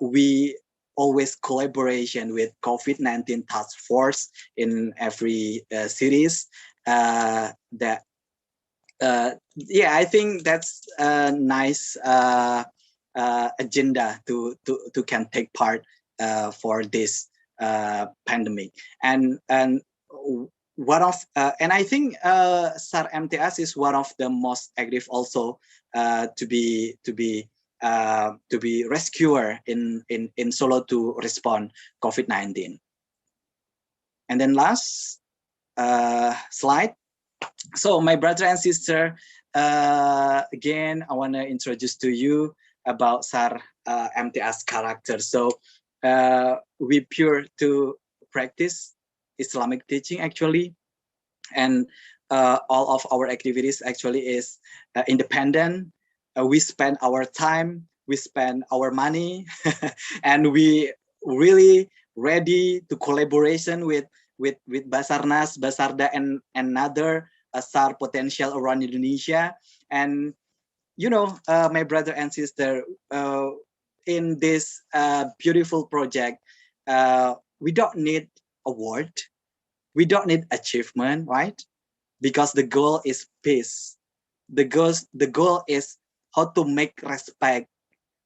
we always collaboration with COVID-19 task force in every cities. That yeah, I think that's a nice agenda to can take part for this pandemic. And one of and I think SAR MTS is one of the most active also to be rescuer in Solo to respond COVID-19. And then last slide. So my brother and sister, again, I want to introduce to you about SAR MTS character. So we pure to practice Islamic teaching actually, and all of our activities actually is independent. We spend our time, we spend our money, and we really ready to collaboration with BASARNAS, BASARDA, and another SAR potential around Indonesia. And you know, my brother and sister, in this beautiful project, we don't need award, we don't need achievement, right? Because the goal is peace. The goal is how to make respect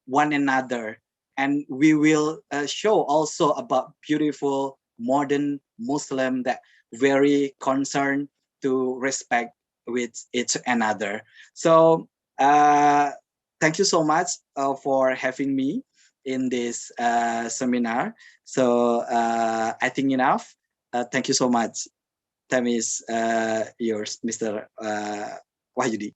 one another, and we will show also about beautiful modern Muslim that very concerned to respect with each another. So thank you so much for having me in this seminar. So I think enough. Thank you so much. Time is yours, Mr. Wahyudi.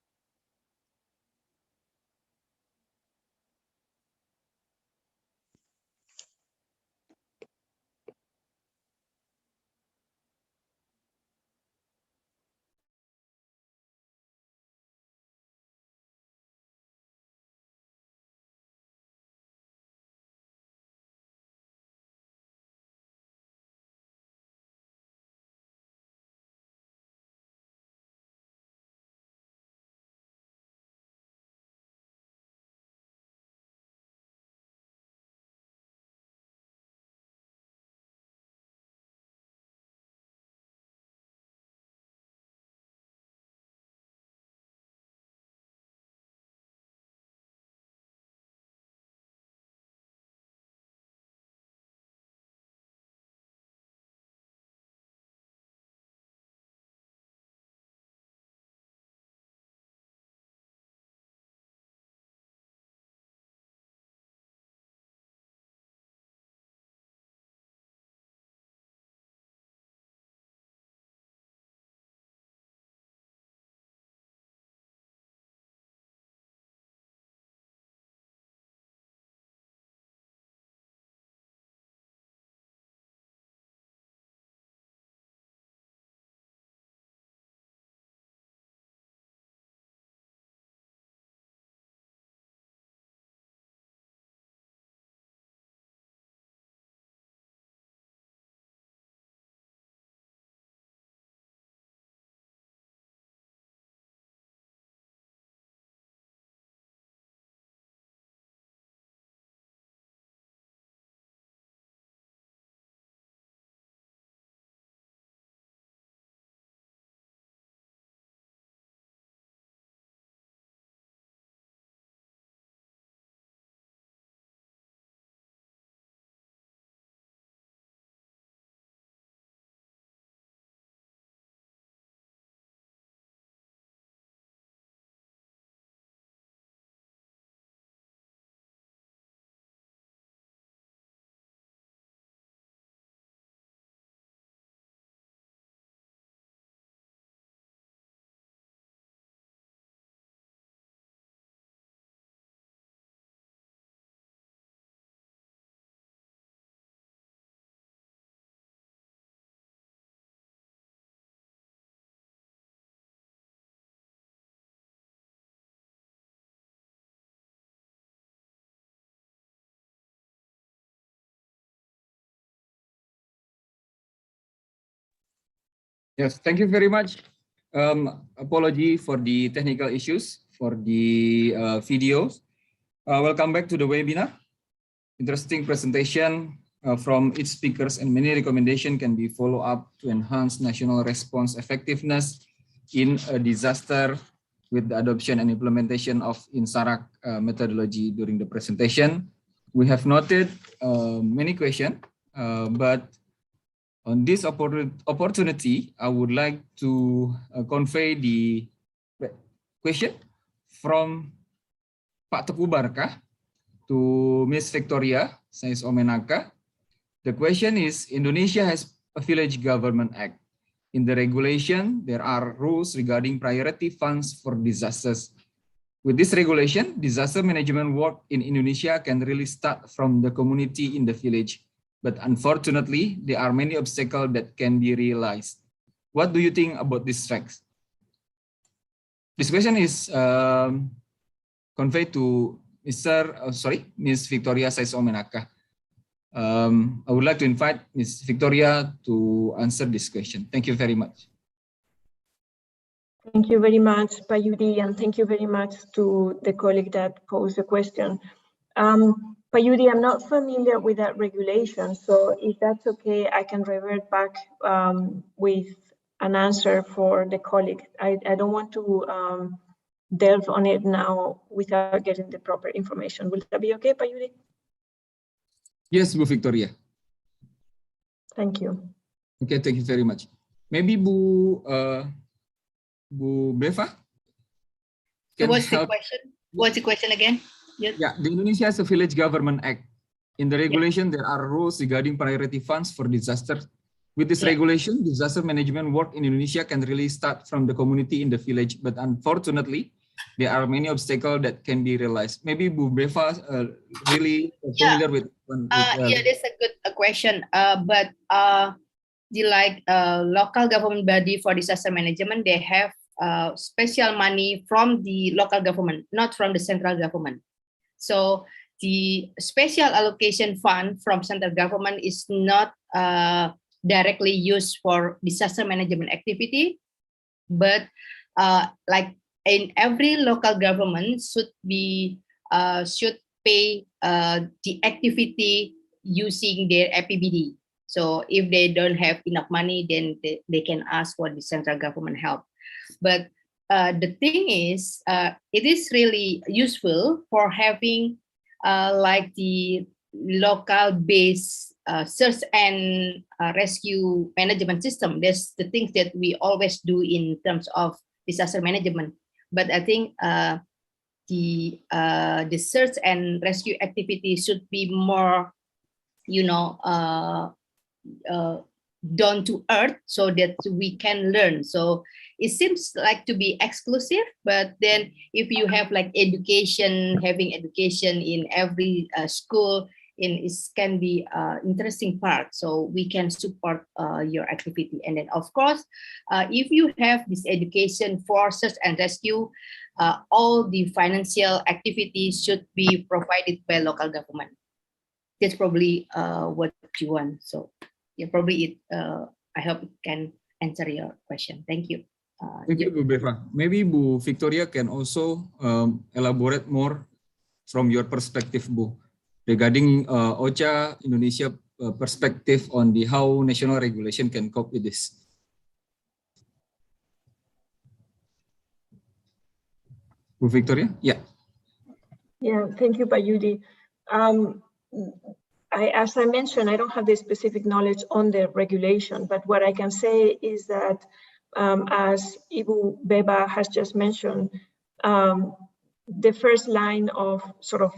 Yes, thank you very much. Apology for the technical issues for the videos. Welcome back to the webinar. Interesting presentation from each speakers, and many recommendations can be follow up to enhance national response effectiveness in a disaster with the adoption and implementation of INSARAG methodology during the presentation. We have noted many questions, but on this opportunity, I would like to convey the question from Pak Teguh Barkah to Miss Victoria Sais Omenaka. The question is, Indonesia has a Village Government Act. In the regulation, there are rules regarding priority funds for disasters. With this regulation, disaster management work in Indonesia can really start from the community in the village. But unfortunately, there are many obstacles that can be realized. What do you think about these facts? This question is conveyed to Miss Victoria Sais Omenaka. I would like to invite Ms. Victoria to answer this question. Thank you very much. Thank you very much, Payudi, and thank you very much to the colleague that posed the question. Payudi, I'm not familiar with that regulation, so if that's okay, I can revert back with an answer for the colleague. I don't want to delve on it now without getting the proper information. Will that be okay, Payudi? Yes, Bu Victoria. Thank you. Okay, thank you very much. Maybe Bu Beva? So what's the question? What's the question again? Yes. Yeah, the Indonesia has a Village Government Act. In the regulation, there are rules regarding priority funds for disaster. With this regulation, disaster management work in Indonesia can really start from the community in the village, but unfortunately, there are many obstacles that can be realized. Maybe Bu Beva really familiar with. Yeah, that's a good question. But the local government body for disaster management, they have special money from the local government, not from the central government. So the special allocation fund from central government is not directly used for disaster management activity, but like in every local government should pay the activity using their APBD. So if they don't have enough money, then they can ask for the central government help. But the thing is, it is really useful for having like the local based search and rescue management system. That's the things that we always do in terms of disaster management. But I think the search and rescue activity should be more, down to earth, so that we can learn. So it seems like to be exclusive, but then if you have like having education in every school, it can be interesting part. So we can support your activity. And then of course, if you have this education for search and rescue, all the financial activities should be provided by local government. That's probably what you want. So yeah, probably I hope it can answer your question. Thank you. Thank you, Bu Beva. Maybe Bu Victoria can also elaborate more from your perspective, Bu, regarding OCHA Indonesia perspective on the how national regulation can cope with this. Bu Victoria? Yeah. Yeah, thank you, Payudi. As I mentioned, I don't have the specific knowledge on the regulation, but what I can say is that, as Ibu Beba has just mentioned, the first line of sort of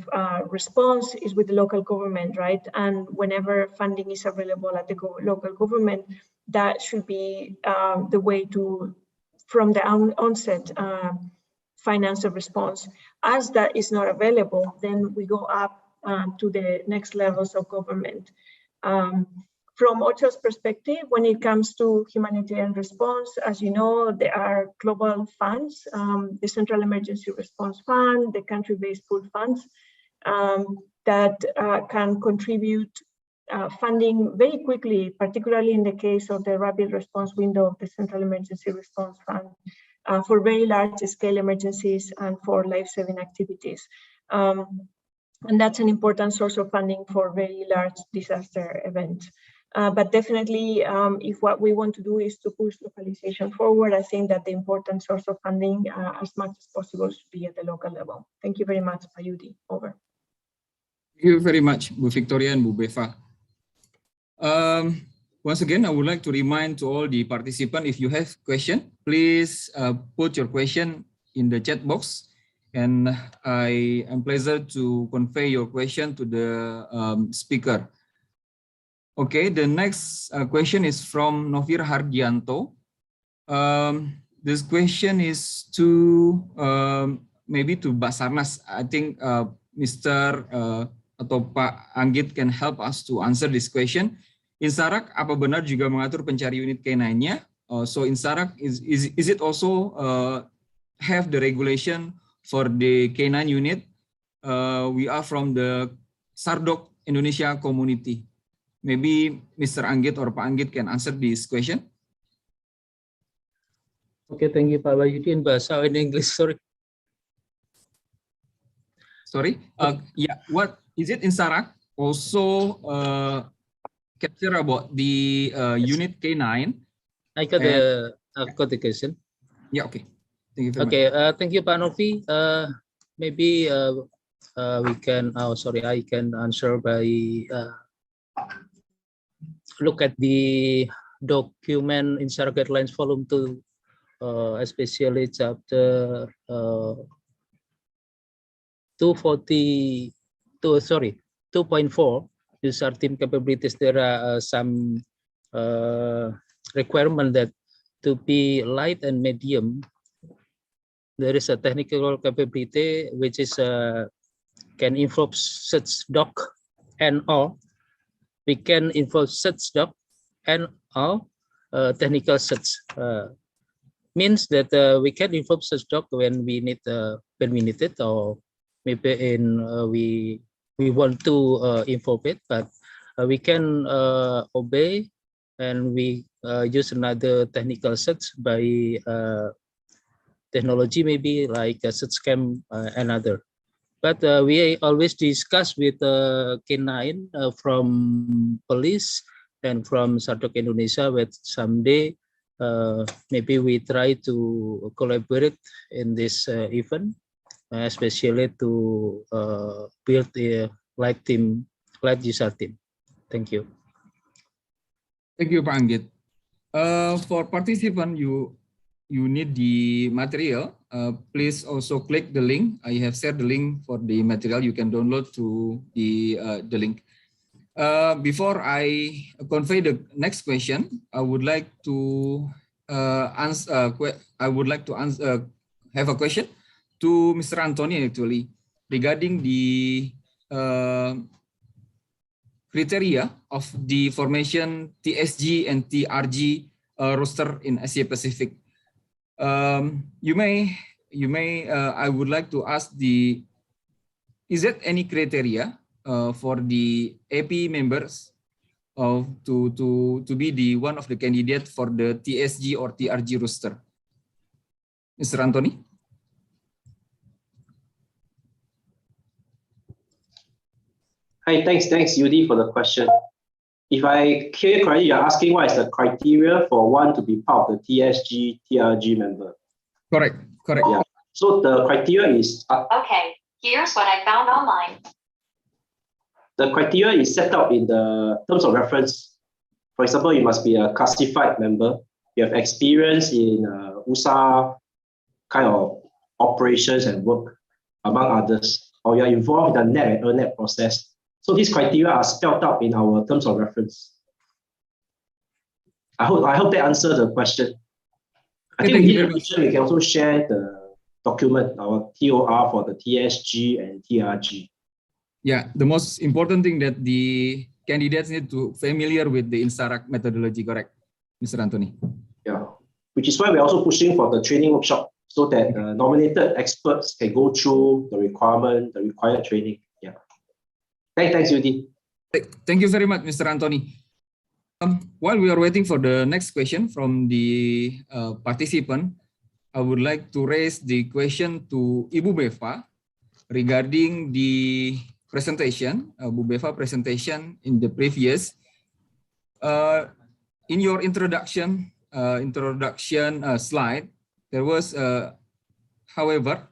response is with the local government, right? And whenever funding is available at the local government, that should be the way to, from the onset, finance a response. As that is not available, then we go up to the next levels of government. From OCHA's perspective, when it comes to humanitarian response, as you know, there are global funds, the Central Emergency Response Fund, the country-based pool funds that can contribute funding very quickly, particularly in the case of the rapid response window of the Central Emergency Response Fund, for very large-scale emergencies and for life-saving activities. And that's an important source of funding for very large disaster events. But definitely, if what we want to do is to push localization forward, I think that the important source of funding as much as possible should be at the local level. Thank you very much, Ayudi. Over. Thank you very much, Bu Victoria and Bu Beva. Once again, I would like to remind to all the participants, if you have question, please put your question in the chat box, and I am pleased to convey your question to the speaker. Okay, the next question is from Novir Hardianto. This question is to maybe to BASARNAS. I think Mr. Atau Pak Anggit can help us to answer this question. Insarak apa benar juga mengatur pencari unit K9-nya? So Insarak is it also have the regulation for the K9 unit? We are from the Sardok Indonesia community. Maybe Mr. Anggit or Pak Anggit can answer this question. Okay, thank you, Pak Wahyudi. In bahasa in English, sorry. Sorry. Yeah, what is it in Sarak? Also capture about the unit K9. I got the question. Yeah, okay. Thank you very much. Thank you, Pak Novi. Maybe we can. Oh, sorry, I can answer by look at the document in Sarak Guidelines Volume 2, especially chapter 2.4 user team capabilities. There are some requirement that to be light and medium, there is a technical capability which is can involve such doc and or we can involve such doc and or technical such means that we can involve such doc when we need it, or maybe in we want to involve it, but we can obey and we use another technical search by technology, maybe like a search cam and other. But we always discuss with K9 from police and from Sardok Indonesia with someday maybe we try to collaborate in this event, especially to build a light user team. Thank you. Thank you, Pak Anggit. For participant, you need the material. Please also click the link. I have shared the link for the material. You can download to the link. Before I convey the next question, I would like to answer. I would like to answer. Have a question to Mr. Anthony actually regarding the criteria of the formation TSG and TRG roster in Asia Pacific. You may I would like to ask is there any criteria for the AP members to be the one of the candidate for the TSG or TRG roster? Mr. Anthony? Hi, thanks, Yudi, for the question. If I hear correctly, you're asking what is the criteria for one to be part of the TSG, TRG member? Correct. Yeah. So the criteria is... okay, here's what I found online. The criteria is set out in the terms of reference. For example, you must be a classified member. You have experience in USA kind of operations and work, among others. Or you are involved in the net and earn-net process. So these criteria are spelled out in our terms of reference. I hope that answers the question. I think we can also share the document, our TOR for the TSG and TRG. Yeah, the most important thing that the candidates need to familiar with the INSARAG methodology, correct, Mr. Anthony? Yeah, which is why we're also pushing for the training workshop so that nominated experts can go through the required training. Yeah. Thanks, Yudi. Thank you very much, Mr. Anthony. While we are waiting for the next question from the participant, I would like to raise the question to Ibu Beva regarding the presentation, Bu Beva presentation in the previous. In your introduction slide, there was, however,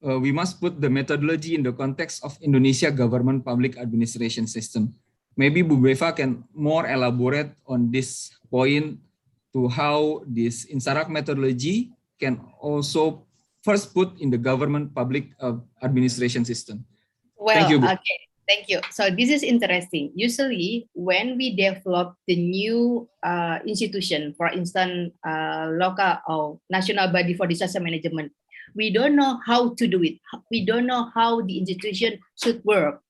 we must put the methodology in the context of Indonesia government public administration system. Maybe Bu Beva can more elaborate on this point to how this Insarak methodology can also first put in the government public administration system. Well, thank you, Bu. okay, thank you. So this is interesting. Usually when we develop the new institution, for instance, local or national body for disaster management, we don't know how to do it. We don't know how the institution should work.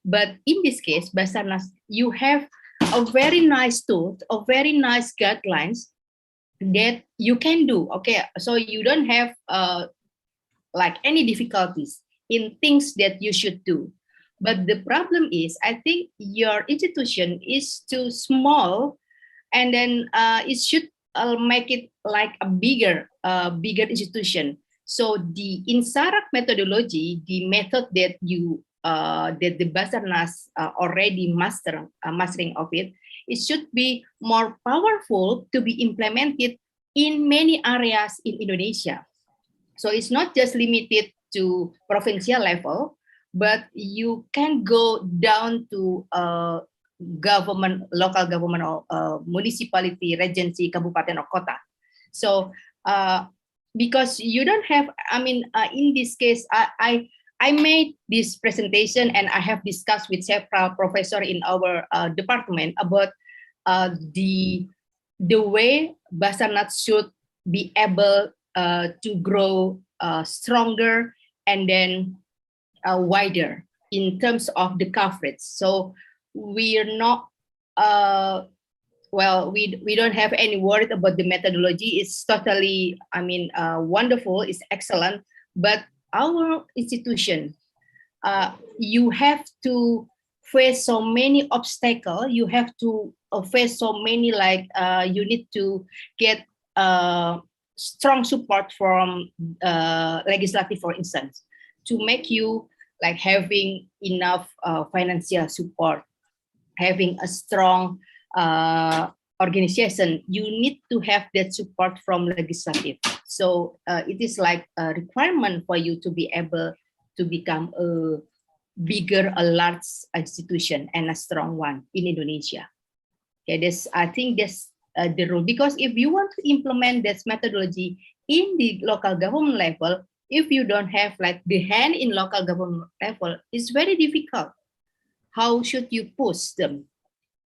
But in this case, BASARNAS, you have a very nice tool, a very nice guidelines that you can do. Okay, so you don't have like any difficulties in things that you should do. But the problem is, I think your institution is too small, and then it should make it like a bigger institution. So the Insarak methodology, the method that you that the BASARNAS already mastering of it, it should be more powerful to be implemented in many areas in Indonesia. So it's not just limited to provincial level, but you can go down to government, local government, or municipality, regency, kabupaten, or kota. So because you don't have, I mean, in this case, I made this presentation and I have discussed with several professors in our department about the way BASARNAS should be able to grow stronger and then wider in terms of the coverage. So we are not, well, we don't have any worry about the methodology. It's totally, I mean, wonderful, it's excellent, but our institution, you have to face so many obstacles. You have to face so many, like you need to get strong support from legislative, for instance, to make you like having enough financial support, having a strong organization. You need to have that support from legislative. So it is like a requirement for you to be able to become a bigger, a large institution and a strong one in Indonesia. Okay, I think that's the rule, because if you want to implement this methodology in the local government level, if you don't have like the hand in local government level, it's very difficult. How should you push them?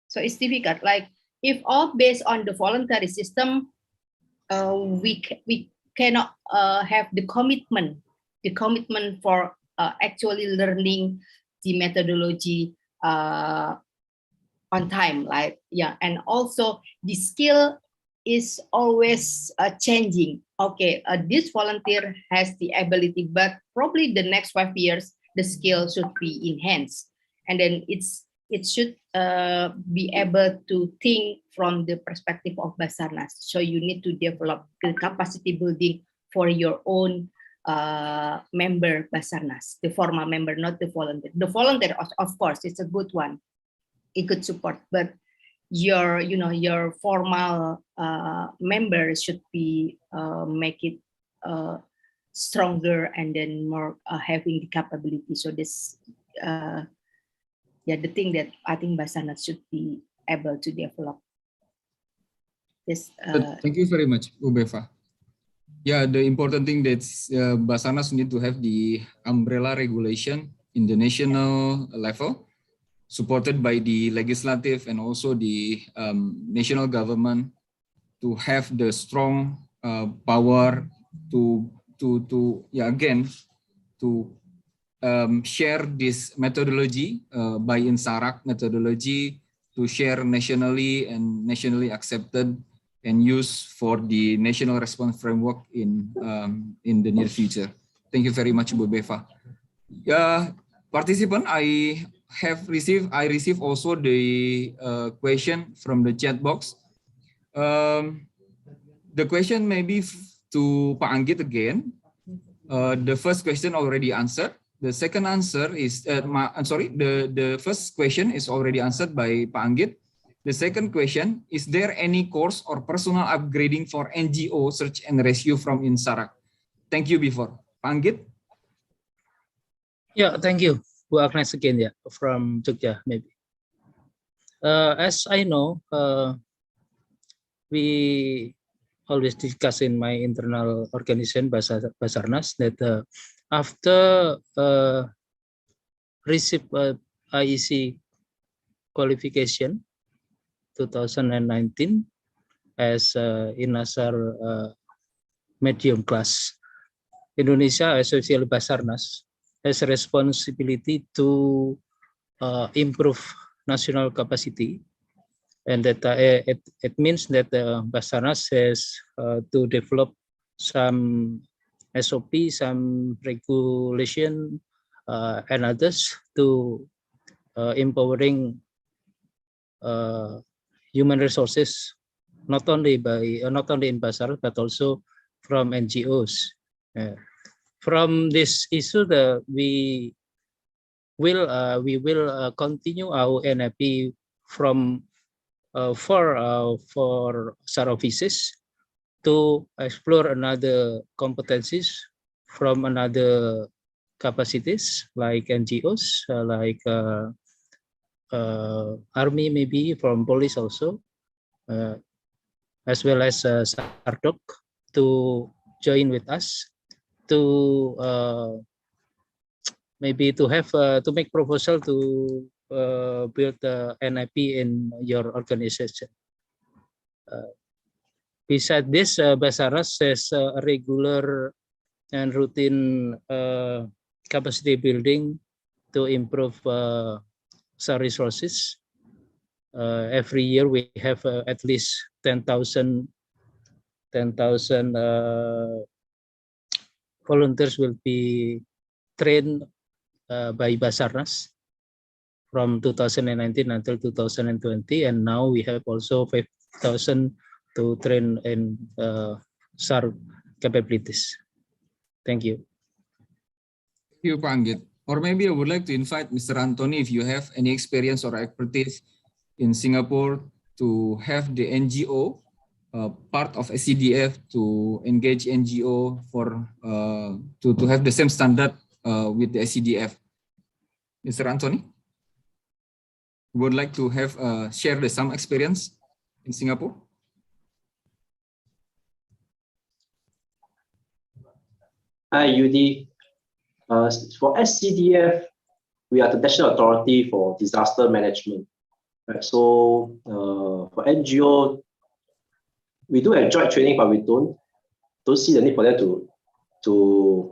So it's difficult. Like if all based on the voluntary system, we cannot have the commitment for actually learning the methodology on time. Like, yeah, and also the skill is always changing. Okay, this volunteer has the ability, but probably the next 5 years the skill should be enhanced, and then it should be able to think from the perspective of BASARNAS. So you need to develop the capacity building for your own member BASARNAS, the formal member, not the volunteer. The volunteer, of course, it's a good one. It could support, but your, your formal member should be make it stronger and then more having the capability. So this, yeah, the thing that I think BASARNAS should be able to develop. This. Thank you very much, Bu Beva. Yeah, the important thing that BASARNAS need to have the umbrella regulation in the national level, supported by the legislative and also the national government, to have the strong power to share this methodology by Insarak methodology, to share nationally and nationally accepted and used for the national response framework in the near future. Thank you very much, Bu Beva. Participant, I I received also the question from the chat box. The question may be to Pak Anggit again. The first question already answered. The second answer is, the first question is already answered by Pak Anggit. The second question, is there any course or personal upgrading for NGO search and rescue from Insarak? Thank you before. Pak Anggit? Yeah, thank you. Bu Agnes again, yeah, from Jogja, maybe. As I know, we always discuss in my internal organization, BASARNAS, that after receive IEC qualification 2019 as INASAR medium class, Indonesia, especially BASARNAS, has a responsibility to improve national capacity, and that it means that BASARNAS has to develop some SOP, some regulation, and others to empowering human resources, not only in BASARNAS but also from NGOs. From this issue, we will continue our NIP from for SAR offices to explore another competencies from another capacities like NGOs, like army, maybe from police also, as well as SARDOC to join with us to maybe to have to make proposal to build the NIP in your organization. Besides this, BASARNAS has a regular and routine capacity building to improve SAR resources. Every year we have at least 10,000 volunteers will be trained by BASARNAS from 2019 until 2020, and now we have also 5,000 to train in SAR capabilities. Thank you. Thank you, Pak Anggit. Or maybe I would like to invite Mr. Anthony, if you have any experience or expertise in Singapore to have the NGO part of SCDF to engage NGO for to have the same standard with the SCDF. Mr. Anthony, would like to have share some experience in Singapore? Hi, UD. For SCDF, we are the national authority for disaster management. Right? So for NGO, we do have joint training, but we don't see the need for them to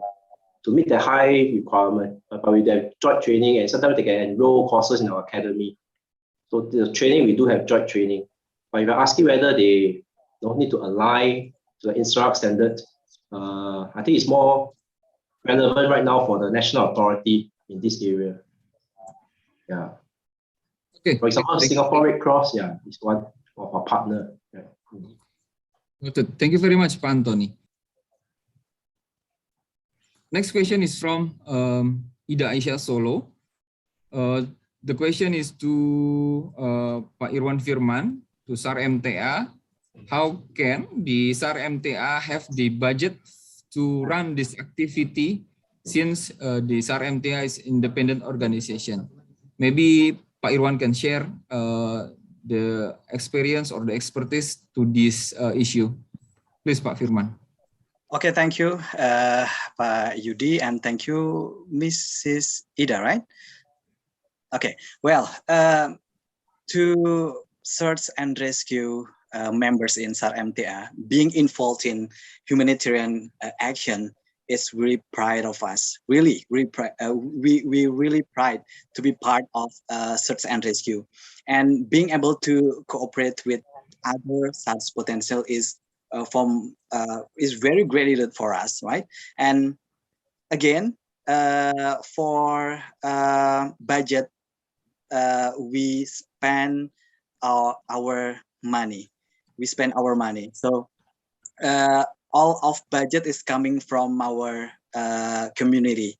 meet the high requirement. But we have joint training, and sometimes they can enroll courses in our academy. So the training, we do have joint training. But if you're asking whether they don't need to align to the INSARAG standard, I think it's more relevant right now for the national authority in this area. Yeah. Okay. For example, Singapore Red Cross, yeah, is one of our partner. Yeah. Thank you very much, Pak Anthony. Next question is from Ida Aisyah Solo. The question is to Pak Irwan Firman, to SAR MTA. How can the SAR MTA have the budget to run this activity since the SAR MTA is independent organization? Maybe Pak Irwan can share the experience or the expertise to this issue. Please, Pak Firman. Okay, thank you, Pak Yudi, and thank you, Mrs. Ida, right? Okay, well, to search and rescue members in SAR MTA, being involved in humanitarian action is really pride of us. Really, we really pride to be part of search and rescue, and being able to cooperate with other SARS potential is very graded for us, right? And again, for budget we spend our money. We spend our money. So all of budget is coming from our community,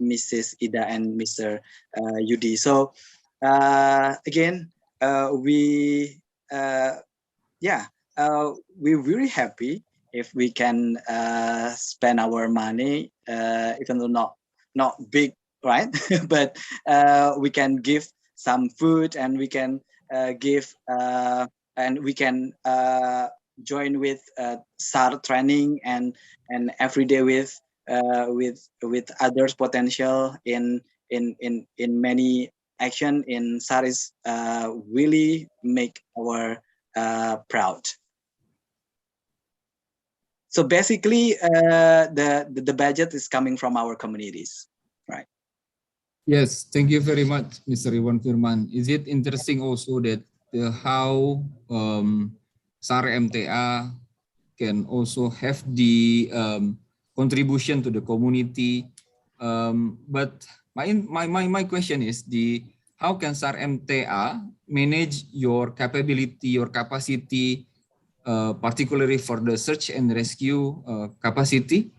Mrs. Ida and Mr. Yudi. So again, we're really happy if we can spend our money, even though not big, right? But we can give some food, and we can give and we can join with SAR training and every day with others potential in many action in SAR is really make our proud. So basically, the budget is coming from our communities, right? Yes, thank you very much, Mr. Iwan Firman. Is it interesting also that how SAR MTA can also have the contribution to the community? But my question is how can SAR MTA manage your capability, your capacity, particularly for the search and rescue capacity?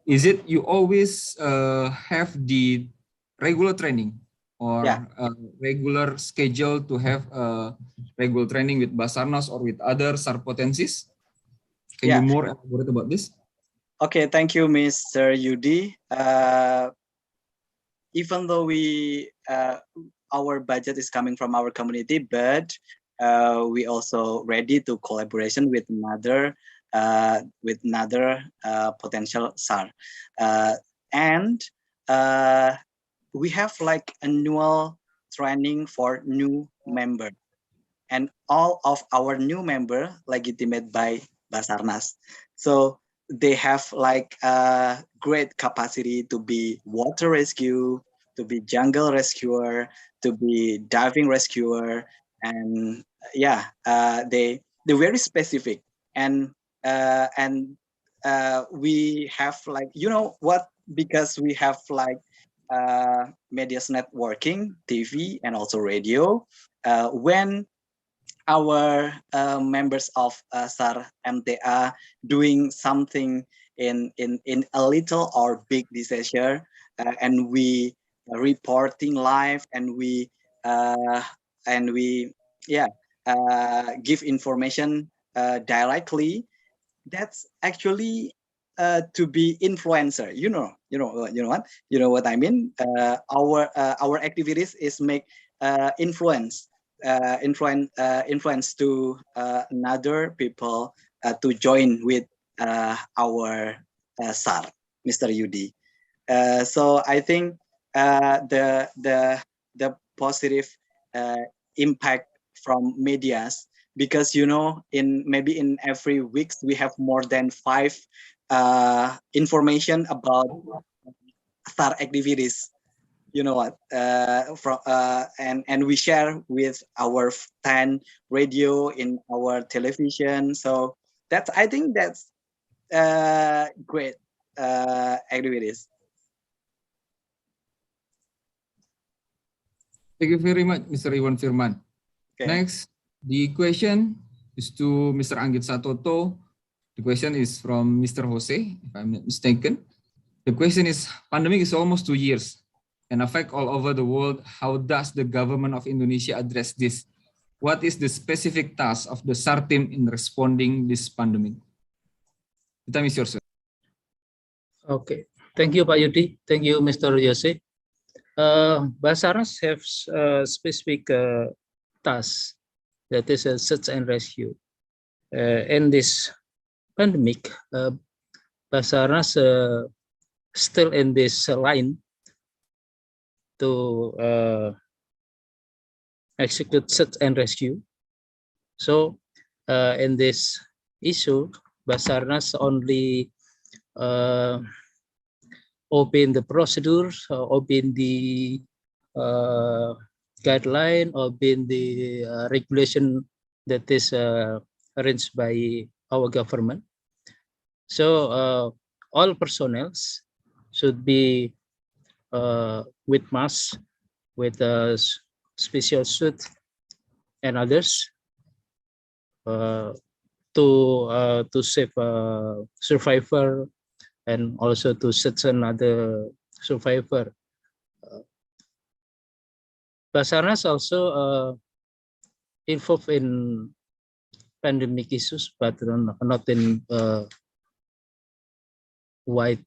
Is it you always have the regular training or regular schedule to have regular training with BASARNAS or with other SAR potencies? Can you more elaborate about this? Okay, thank you, Mr. Yudi. Even though our budget is coming from our community, but we also ready to collaboration with another potential SAR, and we have like annual training for new member, and all of our new member legitimate by BASARNAS. So they have like a great capacity to be water rescue, to be jungle rescuer, to be diving rescuer, and they're very specific, and we have like, you know what, because we have like media's networking, TV, and also radio. When our members of SAR MTA doing something in a little or big disaster, and we reporting live, and we give information directly, that's actually to be influencer. You know what I mean. Our activities is make influence to another people to join with our SAR, Mr. Yudi. So I think the positive impact from medias, because maybe in every week we have more than 5 information about SAR activities. You know what? And we share with our 10 radio, in our television. So I think that's great activities. Thank you very much, Mr. Iwan Firman. Okay. Next, the question is to Mr. Anggit Satoto. The question is from Mr. Jose, if I'm not mistaken. The question is, pandemic is almost 2 years and affect all over the world. How does the government of Indonesia address this? What is the specific task of the SAR team in responding this pandemic? The time is yours, sir. Okay, thank you, Pak Yudi. Thank you, Mr. Jose. BASARNAS have specific task, that is a search and rescue. In this pandemic, BASARNAS still in this line to execute search and rescue. So in this issue, BASARNAS only open the procedure, open the guideline, open the regulation that is arranged by our government. So all personnel should be with mask with a special suit and others to save a survivor and also to search another survivor. BASARNAS also involved in pandemic issues, but not in white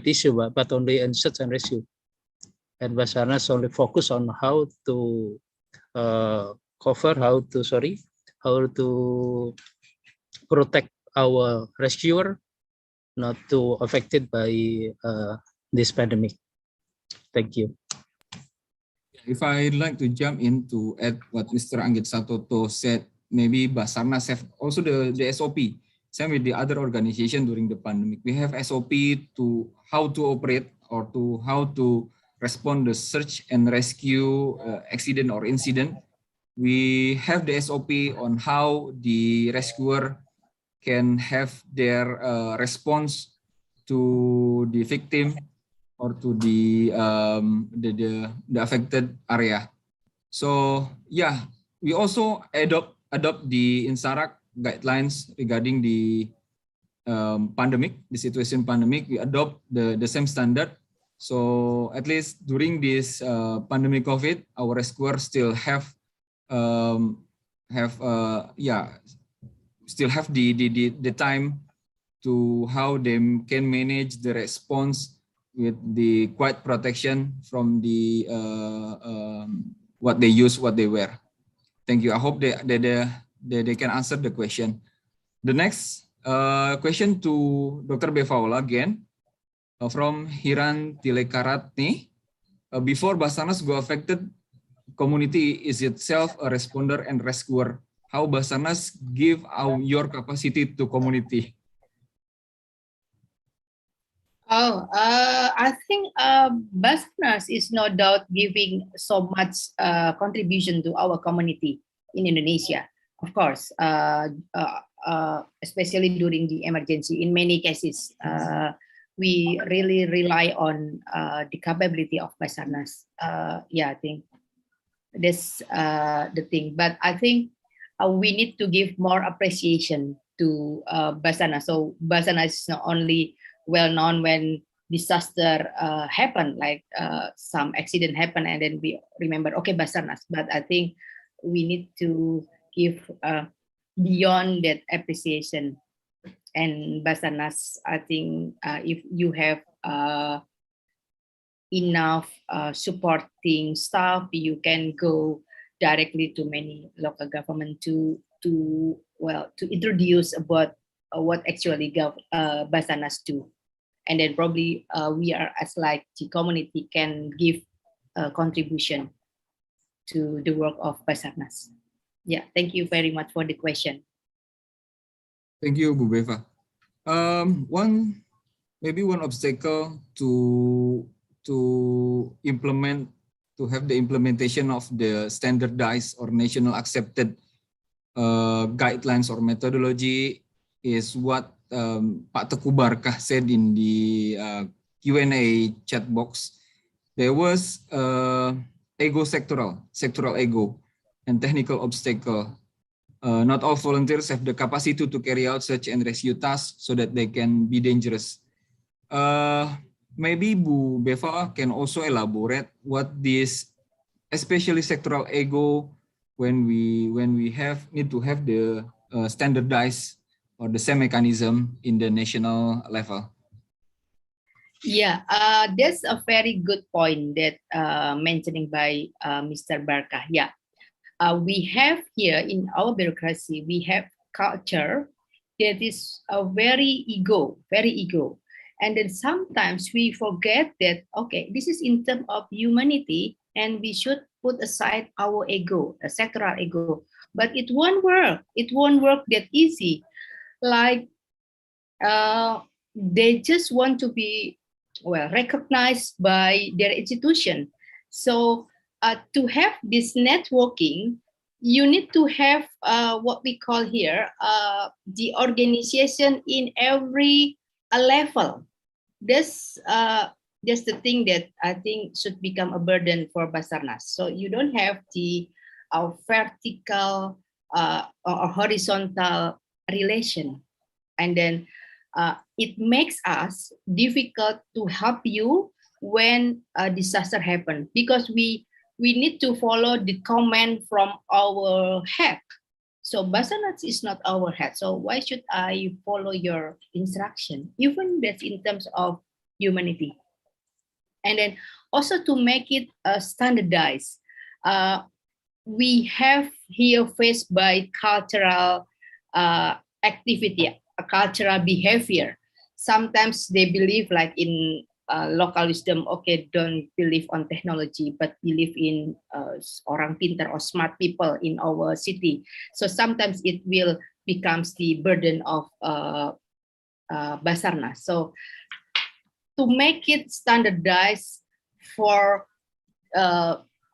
issue, but only in search and rescue. And BASARNAS only focus on how to how to protect our rescuer not too affected by this pandemic. Thank you. If I'd like to jump in to add what Mr. Anggit Satoto said, maybe BASARNAS have also the SOP. Same with the other organization during the pandemic. We have SOP to how to operate or to how to respond the search and rescue accident or incident. We have the SOP on how the rescuer can have their response to the victim or to the affected area. So yeah, we also adopt the INSARAG guidelines regarding the pandemic, the situation pandemic. We adopt the same standard. So at least during this pandemic COVID, our rescuers still have the time to how they can manage the response with the quiet protection from the what they use, what they wear. Thank you. I hope they can answer the question. The next question to Dr. Bevaula again from Hiran Tilekaratni. Before BASARNAS go affected, community is itself a responder and rescuer. How BASARNAS give your capacity to community? I think BASARNAS is no doubt giving so much contribution to our community in Indonesia. Of course, especially during the emergency. In many cases, we really rely on the capability of BASARNAS. Yeah, I think that's the thing. But I think we need to give more appreciation to BASARNAS. So BASARNAS is not only well known when disaster happen, like some accident happen, and then we remember, okay, BASARNAS. But I think we need to give beyond that appreciation. And BASARNAS, I think if you have enough supporting staff, you can go directly to many local government to introduce about what actually BASARNAS do. And then probably we are as like the community can give a contribution to the work of BASARNAS. Yeah, thank you very much for the question. Thank you, Bu Beva. One obstacle to have the implementation of the standardized or national accepted guidelines or methodology is what Pak Teku Barkah said in the Q&A chat box. There was sectoral ego and technical obstacle. Not all volunteers have the capacity to carry out search and rescue tasks so that they can be dangerous. Maybe Bu Beva can also elaborate what this, especially sectoral ego, when we need to have the standardized or the same mechanism in the national level. Yeah, that's a very good point that mentioning by Mr. Barkah. Yeah. We have here in our bureaucracy, we have culture that is very ego. And then sometimes we forget that, okay, this is in terms of humanity and we should put aside our ego, a sectoral ego. But it won't work. It won't work that easy. Like they just want to be, well, recognized by their institution. So to have this networking, you need to have what we call here the organization in every level. that's the thing that I think should become a burden for BASARNAS. So you don't have the vertical or horizontal relation, and then it makes us difficult to help you when a disaster happens, because we need to follow the command from our head. So BASARNAS is not our head. So why should I follow your instruction? Even that's in terms of humanity. And then also to make it standardized. We have here faced by cultural activity, cultural behavior. Sometimes they believe like in local wisdom, okay, don't believe on technology, but believe in orang pintar or smart people in our city. So sometimes it will becomes the burden of BASARNAS. So to make it standardized for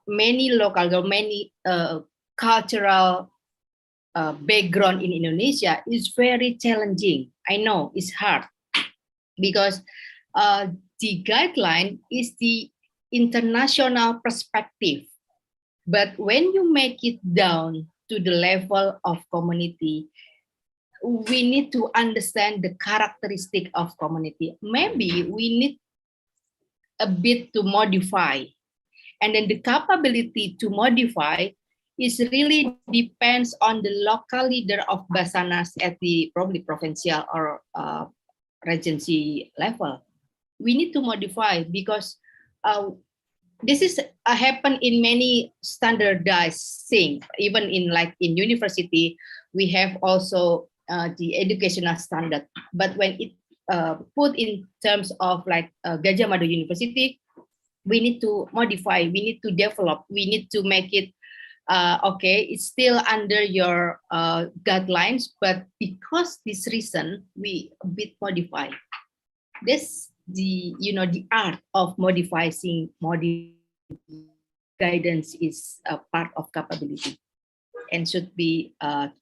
many local or many cultural background in Indonesia is very challenging. I know it's hard because the guideline is the international perspective. But when you make it down to the level of community, we need to understand the characteristic of community. Maybe we need a bit to modify. And then the capability to modify is really depends on the local leader of BASARNAS at the probably provincial or regency level. We need to modify because this is happen in many standardized things. Even in like in university, we have also the educational standard. But when it put in terms of like Gajah Mada University, we need to modify, we need to develop, we need to make it okay, it's still under your guidelines, but because this reason, we a bit modify. This the the art of modifying guidance is a part of capability and should be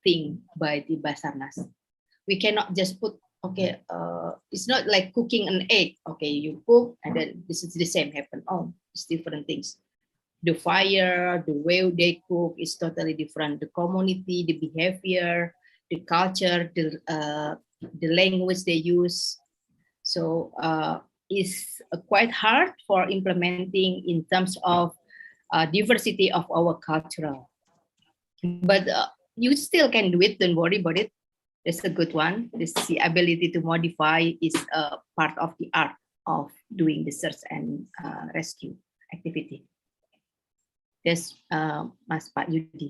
thing by the BASARNAS. We cannot just put okay, it's not like cooking an egg. Okay, you cook and then this is the same happen. Oh, it's different things. The fire, the way they cook is totally different. The community, the behavior, the culture, the language they use. So it's quite hard for implementing in terms of diversity of our cultural. But you still can do it. Don't worry about it. That's a good one. This the ability to modify is a part of the art of doing the search and rescue activity. Yes, Mas Pak Yudi.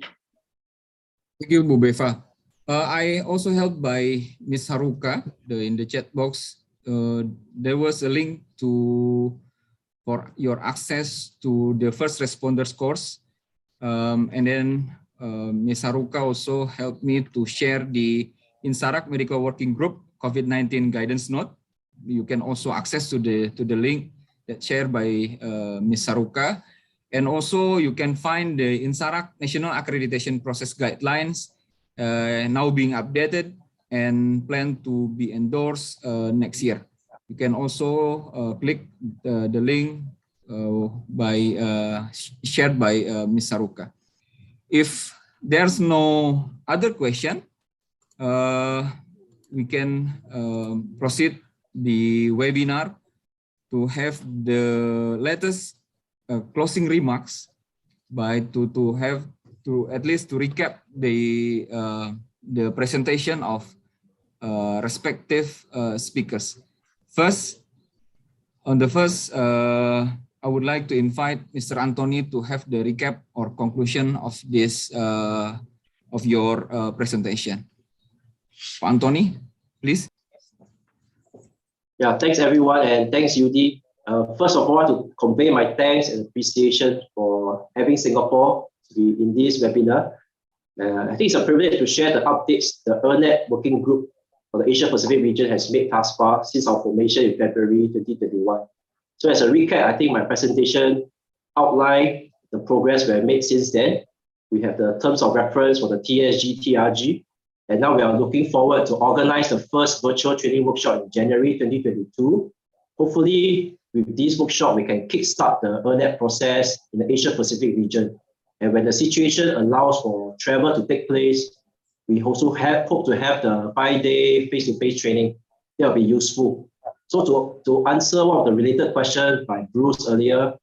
Thank you, Bu Beva. I also helped by Ms. Haruka in the chat box. There was a link for your access to the first responders course, and then Ms. Haruka also helped me to share the INSARAG Medical Working Group COVID-19 guidance note. You can also access to the link that shared by Ms. Haruka. And also you can find the INSARAG National Accreditation Process Guidelines now being updated and planned to be endorsed next year. You can also click the link shared by Ms. Haruka. If there's no other question, we can proceed the webinar to have the latest closing remarks to at least to recap the presentation of respective speakers. First, I would like to invite Mr. Anthony to have the recap or conclusion of this of your presentation. Anthony, please. Yeah, thanks everyone, and thanks Yudi. First of all, I want to convey my thanks and appreciation for having Singapore to be in this webinar. I think it's a privilege to share the updates the ERNET working group for the Asia Pacific region has made thus far since our formation in February 2021. So as a recap, I think my presentation outlined the progress we have made since then. We have the terms of reference for the Tsg Trg, and now we are looking forward to organize the first virtual training workshop in January 2022, Hopefully, with this workshop, we can kickstart the ERNET process in the Asia Pacific region. And when the situation allows for travel to take place, we also hope to have the 5-day face-to-face training. That will be useful. So to answer one of the related questions by Bruce earlier,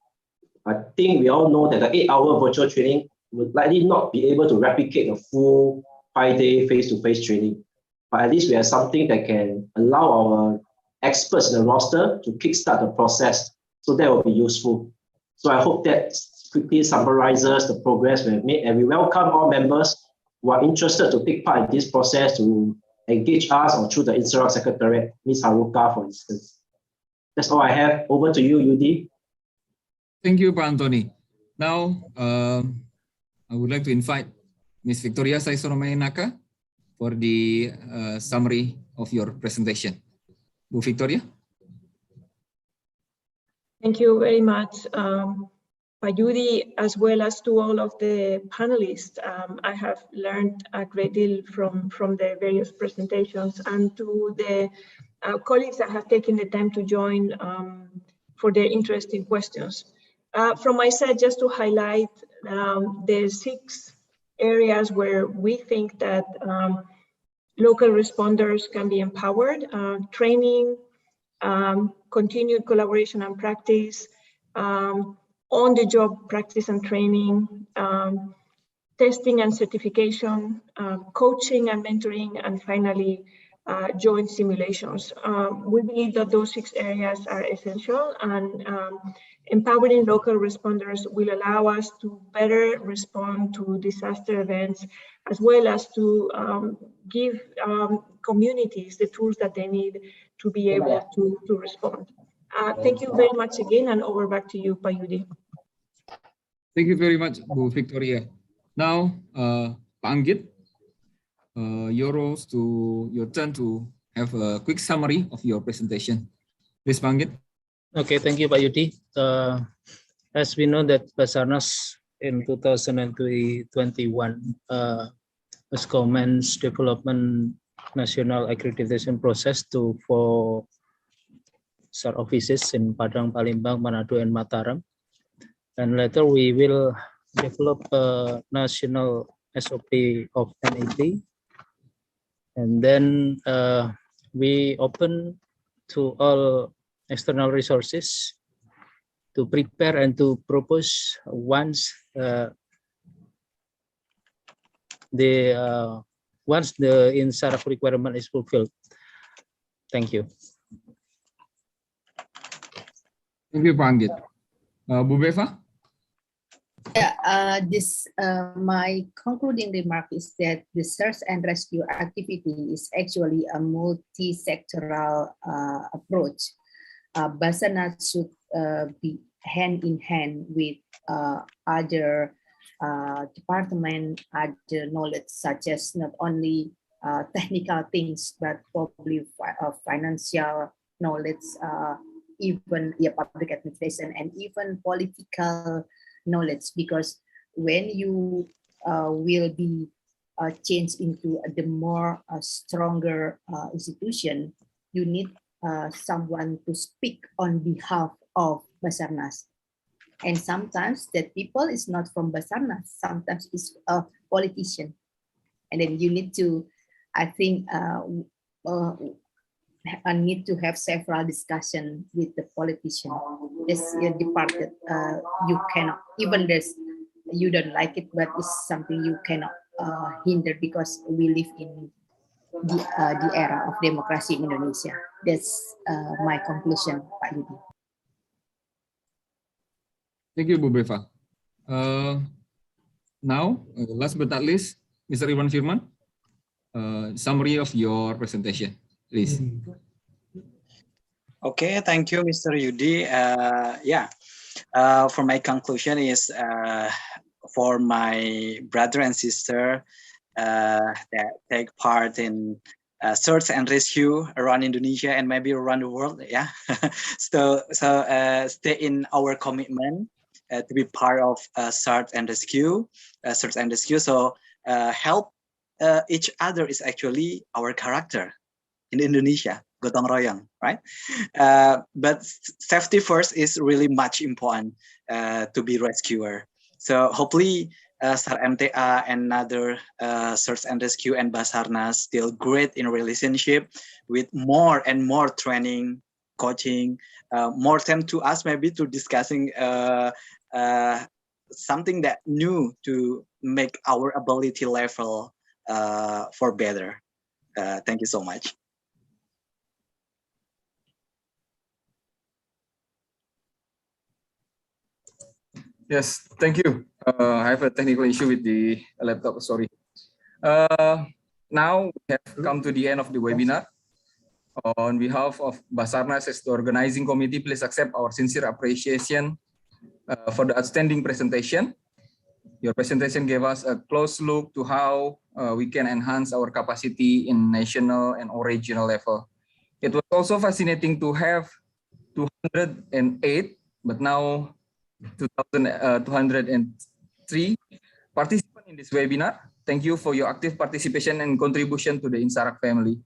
I think we all know that the 8-hour virtual training would likely not be able to replicate the full 5-day face-to-face training. But at least we have something that can allow our experts in the roster to kickstart the process. So that will be useful. So I hope that quickly summarizes the progress we have made, and we welcome all members who are interested to take part in this process to engage us or through the INSARAG Secretariat, Ms. Haruka, for instance. That's all I have. Over to you, Yudi. Thank you, Pak Anthony. Now, I would like to invite Ms. Victoria Saisoromainaka for the summary of your presentation. Bu Victoria. Thank you very much, Pak Yudi, as well as to all of the panelists. I have learned a great deal from the various presentations, and to the colleagues that have taken the time to join for their interesting questions. From my side, just to highlight the 6 areas where we think that local responders can be empowered: training, continued collaboration and practice, on-the-job practice and training, testing and certification, coaching and mentoring, and finally, joint simulations. We believe that those 6 areas are essential, and empowering local responders will allow us to better respond to disaster events, as well as to give communities the tools that they need to be able to respond. Thank you very much again, and over back to you, Pak Yudi. Thank you very much, Bu Victoria. Now, Pak Anggit, your turn to have a quick summary of your presentation. Please, Pak Anggit. Okay, thank you, Pak Yudi. As we know that BASARNAS in 2021 has commenced development national accreditation process for SAR offices in Padang, Palembang, Manado, and Mataram. And later we will develop a national SOP of NAT. And then we open to all external resources to prepare and to propose once the INSARAG requirement is fulfilled. Thank you. Thank you, Pak Anggit. Bu Beva? Yeah, my concluding remark is that the search and rescue activity is actually a multi-sectoral approach. BASARNAS should be hand in hand with other department, other knowledge, such as not only technical things, but probably financial knowledge, even public administration, and even political knowledge, because when you will be changed into the more stronger institution, you need someone to speak on behalf of BASARNAS. And sometimes that people is not from BASARNAS, sometimes it's a politician. And then you need to, I think, I need to have several discussions with the politician. This departed, you cannot, even this, you don't like it, but it's something you cannot hinder, because we live in the era of democracy in Indonesia. That's my conclusion, Pak Yudi. Thank you, Bu Beva. Now, last but not least, Mr. Iwan Firman, summary of your presentation, please. Okay, thank you, Mr. Yudi. For my conclusion is for my brother and sister that take part in search and rescue around Indonesia and maybe around the world. Yeah, so stay in our commitment to be part of search and rescue. So help each other is actually our character in Indonesia. gotong royong, right? But safety first is really much important to be rescuer. So hopefully SAR MTA and other search and rescue and BASARNAS still great in relationship with more and more training, coaching, more time to us maybe to discussing something that new to make our ability level for better. Thank you so much. Yes, thank you. I have a technical issue with the laptop, sorry. Now we have come to the end of the webinar. On behalf of BASARNAS as the organizing committee, please accept our sincere appreciation for the outstanding presentation. Your presentation gave us a close look to how we can enhance our capacity in national and regional level. It was also fascinating to have 208, but now 203 participants in this webinar. Thank you for your active participation and contribution to the INSARAG family.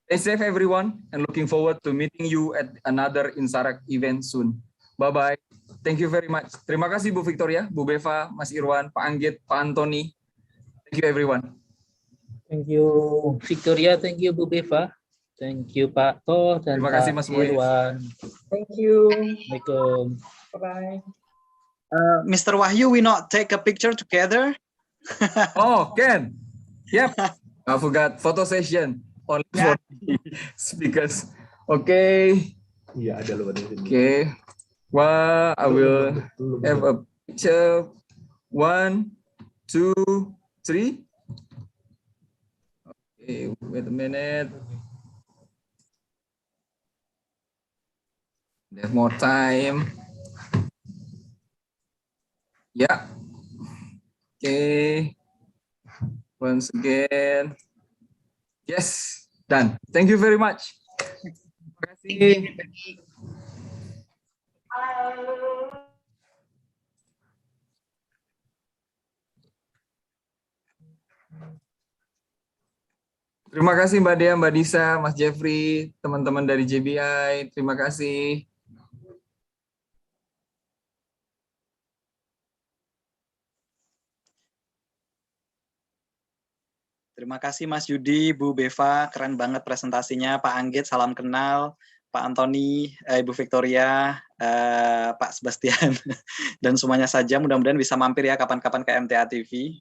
Stay safe, everyone, and looking forward to meeting you at another INSARAG event soon. Bye-bye. Thank you very much. Terima kasih Bu Victoria, Bu Beva, Mas Irwan, Pak Anggit, Pak Antoni. Thank you, everyone. Thank you Victoria, thank you Bu Beva, thank you Pak Toh dan Terima Pak kasih, Mas Muiz. Irwan. Thank you. Assalamualaikum. Bye-bye. Mr. Wahyu, we not take a picture together? Oh, Ken. Yep. I forgot photo session only for the speakers. Okay. Iya, ada loh. Okay. Well, I will have a picture. 1, 2, 3. Okay, wait a minute. We have more time. Yeah. Okay. Once again. Yes, done. Thank you very much. Terima kasih. Terima kasih Mbak Dea, Mbak Disa, Mas Jeffrey, teman-teman dari JBI. Terima kasih. Terima kasih Mas Yudi, Bu Beva, keren banget presentasinya. Pak Anggit, salam kenal. Pak Antoni, Ibu Victoria, Pak Sebastian, dan semuanya saja. Mudah-mudahan bisa mampir ya kapan-kapan ke MTA TV.